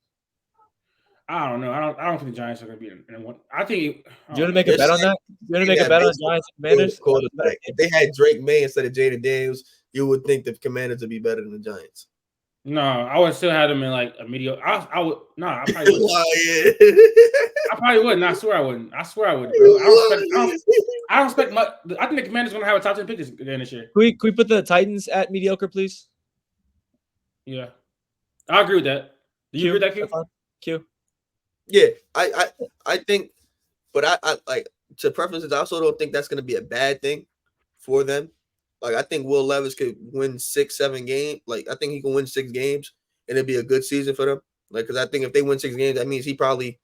I don't know. I don't think the Giants are going to be in one. I think. Do you want to make a bet on that? Do you want to make a bet on Giants and Commanders? If they had Drake May instead of Jaden Daniels, you would think the Commanders would be better than the Giants. No, I would still have them in like a mediocre. I would. No, I probably wouldn't. I probably wouldn't. I swear I wouldn't. Bro. I don't expect much. I think the Commanders are going to have a top 10 pick again this year. Can we put the Titans at mediocre, please? Yeah, I agree with that. Do you agree with that, Q? Yeah, I think, but I like to preface it. I also don't think that's going to be a bad thing for them. Like I think Will Levis could win 6-7 games. Like I think he can win 6 games, and it'd be a good season for them. Like because I think if they win 6 games, that means he probably,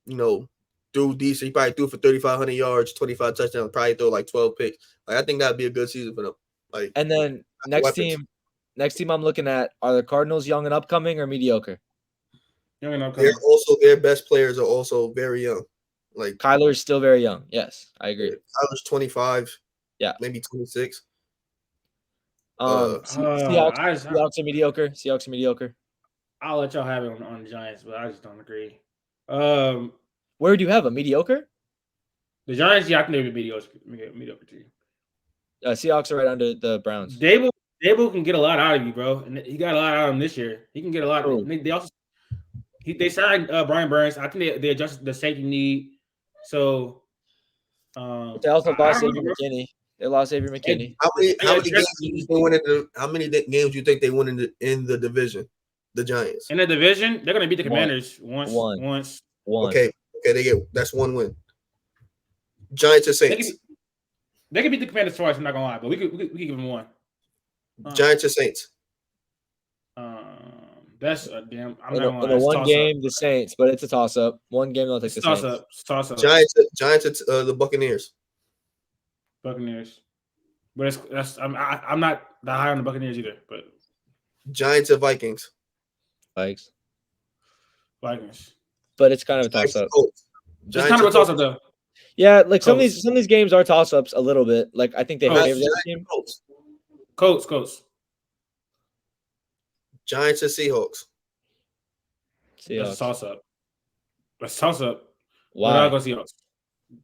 threw decent. He probably threw for 3,500 yards, 25 touchdowns, probably throw like 12 picks. Like I think that'd be a good season for them. Like and then next team I'm looking at are the Cardinals young and upcoming or mediocre? Young and upcoming. Their best players are also very young. Like Kyler's still very young. Yes, I agree. Kyler's 25. Yeah, maybe 26. Seahawks are mediocre. Seahawks are mediocre. I'll let y'all have it on the Giants, but I just don't agree. Where do you have a mediocre? The Giants, yeah, I think they'd be mediocre too. Seahawks are right under the Browns. Dable can get a lot out of you, bro, and he got a lot out of him this year. He can get a lot. They signed Brian Burns. I think they adjusted the safety need. So they also lost Avery McKinney. They lost Avery McKinney. How many games do you think they won in the division? The Giants in the division, they're going to beat the Commanders once. Okay, that's 1 win. Giants or Saints. They can beat the Commanders twice. I'm not gonna lie, but we could give them 1. Giants or Saints. That's a damn. I'm in not a one game, the Saints, but it's a toss up. One game, they'll take the Saints. Toss up. Giants at the Buccaneers. Buccaneers, but I'm not that high on the Buccaneers either. But Giants at Vikings. Vikings. but it's kind of a toss up. It's kind of a toss up though. Yeah, like some of these games are toss ups a little bit. Like I think they favor the other team. Colts. Giants and Seahawks. That's a toss up. That's a toss up. Why? I'll go Seahawks.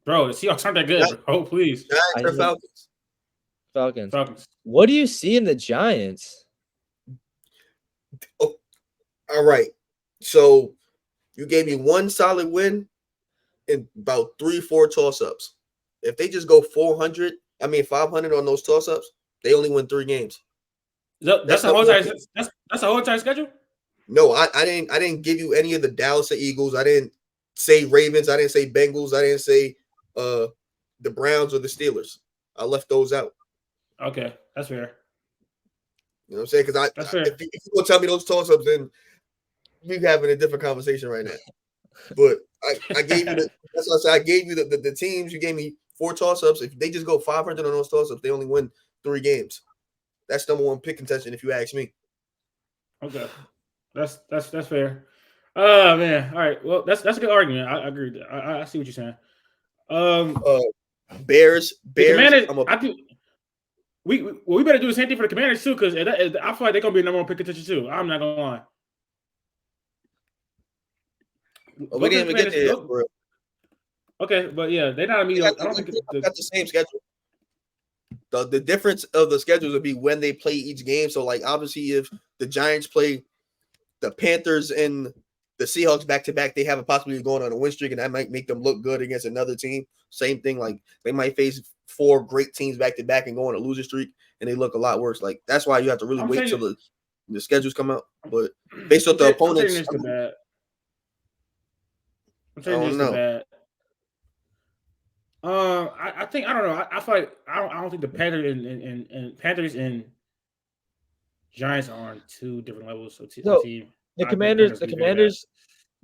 Bro, the Seahawks aren't that good. Bro. Please. Giants or Falcons. What do you see in the Giants? Oh, all right. So you gave me one solid win and about 3-4 toss-ups. If they just go 500 on those toss-ups, they only win 3 games. That's the whole entire schedule? No, I didn't give you any of the Dallas Eagles. I didn't say Ravens. I didn't say Bengals. I didn't say the Browns or the Steelers. I left those out. Okay, that's fair. You know what I'm saying? Because if you go tell me those toss-ups, then we're having a different conversation right now. But I gave you that's what I said. I gave you the teams. You gave me 4 toss-ups. If they just go 500 on those toss-ups, they only win 3 games. That's number 1 pick contention, if you ask me. Okay, that's fair. Oh man, all right. Well, that's a good argument. I agree with that. I see what you're saying. Bears. Commanders. We better do the same thing for the Commanders too, because I feel like they're gonna be number 1 pick contention too. I'm not gonna lie. We didn't even get there yet, bro. Okay, but yeah, they're not immediately. I don't think they got the same schedule. The difference of the schedules would be when they play each game. So, like, obviously, if the Giants play the Panthers and the Seahawks back to back, they have a possibility of going on a win streak, and that might make them look good against another team. Same thing, like they might face 4 great teams back to back and go on a loser streak, and they look a lot worse. Like that's why you have to really wait till the schedules come out. But based on the opponents, I don't know. I think I don't know. I feel like I don't think the Panthers and Giants are on 2 different levels of team. The Commanders,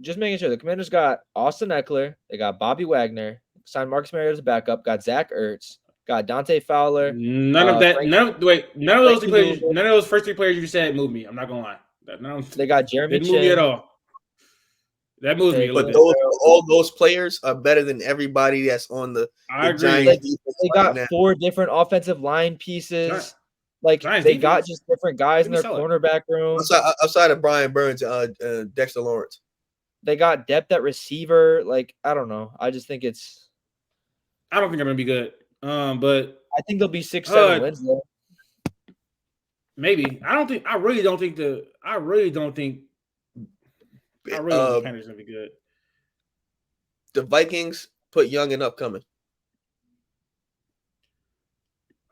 just making sure the Commanders got Austin Eckler, they got Bobby Wagner, signed Marcus Mariota as a backup, got Zach Ertz, got Dante Fowler. None of those first 3 players you said moved me. I'm not gonna lie. They got Jeremy Chin. Didn't move me at all. That moves me a little bit. All those players are better than everybody that's on the Giants. They got 4 different offensive line pieces. Giants they got just different guys in their cornerback room. Outside of Brian Burns, Dexter Lawrence. They got depth at receiver. Like, I don't know. I just think it's – I don't think they're going to be good. But I think they'll be 6-7 wins, though. Maybe. I really don't think the Panthers gonna be good. The Vikings put young and upcoming.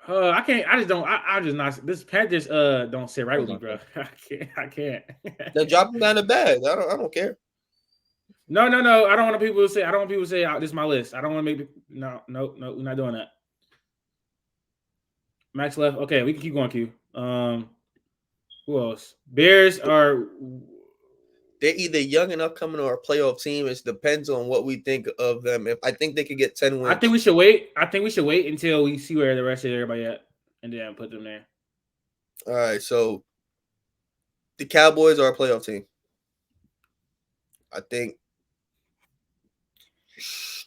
I can't. I just don't. I just not. This Panthers don't sit right with me, bro. I can't. They're dropping down the bag. I don't care. No. I don't want people to say. This is my list. I don't want to make. No. We're not doing that. Max left. Okay, we can keep going. Q. Who else? Bears are. They're either young and upcoming or a playoff team. It depends on what we think of them. If I think they could get 10 wins. I think we should wait. Until we see where the rest of everybody at, and then put them there. All right. So the Cowboys are a playoff team. I think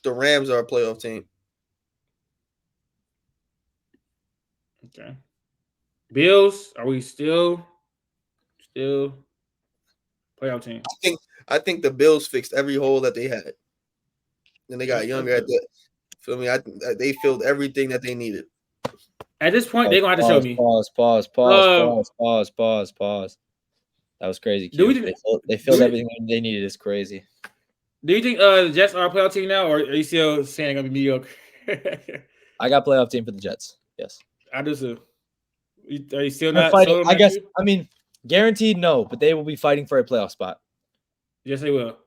the Rams are a playoff team. Okay. Bills, are we still playoff team? I think the Bills fixed every hole that they had. And they got younger at that. Feel me? They filled everything that they needed. At this point, they're gonna have to show me. Pause. That was crazy. They filled everything they needed. It's crazy. Do you think the Jets are a playoff team now, or are you still saying they're gonna be mediocre? I got playoff team for the Jets. Yes. I do too. Are you still not fighting? I guess. I mean, guaranteed no, but they will be fighting for a playoff spot. Yes, they will.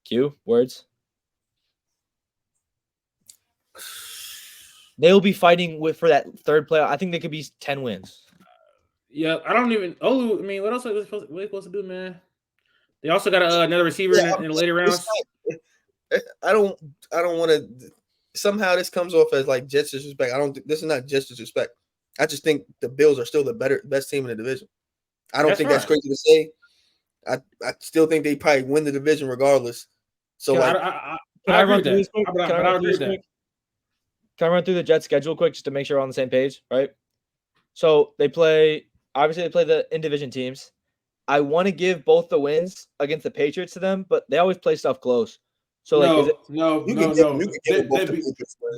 Q words. They will be fighting for that 3rd playoff. I think they could be 10 wins. Yeah, I don't even. Oh, I mean, what else are they supposed to do, man? They also got another receiver in the later rounds. I don't want to. Somehow this comes off as like Jets disrespect. This is not Jets disrespect. I just think the Bills are still the best team in the division. I don't think that's crazy to say. I still think they probably win the division regardless. So Can I run through this quick? Can I run through the Jets schedule quick just to make sure we're on the same page, right? So they play the in-division teams. I want to give both the wins against the Patriots to them, but they always play stuff close. So no.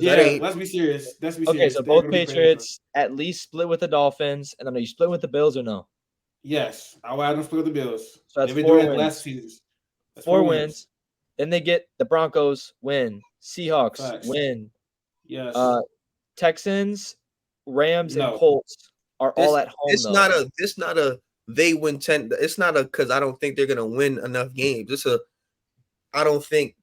Yeah, let's be serious. Okay, so both Patriots at least split with the Dolphins, and then are you split with the Bills or no? Yes, I'll have them split with the Bills. So that's 4 wins. Last season. 4 wins. Then they get the Broncos win, Seahawks win. Yes. Texans, Rams, and Colts are all at home. It's not a they win 10. It's not a because I don't think they're gonna win enough games. I don't think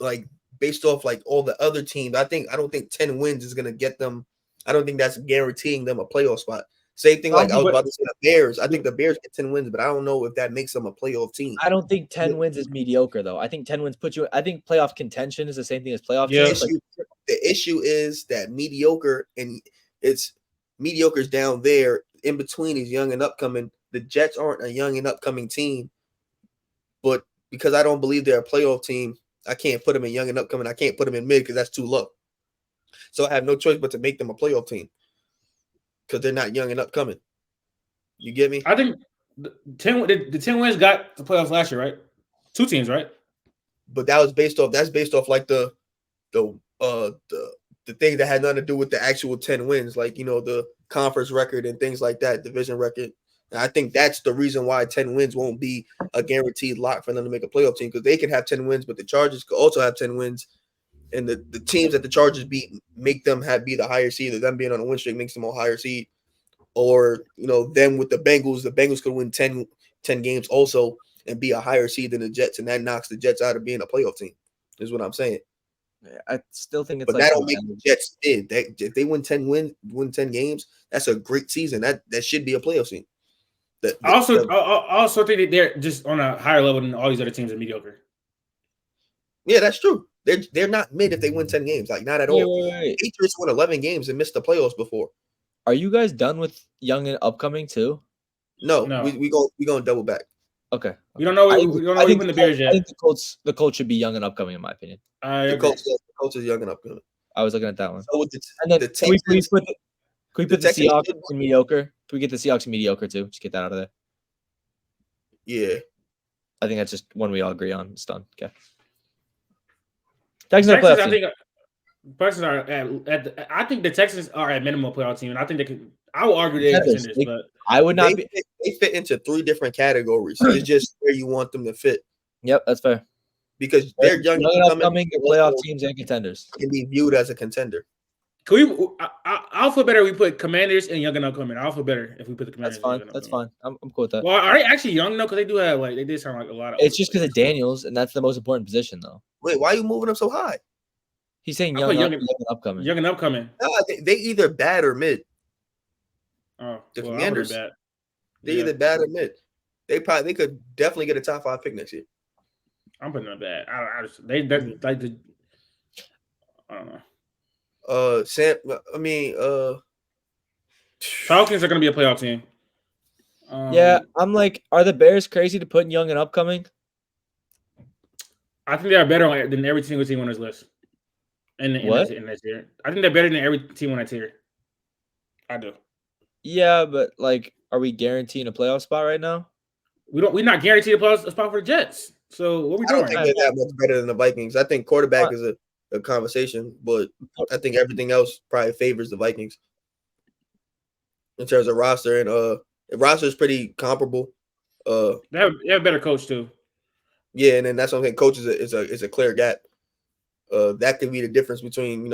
like based off like all the other teams. I don't think 10 wins is gonna get them. I don't think that's guaranteeing them a playoff spot. Same thing like I was about to say the Bears. I think the Bears get 10 wins, but I don't know if that makes them a playoff team. I don't think 10 wins is mediocre though. I think 10 wins puts you. I think playoff contention is the same thing as playoff. Yeah. The issue is that mediocre and it's mediocre's down there. In between is young and upcoming. The Jets aren't a young and upcoming team, but because I don't believe they're a playoff team, I can't put them in young and upcoming. I can't put them in mid because that's too low. So I have no choice but to make them a playoff team because they're not young and upcoming. You get me? I think the 10 wins got the playoffs last year, right? 2 teams, right? But that's based off like the thing that had nothing to do with the actual 10 wins, like the conference record and things like that, division record. And I think that's the reason why 10 wins won't be a guaranteed lock for them to make a playoff team because they can have 10 wins, but the Chargers could also have 10 wins. And the teams that the Chargers beat make them be the higher seed, or them being on a win streak makes them a higher seed. Or, them with the Bengals could win 10 games also and be a higher seed than the Jets, and that knocks the Jets out of being a playoff team, is what I'm saying. I still think it's but that don't make the Jets did. If they win 10 games, that's a great season. That should be a playoff team. I also think that they're just on a higher level than all these other teams are mediocre. Yeah, that's true. They're not mid if they win 10 games, like not at all. Patriots won 11 games and missed the playoffs before. Are you guys done with young and upcoming too? No. We going double back. Okay. We don't know. We don't know when the Bears yet. I think the Colts should be young and upcoming, in my opinion. The Colts is young and upcoming. I was looking at that one. So with can we put the Seahawks in mediocre? Can we get the Seahawks in mediocre too? Just get that out of there. Yeah. I think that's just one we all agree on. It's done. Okay. Texans are playoff team. I think the Texans are at minimum playoff team, and I think they could. I will argue they're contenders, but I would not. They fit into 3 different categories. It's just where you want them to fit. Yep, that's fair. Because they're young and upcoming playoff teams and contenders can be viewed as a contender. I'll feel better if we put Commanders and young and upcoming. I'll feel better if we put the Commanders. That's fine. I'm cool with that. Well, are they actually young though? Because they do have they did sound like a lot of. It's just because of Daniels, and that's the most important position though. Wait, why are you moving them so high? He's saying young and upcoming. Young and upcoming. No, they either bad or mid. Oh, the Commanders. They're either bad or mid. They could definitely get a top 5 pick next year. I'm putting them bad. I don't know. Falcons are going to be a playoff team. Yeah, I'm like, are the Bears crazy to put young and upcoming? I think they are better than every single team on this list. In that tier. I think they're better than every team on that tier. I do. Yeah, but like, are we guaranteeing a playoff spot right now? We're not guaranteed a playoff spot for the Jets. So what are we doing? I don't think they're that much better than the Vikings. I think quarterback is a conversation, but I think everything else probably favors the Vikings in terms of roster, and the roster is pretty comparable. They have a better coach too. Yeah, and then that's what I'm saying. Coach is a clear gap. That could be the difference between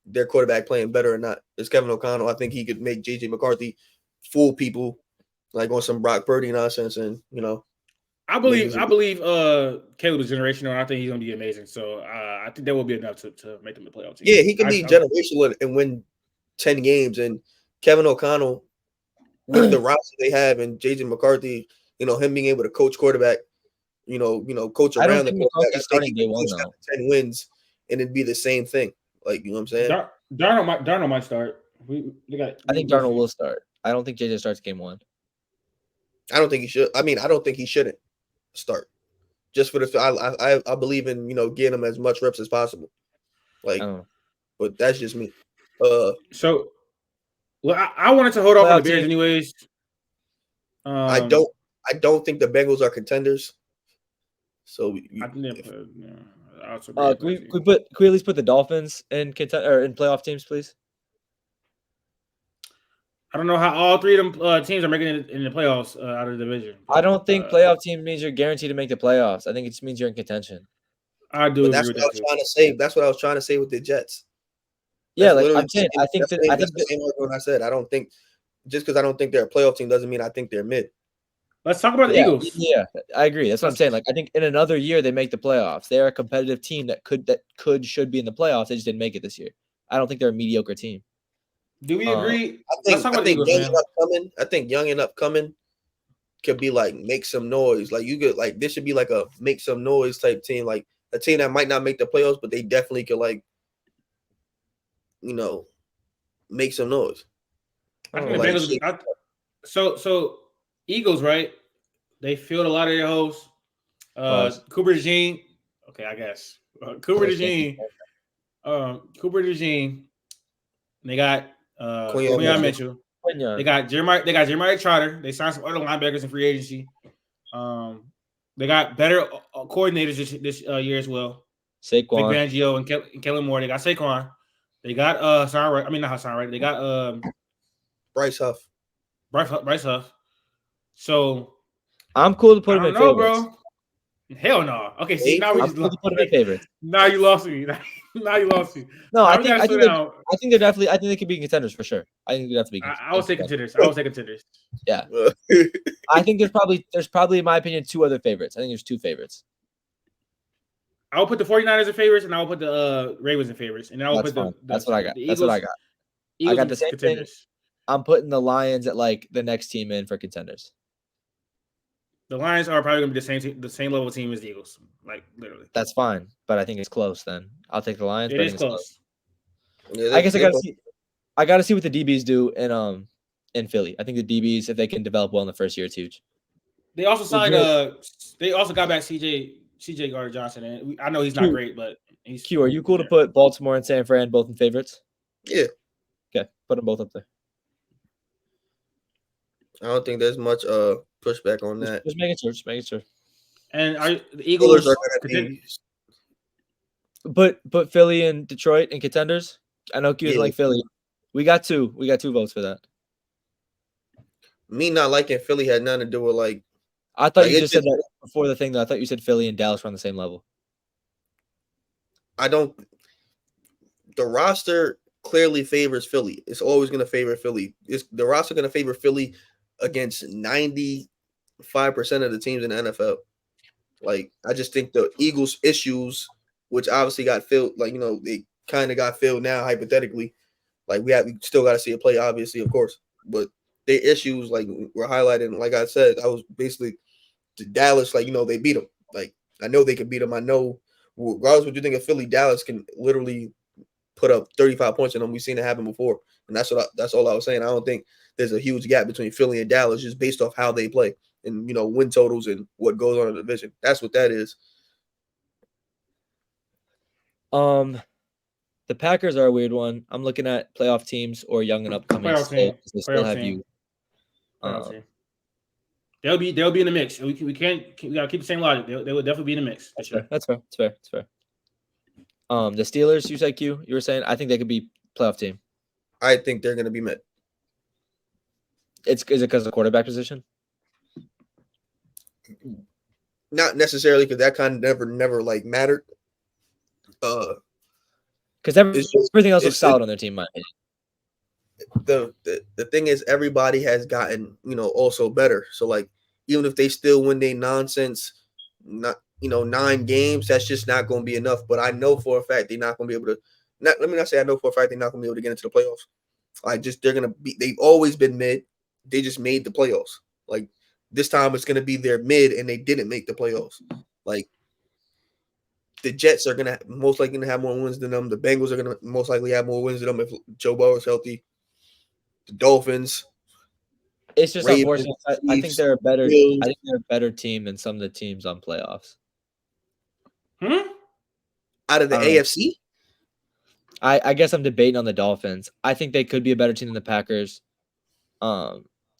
their quarterback playing better or not. It's Kevin O'Connell. I think he could make JJ McCarthy fool people like on some Brock Purdy nonsense, and I believe Caleb is generational, and I think he's going to be amazing. So I think that will be enough to make them the playoff team. Yeah, he can be generational and win 10 games. And Kevin O'Connell, with the roster they have, and JJ McCarthy, him being able to coach quarterback, coach around the quarterback. I think he could 10 wins, and it'd be the same thing. Like, you know what I'm saying? Darnold might start. I think Darnold will start. I don't think JJ starts game 1. I don't think he should. I mean, I don't think he shouldn't. start. Just for the I believe in getting them as much reps as possible. Like, but that's just me. So, well, I wanted to hold off on the Bears anyways. I don't think the Bengals are contenders. So can we at least put the Dolphins in in playoff teams, please? I don't know how all three of them teams are making it in the playoffs out of the division. But, I don't think playoff team means you're guaranteed to make the playoffs. I think it just means you're in contention. I do. That's what I was trying to say. That's what I was trying to say with the Jets. Yeah, like I'm saying, I think the same argument I said. I don't think just because I don't think they're a playoff team doesn't mean I think they're mid. Let's talk about the Eagles. Yeah, I agree. That's what I'm saying. Like, I think in another year they make the playoffs. They're a competitive team that should be in the playoffs. They just didn't make it this year. I don't think they're a mediocre team. Do we agree? I think young and upcoming could be like make some noise. Like you could like this should be like a make some noise type team. Like a team that might not make the playoffs, but they definitely could like make some noise. So Eagles, right? They filled a lot of their holes. Cooper DeJean. Okay, I guess. Cooper DeJean. They got Quinyon Mitchell. They got Jeremiah Trotter. They signed some other linebackers in free agency. They got better coordinators this year as well. Saquon, Vic Fangio, and Kellen Moore. They got Saquon. They got Hassan Wright. I mean not Hassan Wright. They got Bryce Huff. Bryce Huff. So I'm cool to put him in favorites. Bro. Hell no. Okay, see now we just put him in favorites. Now you lost me. Now you lost me. No, I think they're definitely. I think they could be contenders for sure. I think they have to be. I would say contenders. I would say contenders. Yeah. I think there's probably in my opinion two other favorites. I think there's two favorites. I will put the 49ers in favorites, and I will put the Ravens in favorites, and I will put that's what I got. Eagles, that's what I got. Eagles I got the same contenders. thing. I'm putting the Lions at like the next team in for contenders. The Lions are probably going to be the same level team as the Eagles, like literally. That's fine, but I think it's close. Then I'll take the Lions. It is close. Yeah, I guess I got to see what the DBs do in Philly. I think the DBs, if they can develop well in the first year, it's huge. They also signed they also got back CJ Gardner-Johnson, and I know he's not great, but he's Q. Are you cool to put Baltimore and San Fran both in favorites? Yeah. Okay, put them both up there. I don't think there's much pushback on that. Just making sure. And the Eagles are going to But Philly and Detroit and contenders. I know Q is like Philly. We got two votes for that. Me not liking Philly had nothing to do with like. I thought you just said that before the thing, though. I thought you said Philly and Dallas were on the same level. I don't. The roster clearly favors Philly. It's always going to favor Philly. The roster going to favor Philly against 95% of the teams in the NFL. Like, I just think the Eagles' issues, which obviously got filled, like, they kind of got filled now, hypothetically. Like, we still got to see a play, obviously, of course. But their issues, like, were highlighted. Like I said, I was basically to Dallas, like, they beat them. Like, I know they can beat them. I know, regardless of what you think of Philly, Dallas can literally put up 35 points on them. We've seen it happen before. And that's all I was saying. I don't think there's a huge gap between Philly and Dallas just based off how they play and, win totals and what goes on in the division. That's what that is. The Packers are a weird one. I'm looking at playoff teams or young and upcoming. They still have you. They'll be in the mix. We gotta keep the same logic. They will definitely be in the mix. That's fair. That's fair. The Steelers, you said Q. You were saying I think they could be playoff team. I think they're going to be met. Is it because of the quarterback position? Not necessarily, because that kind of never like mattered. Because everything else looks solid on their team, in my opinion. The thing is, everybody has gotten also better. So like, even if they still win their nonsense, not 9 games, that's just not going to be enough. But I know for a fact they're not going to be able to. Let me not say I know for a fact they're not going to be able to get into the playoffs. They're going to be. They've always been mid. They just made the playoffs. Like this time, it's going to be their mid, and they didn't make the playoffs. Like the Jets are going to most likely going to have more wins than them. The Bengals are going to most likely have more wins than them if Joe Burrow is healthy. The Dolphins. It's just Ravens, unfortunate. I think Chiefs, they're a better. Bills. I think they're a better team than some of the teams on playoffs. Out of the AFC? I guess I'm debating on the Dolphins. I think they could be a better team than the Packers.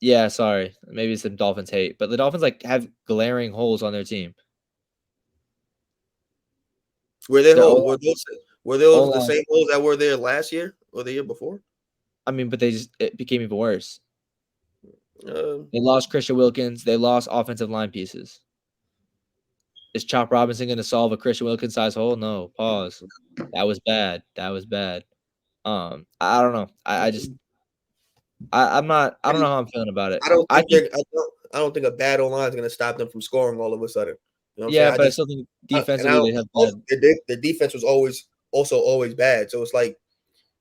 Yeah, sorry. Maybe some Dolphins hate, but the Dolphins like have glaring holes on their team. Were those the same holes that were there last year or the year before? I mean, but it became even worse. They lost Christian Wilkins. They lost offensive line pieces. Is Chop Robinson going to solve a Christian Wilkins size hole? No. Pause. That was bad. I don't know. I don't know how I'm feeling about it. I don't think a bad O-line is going to stop them from scoring all of a sudden. You know what I'm saying? But I still think defensively they have their defense was always bad. So it's like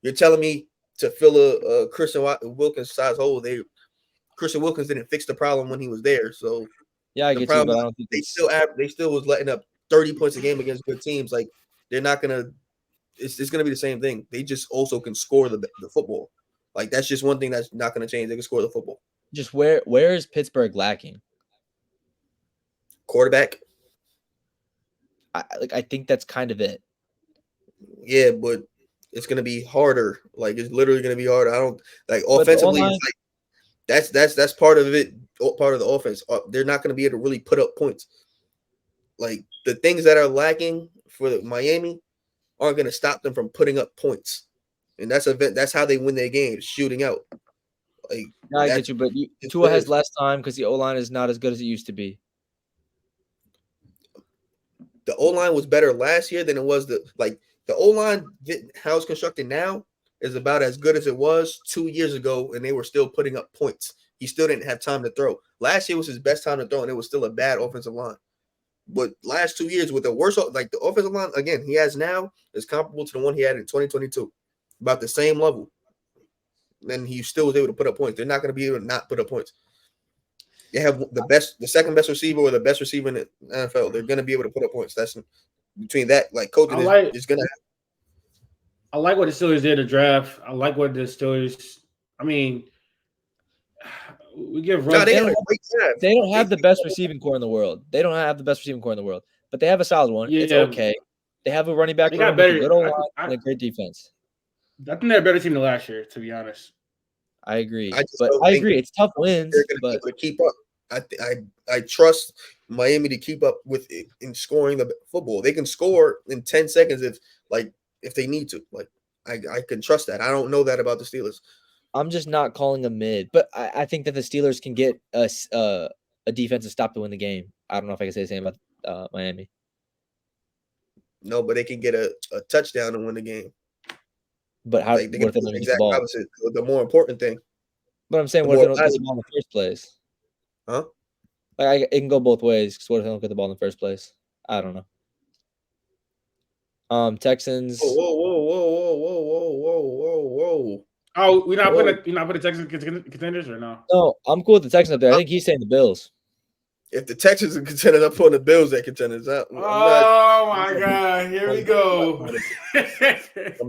you're telling me to fill a Christian Wilkins size hole. Christian Wilkins didn't fix the problem when he was there. So yeah, I get you, but I don't think they still was letting up 30 points a game against good teams. Like they're not gonna. It's gonna be the same thing. They just also can score the football. Like that's just one thing that's not gonna change. They can score the football. Just where is Pittsburgh lacking? Quarterback. I think that's kind of it. Yeah, but it's gonna be harder. Like it's literally gonna be harder. I don't like offensively. It's like that's part of it. Part of the offense. They're not gonna be able to really put up points. Like the things that are lacking for Miami aren't gonna stop them from putting up points, and that's how they win their games, shooting out. Like I get you, but Tua has less time because the O-line is not as good as it used to be. The O-line was better last year than it was the O-line how it's constructed now is about as good as it was 2 years ago, and they were still putting up points. He still didn't have time to throw. Last year was his best time to throw, and it was still a bad offensive line. But last 2 years with the worst, like the offensive line, again, he has now is comparable to the one he had in 2022, about the same level. Then he still was able to put up points. They're not going to be able to not put up points. They have the second best receiver or the best receiver in the NFL. They're going to be able to put up points. That's between that, like coaching is going to happen. I like what the Steelers did in the draft. I like what the Steelers. I mean, we give. No, they don't have the best receiving core in the world. They don't have the best receiving core in the world, but they have a solid one. Yeah. It's okay. They have a running back. They got better. And a great defense. I think they're a better team than last year, to be honest. I agree, I agree. It's tough wins. They're going to keep up. I trust Miami to keep up with it in scoring the football. They can score in 10 seconds if they need to. Like I can trust that. I don't know that about the Steelers. I'm just not calling a mid, but I think that the Steelers can get a defensive stop to win the game. I don't know if I can say the same about Miami. No, but they can get a touchdown and win the game. But how? What if they don't get the ball? Opposite, the more important thing. But I'm saying, what if they don't get the ball in the first place? Huh? Like it can go both ways. Because what if they don't get the ball in the first place? I don't know. Texans. Whoa. Oh, we're not putting Texans contenders or no? No, I'm cool with the Texans up there. I think he's saying the Bills. If the Texans are contenders, I'm putting the Bills at contenders. My God, here we go. I'm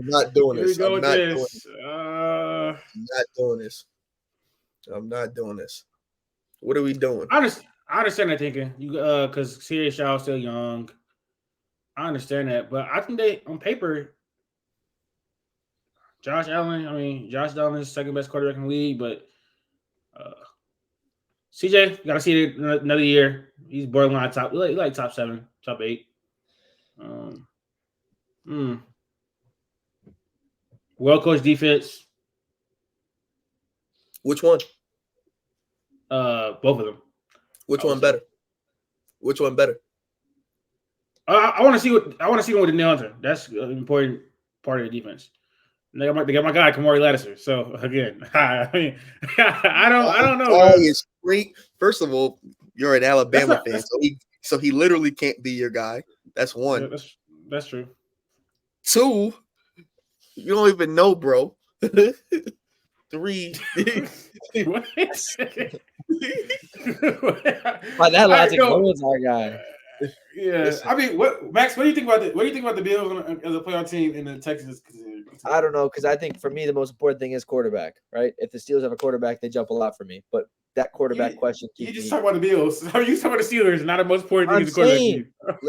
not doing this. I'm not doing this. What are we doing? I understand that thinking. You because C.J. Stroud's still young. I understand that, but I think they on paper. Josh Allen is second best quarterback in the league, but CJ, gotta see it another year. He's borderline top, like top 7, top 8. Well coached defense. Which one? Both of them. Which one better? I want to see what with the nail hunter. That's an important part of the defense. They got my guy Kamari Lattiser. So again, I mean, I don't know. Is great. First of all, you're an Alabama fan, so he literally can't be your guy. That's one. Yeah, that's true. 2, you don't even know, bro. 3. What? By that logic, no one's our guy. Yeah, listen. I mean, Max? What do you think about the Bills as a playoff team in the Texans? I don't know, because I think for me the most important thing is quarterback, right? If the Steelers have a quarterback, they jump a lot for me. But that quarterback question. You just talk about the Bills. How are you talking about the Steelers? Not the most important thing is the quarterback.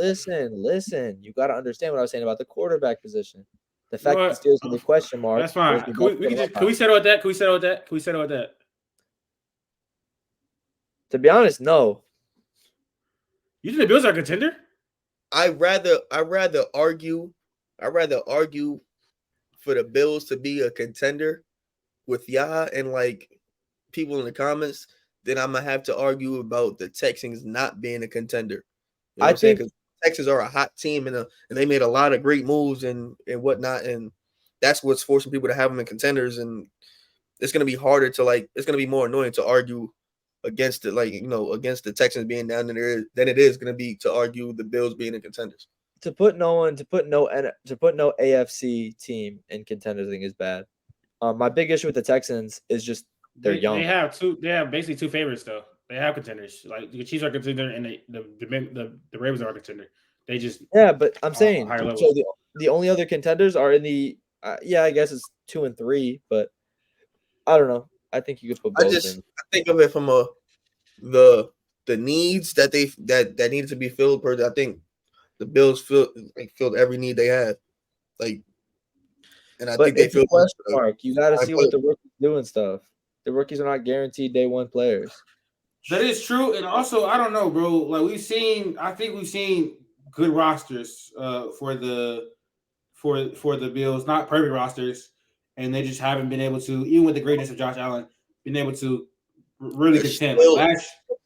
Listen. You got to understand what I was saying about the quarterback position. The fact that the Steelers have a question mark. That's fine. Can we settle with that? Can we settle with that? To be honest, no. You think the Bills are a contender? I'd rather argue for the Bills to be a contender with y'all and like people in the comments, then I'm gonna have to argue about the Texans not being a contender. You know I think because Texans are a hot team and they made a lot of great moves and whatnot, and that's what's forcing people to have them in contenders. And it's gonna be harder to it's gonna be more annoying to argue against it, against the Texans being down there than it is gonna be to argue the Bills being in contenders. To put no AFC team in contenders, I think is bad. My big issue with the Texans is just they're young. They have basically two favorites though. They have contenders. Like the Chiefs are a contender and the Ravens are a contender. They just but I'm saying so the only other contenders are in the I guess it's 2 and 3, but I don't know. I think you could put both in. I think of it from the needs that that needed to be filled. I think the Bills filled every need they had. And I think they feel question mark. You got to see what the rookies do and stuff. The rookies are not guaranteed day one players. That is true, and also I don't know, bro. Like I think we've seen good rosters for the Bills, not perfect rosters, and they just haven't been able to, even with the greatness of Josh Allen, been able to really contend.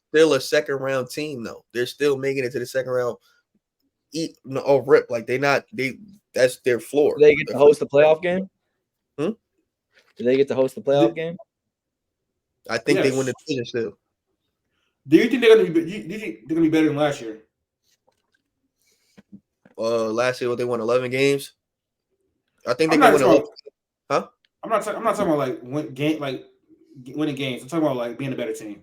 Still a second round team though. They're still making it to the second round. Rip that's their floor. Do they get to host the playoff game? Do they get to host the playoff game? I think they win the division still. Do you think they're gonna be better than last year? Last year, they won 11 games. I think they can win 11. Huh? I'm not talking about winning games. I'm talking about being a better team,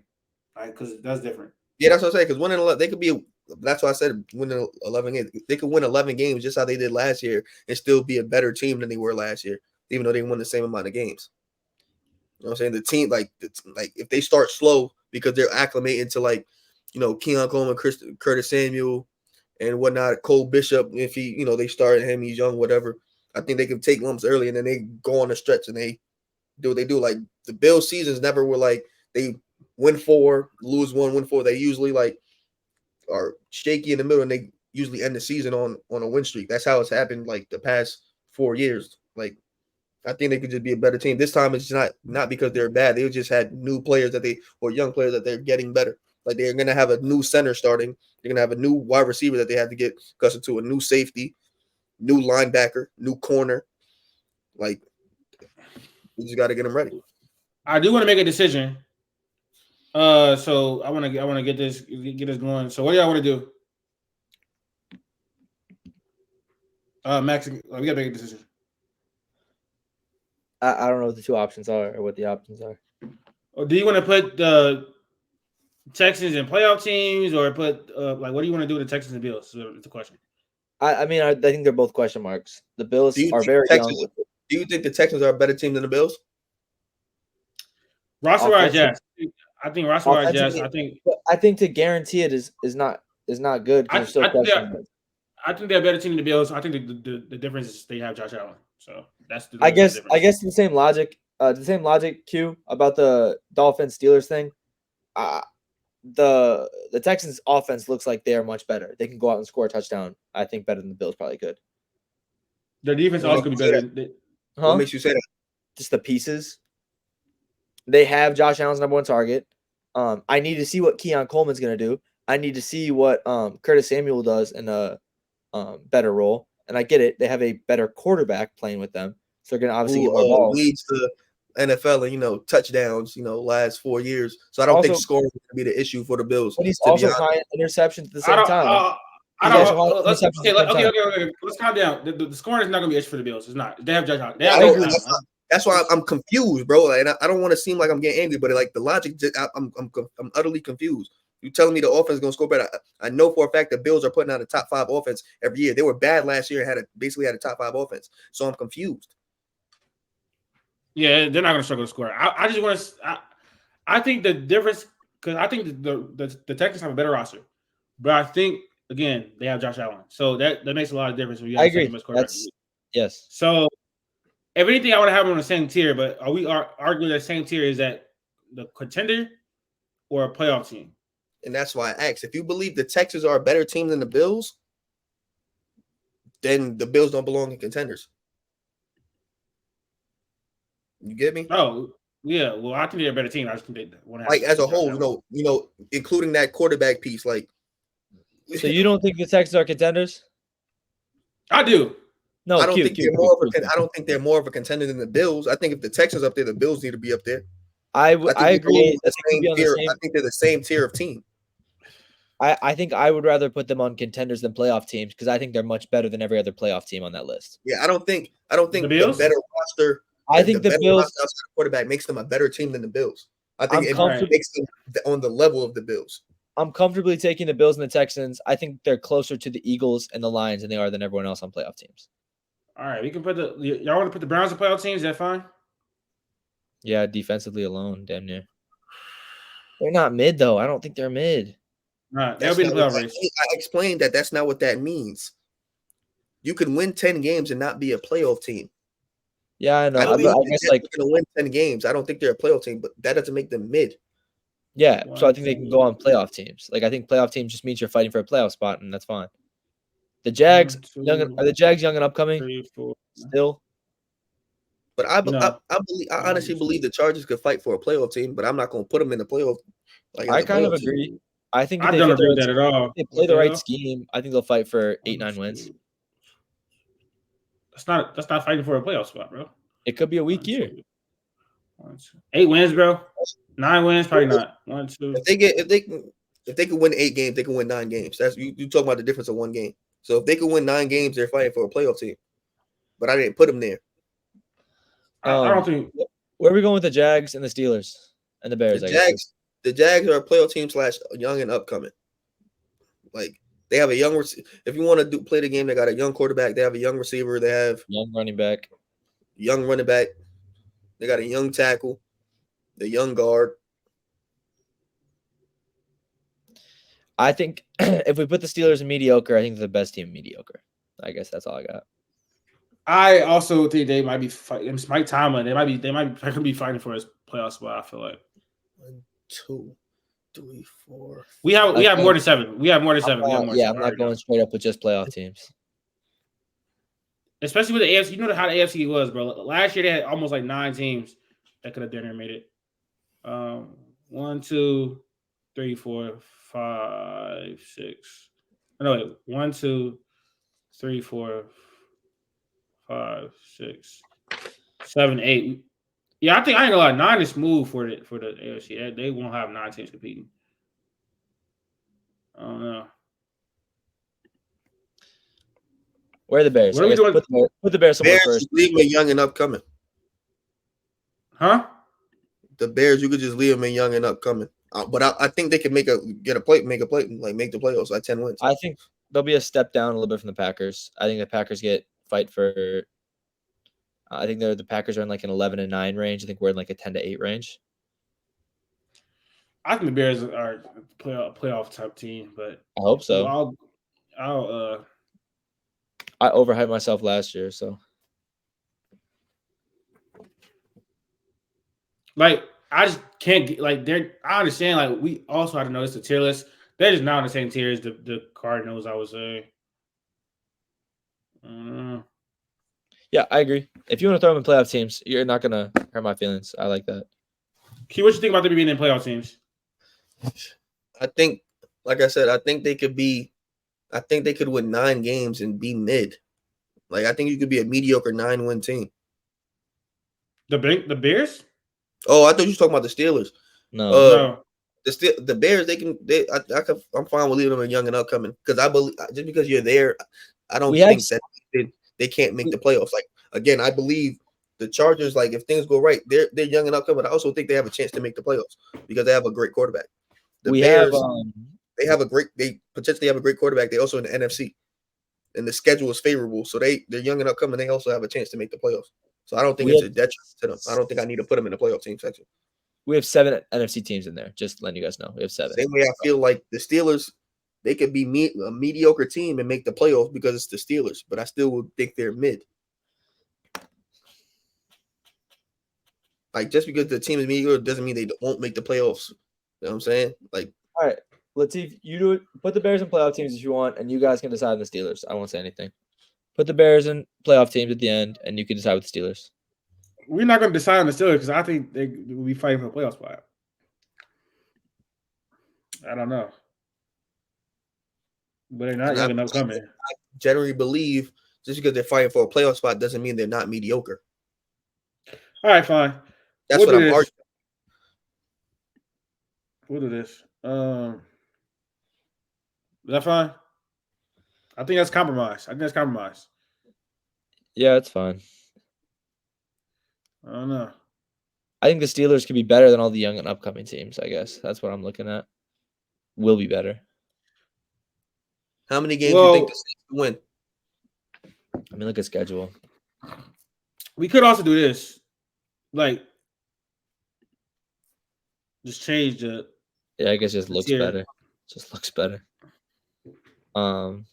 right? Because that's different. Yeah, that's what I'm saying. Because winning 11, they could be. That's why I said winning 11 games. They could win 11 games just how they did last year and still be a better team than they were last year, even though they won the same amount of games. You know what I'm saying? The team, if they start slow because they're acclimating to Keon Coleman, Curtis Samuel, and whatnot, Cole Bishop. If they start him, he's young, whatever. I think they can take lumps early and then they go on the stretch and they do what they do. Like the Bills seasons never were they win 4, lose 1, win 4. They usually are shaky in the middle and they usually end the season on a win streak. That's how it's happened the past 4 years. I think they could just be a better team. This time it's not because they're bad. They just had new players or young players that they're getting better. They're gonna have a new center starting. They're gonna have a new wide receiver that they have to get accustomed to, a new safety, new linebacker, new corner. We just got to get them ready. I do want to make a decision. So I want to get this going. So what do y'all want to do? Max, we gotta make a decision. I don't know what the two options are or what the options are. Or do you want to put the Texans in playoff teams or put what do you want to do with the Texans and Bills? Is the question. I think they're both question marks. The Bills are very young. Do you think the Texans are a better team than the Bills? Roster-wise, yes. I think roster-wise, yes. I think to guarantee it is not good. I think they're a better team than the Bills. I think the difference is they have Josh Allen. So that's the difference. I guess the same logic, Q, about the Dolphins Steelers thing. The Texans offense looks like they are much better. They can go out and score a touchdown. I think better than the Bills probably could. Their defense also could be better. What makes you say that? Just the pieces. They have Josh Allen's number 1 target. I need to see what Keon Coleman's going to do. I need to see what Curtis Samuel does in a better role. And I get it. They have a better quarterback playing with them. So they're going to obviously get more balls. Leads to NFL and, touchdowns, last 4 years. So I don't think scoring is going to be the issue for the Bills. But he's also tying interceptions at the same time. Okay. Let's calm down. The scoring is not going to be an issue for the Bills. It's not. They have Josh Allen. That's why I'm confused, bro. And I don't want to seem like I'm getting angry, but the logic, I'm utterly confused. You telling me the offense is going to score better? I know for a fact the Bills are putting out a top 5 offense every year. They were bad last year and basically had a top 5 offense. So I'm confused. Yeah, they're not going to struggle to score. I just want to. I think the difference because I think the Texans have a better roster, but I think again they have Josh Allen, so that makes a lot of difference when you have I agree. That's yes. So if anything, I would have them on the same tier. But are we arguing the same tier? Is that the contender or a playoff team? And that's why I asked. If you believe the Texans are a better team than the Bills, then the Bills don't belong in contenders. You get me? Oh, yeah. Well, I think they're a better team. I just think they want to like as a whole, including that quarterback piece. Like, so you don't think the Texans are contenders? I do. No, I don't think they're more of a contender than the Bills. I think if the Texans up there, the Bills need to be up there. I agree. I think they're the same tier of team. I think I would rather put them on contenders than playoff teams because I think they're much better than every other playoff team on that list. Yeah, I don't think the better roster. I think the Bills quarterback makes them a better team than the Bills. I think it makes them on the level of the Bills. I'm comfortably taking the Bills and the Texans. I think they're closer to the Eagles and the Lions than they are than everyone else on playoff teams. All right, we can put y'all want to put the Browns on playoff teams? Is that fine? Yeah, defensively alone, damn near. They're not mid though. I don't think they're mid. Right, they'll be in the playoff race. I explained that that's not what that means. You can win 10 games and not be a playoff team. Yeah, I know. I guess like going to win 10 games. I don't think they're a playoff team, but that doesn't make them mid. Yeah, so I think they can go on playoff teams. Like I think playoff teams just means you're fighting for a playoff spot, and that's fine. The Jags, are the Jags young and upcoming? 3, 4, still. But I honestly believe the Chargers could fight for a playoff team, but I'm not going to put them in the playoff. Like I kind of agree. Team. I think I don't agree with that at all. If they play the right scheme, I think they'll fight for 8-9 wins. That's not fighting for a playoff spot, bro. It could be a weak year. 8 wins, bro. 9 wins, probably not. 1, 2. If they can win 8 games, they can win 9 games. That's you talking about the difference of 1 game. So if they can win 9 games, they're fighting for a playoff team. But I didn't put them there. I don't think. Where are we going with the Jags and the Steelers and the Bears? The Jags are a playoff team / young and upcoming. Like they have a young. If you want to play the game, they got a young quarterback. They have a young receiver. They have young running back. They got a young tackle. The young guard. I think if we put the Steelers in mediocre, I think they're the best team in mediocre. I guess that's all I got. I also think they might be fighting. It's Mike Tomlin. They might be fighting for his playoff spot. I feel like 1, 2, 3, 4. We have more than 7. We have more than 7. I'm not going straight up with just playoff teams. Especially with the AFC. You know how the AFC was, bro. Last year they had almost like 9 teams that could have done and made it. 1, 2, 3, 4, 5, 6. No, wait. 1, 2, 3, 4, 5, 6, 7, 8. Yeah, I think I ain't gonna lie. 9 is smooth for the AFC. They won't have 9 teams competing. I don't know. Where are the Bears? What are we doing? Put the Bears somewhere first. Leave them young and upcoming. Huh? The Bears, you could just leave them in young and upcoming. But I think they could make the playoffs, like 10 wins. I think there'll be a step down a little bit from the Packers. I think the Packers fight for. I think the Packers are in like an 11-9 range. I think we're in like a 10-8 range. I think the Bears are a playoff type team, but I hope so. I overhyped myself last year, so. Like I just can't get like I understand like we also had to notice the tier list. They're just not on the same tier as the Cardinals, I would say. Yeah, I agree. If you want to throw them in playoff teams, you're not gonna hurt my feelings. I like that. Key, what you think about them being in playoff teams? I think, like I said, I think they could win 9 games and be mid. Like I think you could be a mediocre 9-win team. The Bears? Oh, I thought you were talking about the Steelers. No. The Bears, I'm fine with leaving them in young and upcoming because I believe just because you're there, I don't think that they can't make the playoffs. Like again, I believe the Chargers, like if things go right, they're young and upcoming. I also think they have a chance to make the playoffs because they have a great quarterback. The Bears, they potentially have a great quarterback. They also in the NFC, and the schedule is favorable, so they're young and upcoming. They also have a chance to make the playoffs. So I don't think it's a detriment to them. I don't think I need to put them in the playoff team section. We have 7 NFC teams in there. Just letting you guys know, we have 7. Same way I feel like the Steelers, they could be a mediocre team and make the playoffs because it's the Steelers, but I still would think they're mid. Like, just because the team is mediocre doesn't mean they won't make the playoffs. You know what I'm saying? Like, all right, Latif, you do it. Put the Bears in playoff teams if you want, and you guys can decide on the Steelers. I won't say anything. Put the Bears in playoff teams at the end, and you can decide with the Steelers. We're not going to decide on the Steelers because I think they will be fighting for a playoff spot. I don't know. But they're not young enough coming. I generally believe just because they're fighting for a playoff spot doesn't mean they're not mediocre. All right, fine. That's what I'm arguing. We'll do this. Is that fine? I think that's compromise. Yeah, it's fine. I don't know. I think the Steelers could be better than all the young and upcoming teams, I guess. That's what I'm looking at. Will be better. How many games do you think the Saints will win? I mean, look at schedule. We could also do this. Like, just change the... Yeah, I guess it just looks better. Just looks better. The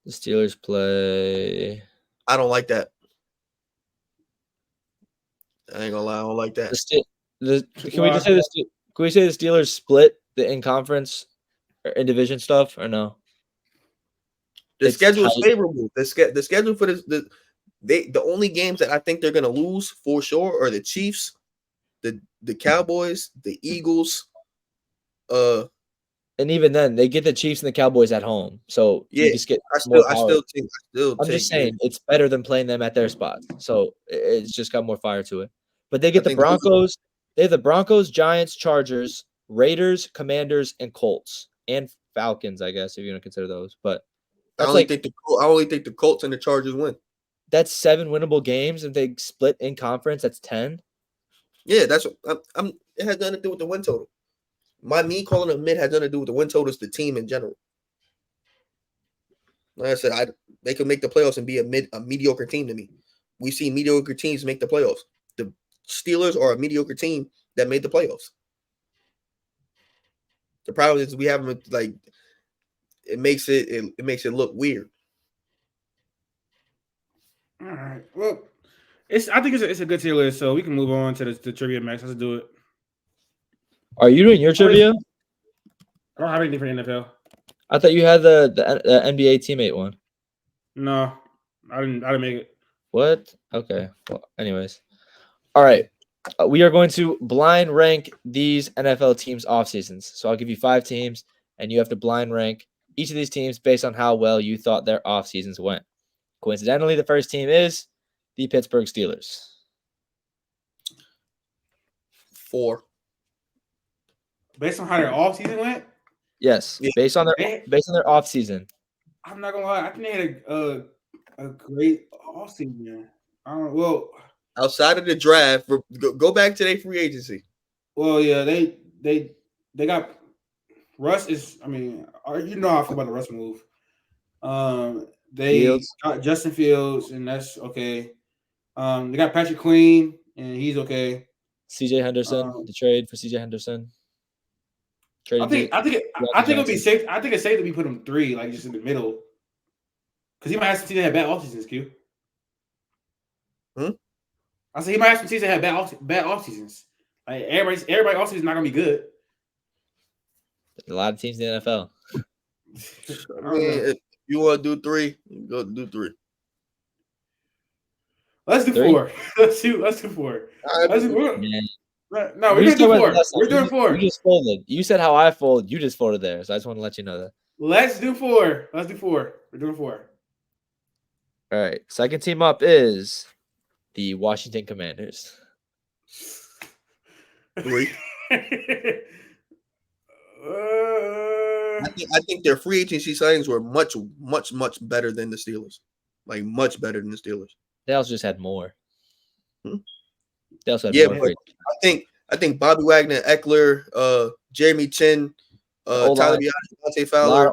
Steelers play... I don't like that. I ain't gonna lie, I don't like that. Can we say the Steelers split the in-conference or in-division stuff or no? The schedule is favorable. The schedule for this, the only games that I think they're gonna lose for sure are the Chiefs, the Cowboys, the Eagles. And even then, they get the Chiefs and the Cowboys at home. So yeah, you just get I'm just saying it's better than playing them at their spot. So it's just got more fire to it. But they get the Broncos. They have the Broncos, Giants, Chargers, Raiders, Commanders, and Colts, and Falcons, I guess, if you want to consider those. But I only think the Colts and the Chargers win. That's 7 winnable games. If they split in conference, that's 10. Yeah, that's what it has nothing to do with the win total. Me calling them mid has nothing to do with the win total. It's the team in general. Like I said, they could make the playoffs and be a mediocre team to me. We see mediocre teams make the playoffs. The Steelers are a mediocre team that made the playoffs. The problem is we have them like it makes it look weird. All right. Well, I think it's a good tier list, so we can move on to the trivia max. Let's do it. Are you doing your trivia? I don't have anything for NFL. I thought you had the NBA teammate one. No, I didn't make it. What? Okay. Well, anyways. All right. We are going to blind rank these NFL teams' off seasons. So I'll give you 5 teams, and you have to blind rank each of these teams based on how well you thought their off seasons went. Coincidentally, the first team is the Pittsburgh Steelers. 4. Based on how their off season went? Yes. Yeah. Based on their off season. I'm not gonna lie. I think they had a great off season. Well, outside of the draft, go back to their free agency. Well, yeah, they got Russ is. I mean, you know how I feel about the Russ move. They got Justin Fields, and that's okay. They got Patrick Queen, and he's okay. CJ Henderson, the trade for CJ Henderson. I think it would be safe. I think it's safe to be put him 3, like just in the middle, because he might have some teams that have bad off seasons. Q. I said he might have some teams that have bad off seasons. Like everybody off season is not gonna be good. A lot of teams in the NFL. I mean, if you want to do 3, go do 3. Let's do 4. Let's do 4. Let's do 4. No, we're gonna do 4. We're doing 4. You just folded. You said how I fold. You just folded there. So I just want to let you know that. Let's do 4. Let's do 4. We're doing 4. All right. Second team up is the Washington Commanders. 3. I think their free agency signings were much better than the Steelers. Like much better than the Steelers. They also just had more. They also had more. But I think Bobby Wagner, Eckler, Jeremy Chin, Tyler Deontay Fowler.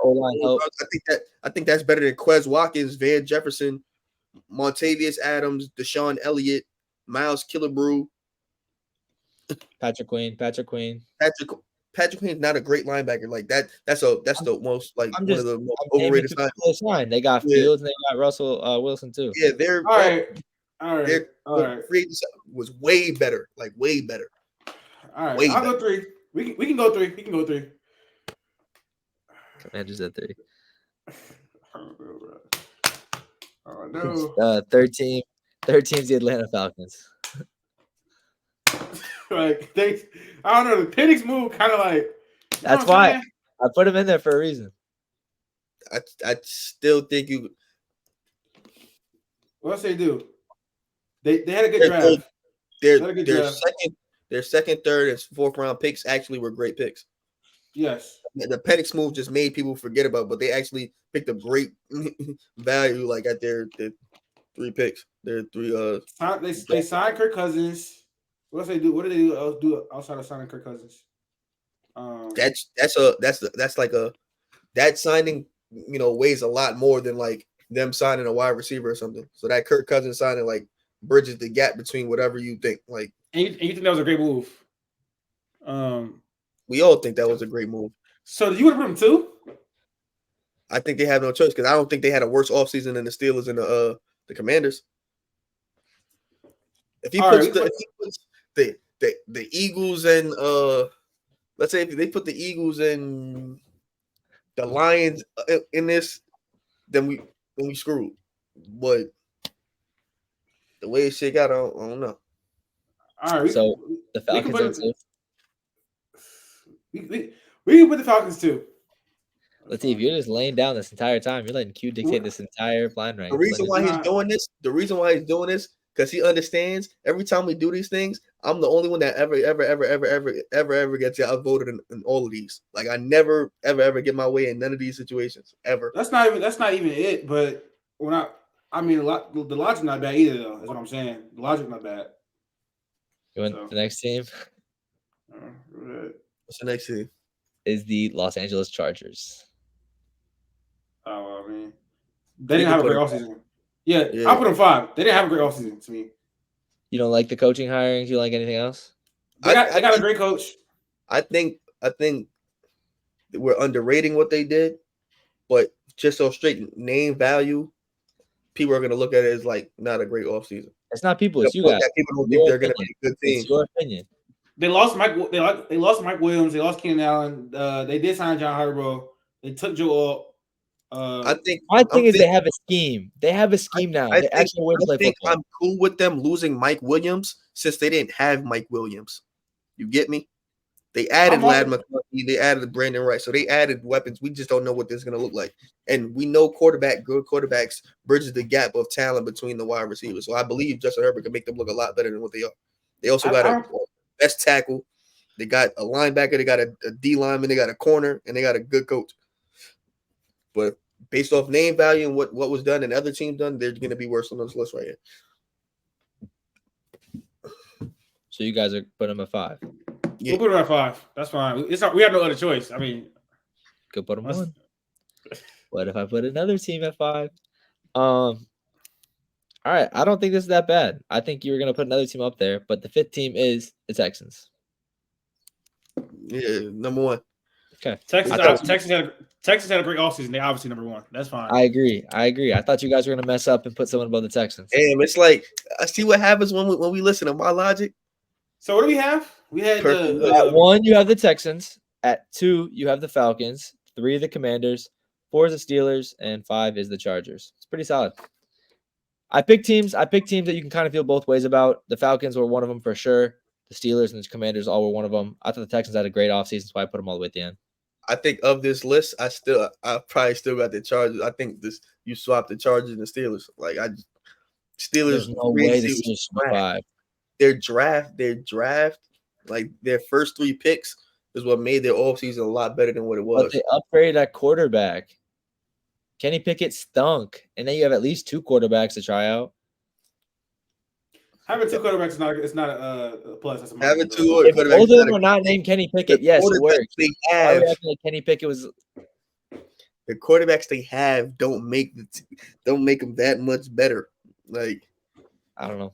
I think that's better than Quez Watkins, Van Jefferson, Montavious Adams, Deshaun Elliott, Miles Killebrew, Patrick Queen. Patrick Queen's not a great linebacker like that. That's the most like I'm one of the most naming overrated people signings. they signed. They got Fields and they got Russell Wilson too. Yeah, they're All right. free agency was way better, like way better. All right, way I'll better. go 3. We can go 3. We can go 3. Commanders at 3. Oh no. Third team's the Atlanta Falcons. Like I don't know. The Penix move kind of like. That's why I put him in there for a reason. I still think you. What else they do? They had a good draft. Their second, third, and fourth round picks actually were great picks. Yes. The Penix move just made people forget about, but they actually picked a great value, like at their 3 picks. Their 3. They signed Kirk Cousins. What else they do? What do they do outside of signing Kirk Cousins? That signing, weighs a lot more than like them signing a wide receiver or something. So that Kirk Cousins signing like bridges the gap between whatever you think. Like, and you think that was a great move? We all think that was a great move. So you would have put them 2? I think they have no choice because I don't think they had a worse offseason than the Steelers and the Commanders. If he puts the Eagles and let's say if they put the Eagles and the Lions in this, then we screwed. But the way it shake out, I don't know. All right. So the Falcons. We can put the Falcons too. Latif, you're just laying down this entire time. You're letting Q dictate this entire blind rank. The reason why he's doing this, because he understands every time we do these things, I'm the only one that ever gets outvoted in all of these. Like I never ever get my way in none of these situations ever. That's not even it. But the logic's not bad either, though. That's what I'm saying. The logic's not bad. You want the next team? What's the next team? Is the Los Angeles Chargers. Oh, I mean, they didn't have a great offseason. Yeah, I'll put them 5. They didn't have a great offseason to me. You don't like the coaching hirings? You like anything else? They got a great coach. I think we're underrating what they did, but just so straight name value, people are going to look at it as like not a great offseason. It's not people. It's you guys. People don't think they're going to be a good team. It's your opinion. They lost Mike. They lost Mike Williams. They lost Keenan Allen. They did sign John Harbaugh. They took Joe. My thing is they have a scheme. They have a scheme now. I think I'm cool with them losing Mike Williams since they didn't have Mike Williams. You get me? They added Ladd McConkey. They added Brandon Wright. So they added weapons. We just don't know what this is going to look like. And we know good quarterbacks bridges the gap of talent between the wide receivers. So I believe Justin Herbert can make them look a lot better than what they are. They also got a best tackle. They got a linebacker. They got a D lineman. They got a corner. And they got a good coach. But based off name value and what was done and other teams done, they're going to be worse on this list right here. So you guys are putting them at 5. Yeah. We'll put them at 5. That's fine. We have no other choice. I mean, could put them 1. What if I put another team at 5? All right. I don't think this is that bad. I think you were going to put another team up there, but the 5th team is the Texans. Yeah, number 1. Okay. Texas had a great offseason. They obviously number 1. That's fine. I agree. I thought you guys were gonna mess up and put someone above the Texans. Damn, it's like I see what happens when we listen to my logic. So what do we have? We had at 1, you have the Texans. At 2, you have the Falcons. 3, the Commanders. 4 is the Steelers, and 5 is the Chargers. It's pretty solid. I picked teams that you can kind of feel both ways about. The Falcons were one of them for sure. The Steelers and the Commanders all were one of them. I thought the Texans had a great offseason, so I put them all the way at the end. I think of this list, I probably still got the Chargers. I think you swap the Chargers and the Steelers. Like Steelers. There's no way the Steelers 5. Their draft, like their first 3 picks is what made their offseason a lot better than what it was. But they upgraded at quarterback. Kenny Pickett stunk, and then you have at least 2 quarterbacks to try out. Having 2 quarterbacks is not a plus. That's a having 2 quarterbacks. If both of them are not named Kenny Pickett, yes, it works. They have, like Kenny Pickett was. The quarterbacks they have don't make them that much better. Like I don't know.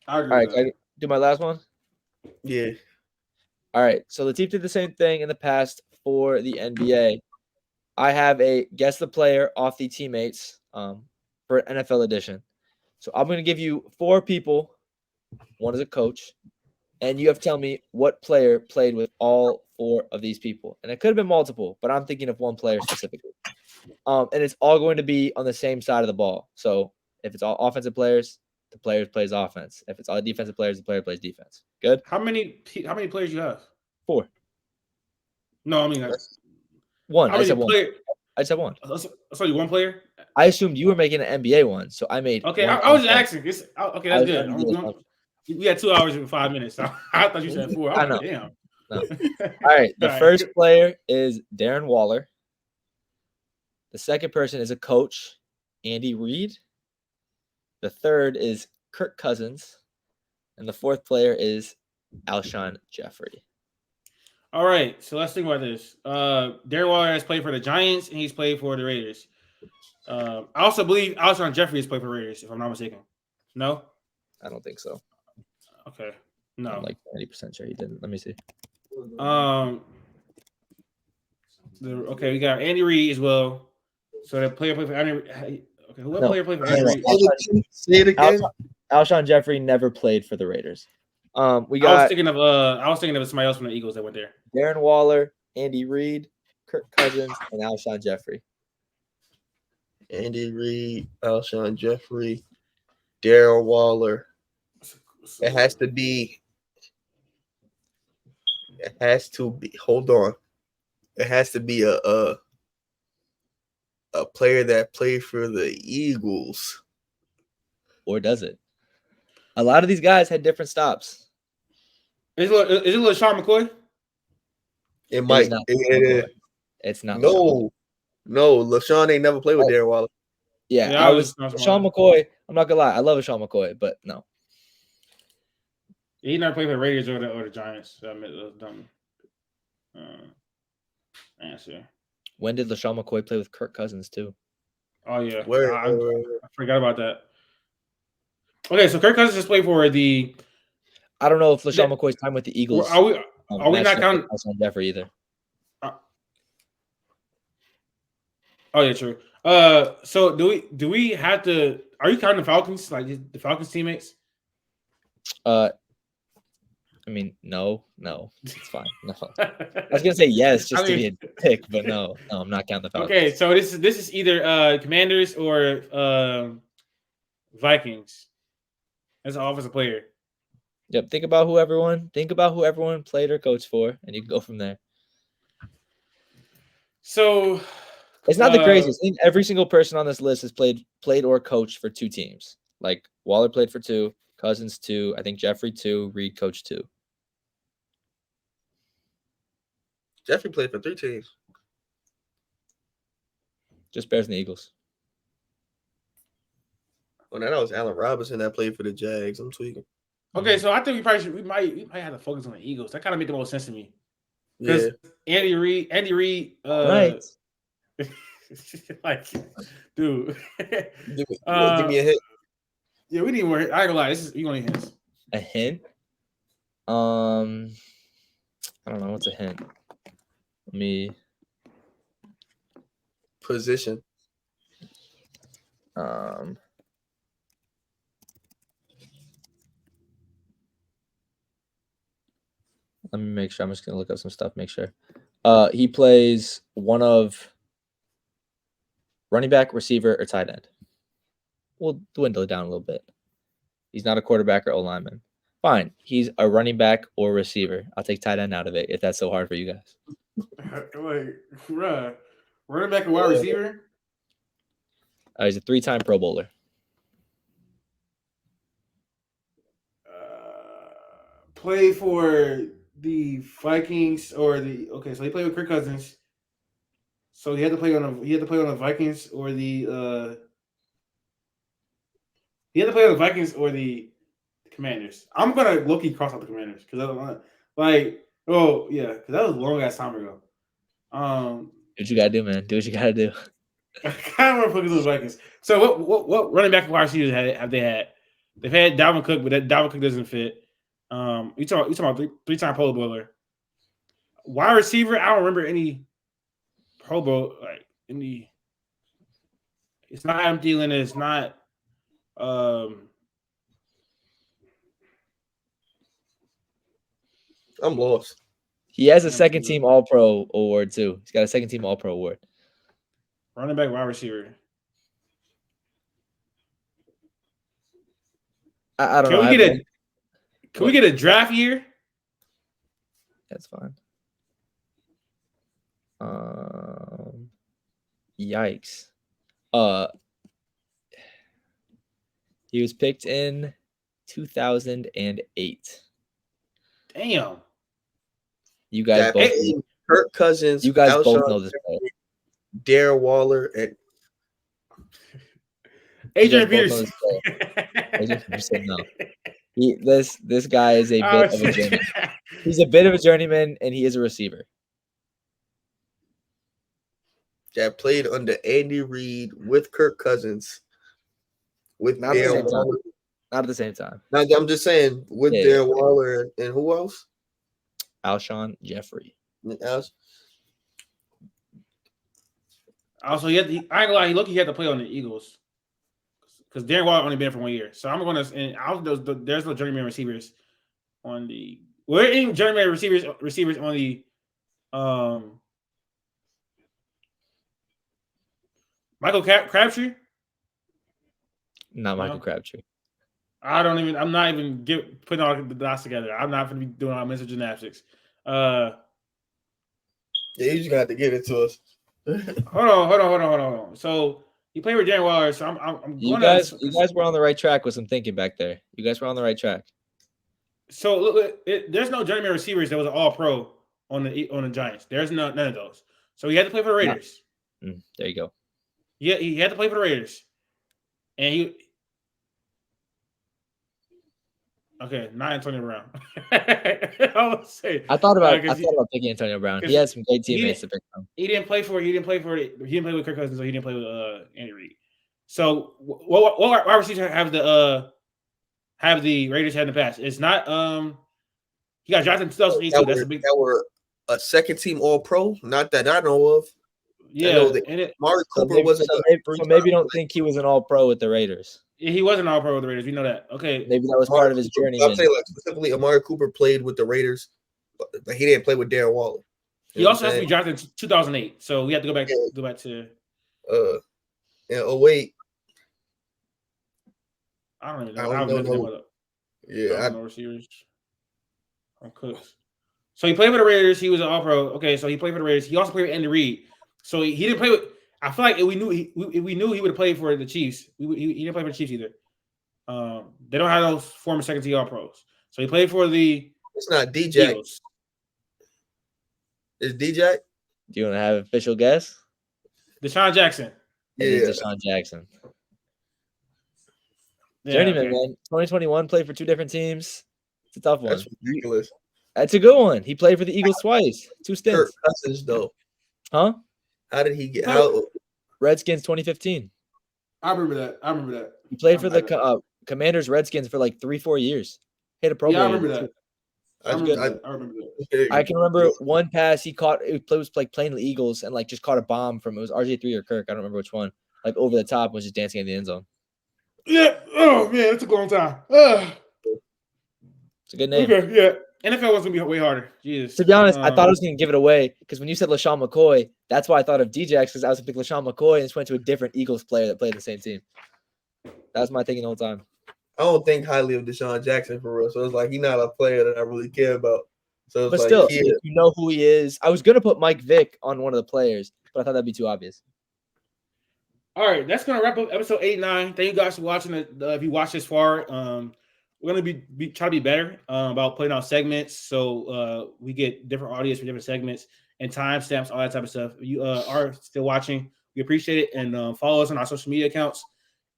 I agree. All right, can I do my last one? Yeah. All right. So Latif did the same thing in the past for the NBA. I have a guess the player off the teammates for NFL edition. So I'm going to give you 4 people. One is a coach. And you have to tell me what player played with all 4 of these people. And it could have been multiple, but I'm thinking of one player specifically. And it's all going to be on the same side of the ball. So if it's all offensive players, the player plays offense. If it's all defensive players, the player plays defense. Good? How many players you have? 4. No, I mean like, 1. I said 1. I said 1. Sorry, 1 player? I assumed you were making an NBA one, so I made. Okay, I was just asking. Okay, that's good. We had 2 hours and 5 minutes. So I thought you said 4. I know. Damn. No. All right. The first player is Darren Waller. The second person is a coach, Andy Reid. The third is Kirk Cousins. And the fourth player is Alshon Jeffrey. All right. So let's think about this. Darren Waller has played for the Giants and he's played for the Raiders. I also believe Alshon Jeffrey has played for Raiders, if I'm not mistaken. No? I don't think so. Okay. No. I'm like 90% sure he didn't. Let me see. Okay, we got Andy Reid as well. So the player played for Andy. Okay, what player played for Andy Reid? Say it again. Alshon Jeffrey never played for the Raiders. We got. I was thinking of somebody else from the Eagles that went there. Darren Waller, Andy Reid, Kirk Cousins, and Alshon Jeffrey. Andy Reid, Alshon Jeffrey, Darren Waller. It has to be. Hold on. It has to be a player that played for the Eagles. Or does it? A lot of these guys had different stops. Is it LaShawn McCoy? It might. It's not. No, LaShawn ain't never played with Darren Waller. Yeah, I was LaShawn McCoy. I'm not gonna lie, I love LaShawn McCoy, but no. He never played for the Raiders or the Giants. So I mean, that was dumb. Answer. When did LaShawn McCoy play with Kirk Cousins too? Oh yeah, I forgot about that. Okay, so Kirk Cousins just played for the. I don't know if LaShawn McCoy's time with the Eagles. Are we not counting Alshon Jeffrey either? Oh yeah, true. So do we have to? Are you counting the Falcons, like the Falcons teammates? I mean, no, it's fine. No, I was gonna say yes just to be a dick, but no, I'm not counting the Falcons. Okay, so this is either Commanders or Vikings. As an offensive player. Yep. Think about who everyone played or coached for, and you can go from there. So it's not the craziest. I think every single person on this list has played or coached for 2 teams. Like Waller played for 2, Cousins 2, I think Jeffrey 2, Reid coached 2. Jeffrey played for 3 teams. Just Bears and the Eagles. Well, that was Allen Robinson that played for the Jags. I'm tweaking. Okay, so I think we might have to focus on the Eagles. That kind of made the most sense to me. Yeah. Andy Reid, right. Like, dude. Give me a hit. Yeah, we need more. I ain't gonna lie. You want hints? A hint? I don't know. What's a hint? Let me. Position. Let me make sure. I'm just gonna look up some stuff. Make sure. He plays one of running back, receiver, or tight end. We'll dwindle it down a little bit. He's not a quarterback or O-lineman. Fine. He's a running back or receiver. I'll take tight end out of it if that's so hard for you guys. Wait, running back or wide receiver? He's a 3-time Pro Bowler. Play for the Vikings or the so he played with Kirk Cousins. So he had to play on the Vikings or the Commanders. I'm gonna low-key cross out the Commanders because I don't want because that was a long ass time ago. Do what you gotta do, man. Do what you gotta do. I kind of want to focus on the Vikings. So what running back and wide receivers have they had? They've had Dalvin Cook, but that Dalvin Cook doesn't fit. You talking about three-time Pro Bowler. Wide receiver, I don't remember any Pro Bowl like any. It's not Adam Thielen. It's not. I'm lost. He has a second team All Pro award too. He's got a second team All Pro award. Running back, wide receiver. I don't know. Can we get a draft year? That's fine. Yikes. He was picked in 2008. Damn. You guys both. Kirk Cousins. You guys both know this player. Darren Waller and Adrian Peterson. Adrian Peterson, no. This guy is a bit of a journeyman. He's a bit of a journeyman, and he is a receiver. That played under Andy Reid with Kirk Cousins. With not Darren Waller. Not at the same time. Now, I'm just saying, with Darren Waller and who else? Alshon Jeffrey. Also, I ain't gonna lie, he had to play on the Eagles because Darren Waller only been for 1 year. So I'm going to, and there's no journeyman receivers on the. Were there any journeyman receivers on the Michael Crabtree? Not Michael Crabtree. I'm not even putting all the dots together. I'm not going to be doing all mental gymnastics. Yeah, you just got to give it to us. Hold on. So you play with Darren Waller. So I'm you guys were on the right track with some thinking back there. You guys were on the right track. So look, there's no journeyman receivers that was an All-Pro on the Giants. There's none of those. So he had to play for the Raiders. There you go. Yeah, he had to play for the Raiders, and he. Okay, not Antonio Brown. I thought about picking Antonio Brown. He has some great teammates to pick from. He didn't play with Kirk Cousins, so he didn't play with Andy Reid. So what wide receivers have the Raiders had in the past? It's not he got drafted in 2008 too. That's a big. That were a second team All Pro. Not that I know of. Yeah, Amari Cooper wasn't. So maybe don't think he was an All Pro with the Raiders. He wasn't All Pro with the Raiders. We know that. Okay, maybe that was part of his journey. I'm saying specifically, Amari Cooper played with the Raiders, but he didn't play with Darren Waller. He also has to be drafted in 2008, so we have to go back to. In 08. I don't even know. I know receivers. I'm Cooks. So he played for the Raiders. He was an All-Pro. Okay, so he played for the Raiders. He also played with Andy Reid. So he didn't play with. I feel like if we knew he would have played for the Chiefs. He didn't play for the Chiefs either. They don't have those former second team All-Pros. So he played for the. It's not DJ. Eagles. It's DJ. Do you want to have an official guess? Deshaun Jackson. Yeah, Deshaun Jackson. Yeah, journeyman, man. 2021 played for two different teams. It's a tough one. That's ridiculous. That's a good one. He played for the Eagles twice. 2 stints. Kirk Cousins, though. Huh? How did he get out? Redskins 2015. I remember that. He played for the Commanders Redskins for like 3-4 years. Hit a Pro Bowl. Yeah, I remember that. I remember that. I can remember one pass he caught. It was like playing the Eagles and like just caught a bomb from it was RG3 or Kirk. I don't remember which one. Like over the top, was just dancing in the end zone. Yeah. Oh man, it took a long time. It's a good name. Okay, yeah. NFL was gonna be way harder. Jesus. To be honest, I thought I was gonna give it away because when you said LaShawn McCoy, that's why I thought of DJX because I was gonna pick LaShawn McCoy and just went to a different Eagles player that played the same team. That was my thinking the whole time. I don't think highly of Deshaun Jackson for real. So it's like he's not a player that I really care about. So but still, you know who he is. I was gonna put Mike Vick on one of the players, but I thought that'd be too obvious. All right, that's gonna wrap up episode 89. Thank you guys for watching it. If you watched this far, we're gonna be try to be better about putting out segments so we get different audience for different segments and timestamps, all that type of stuff. If you are still watching, we appreciate it, and follow us on our social media accounts.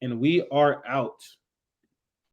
And we are out.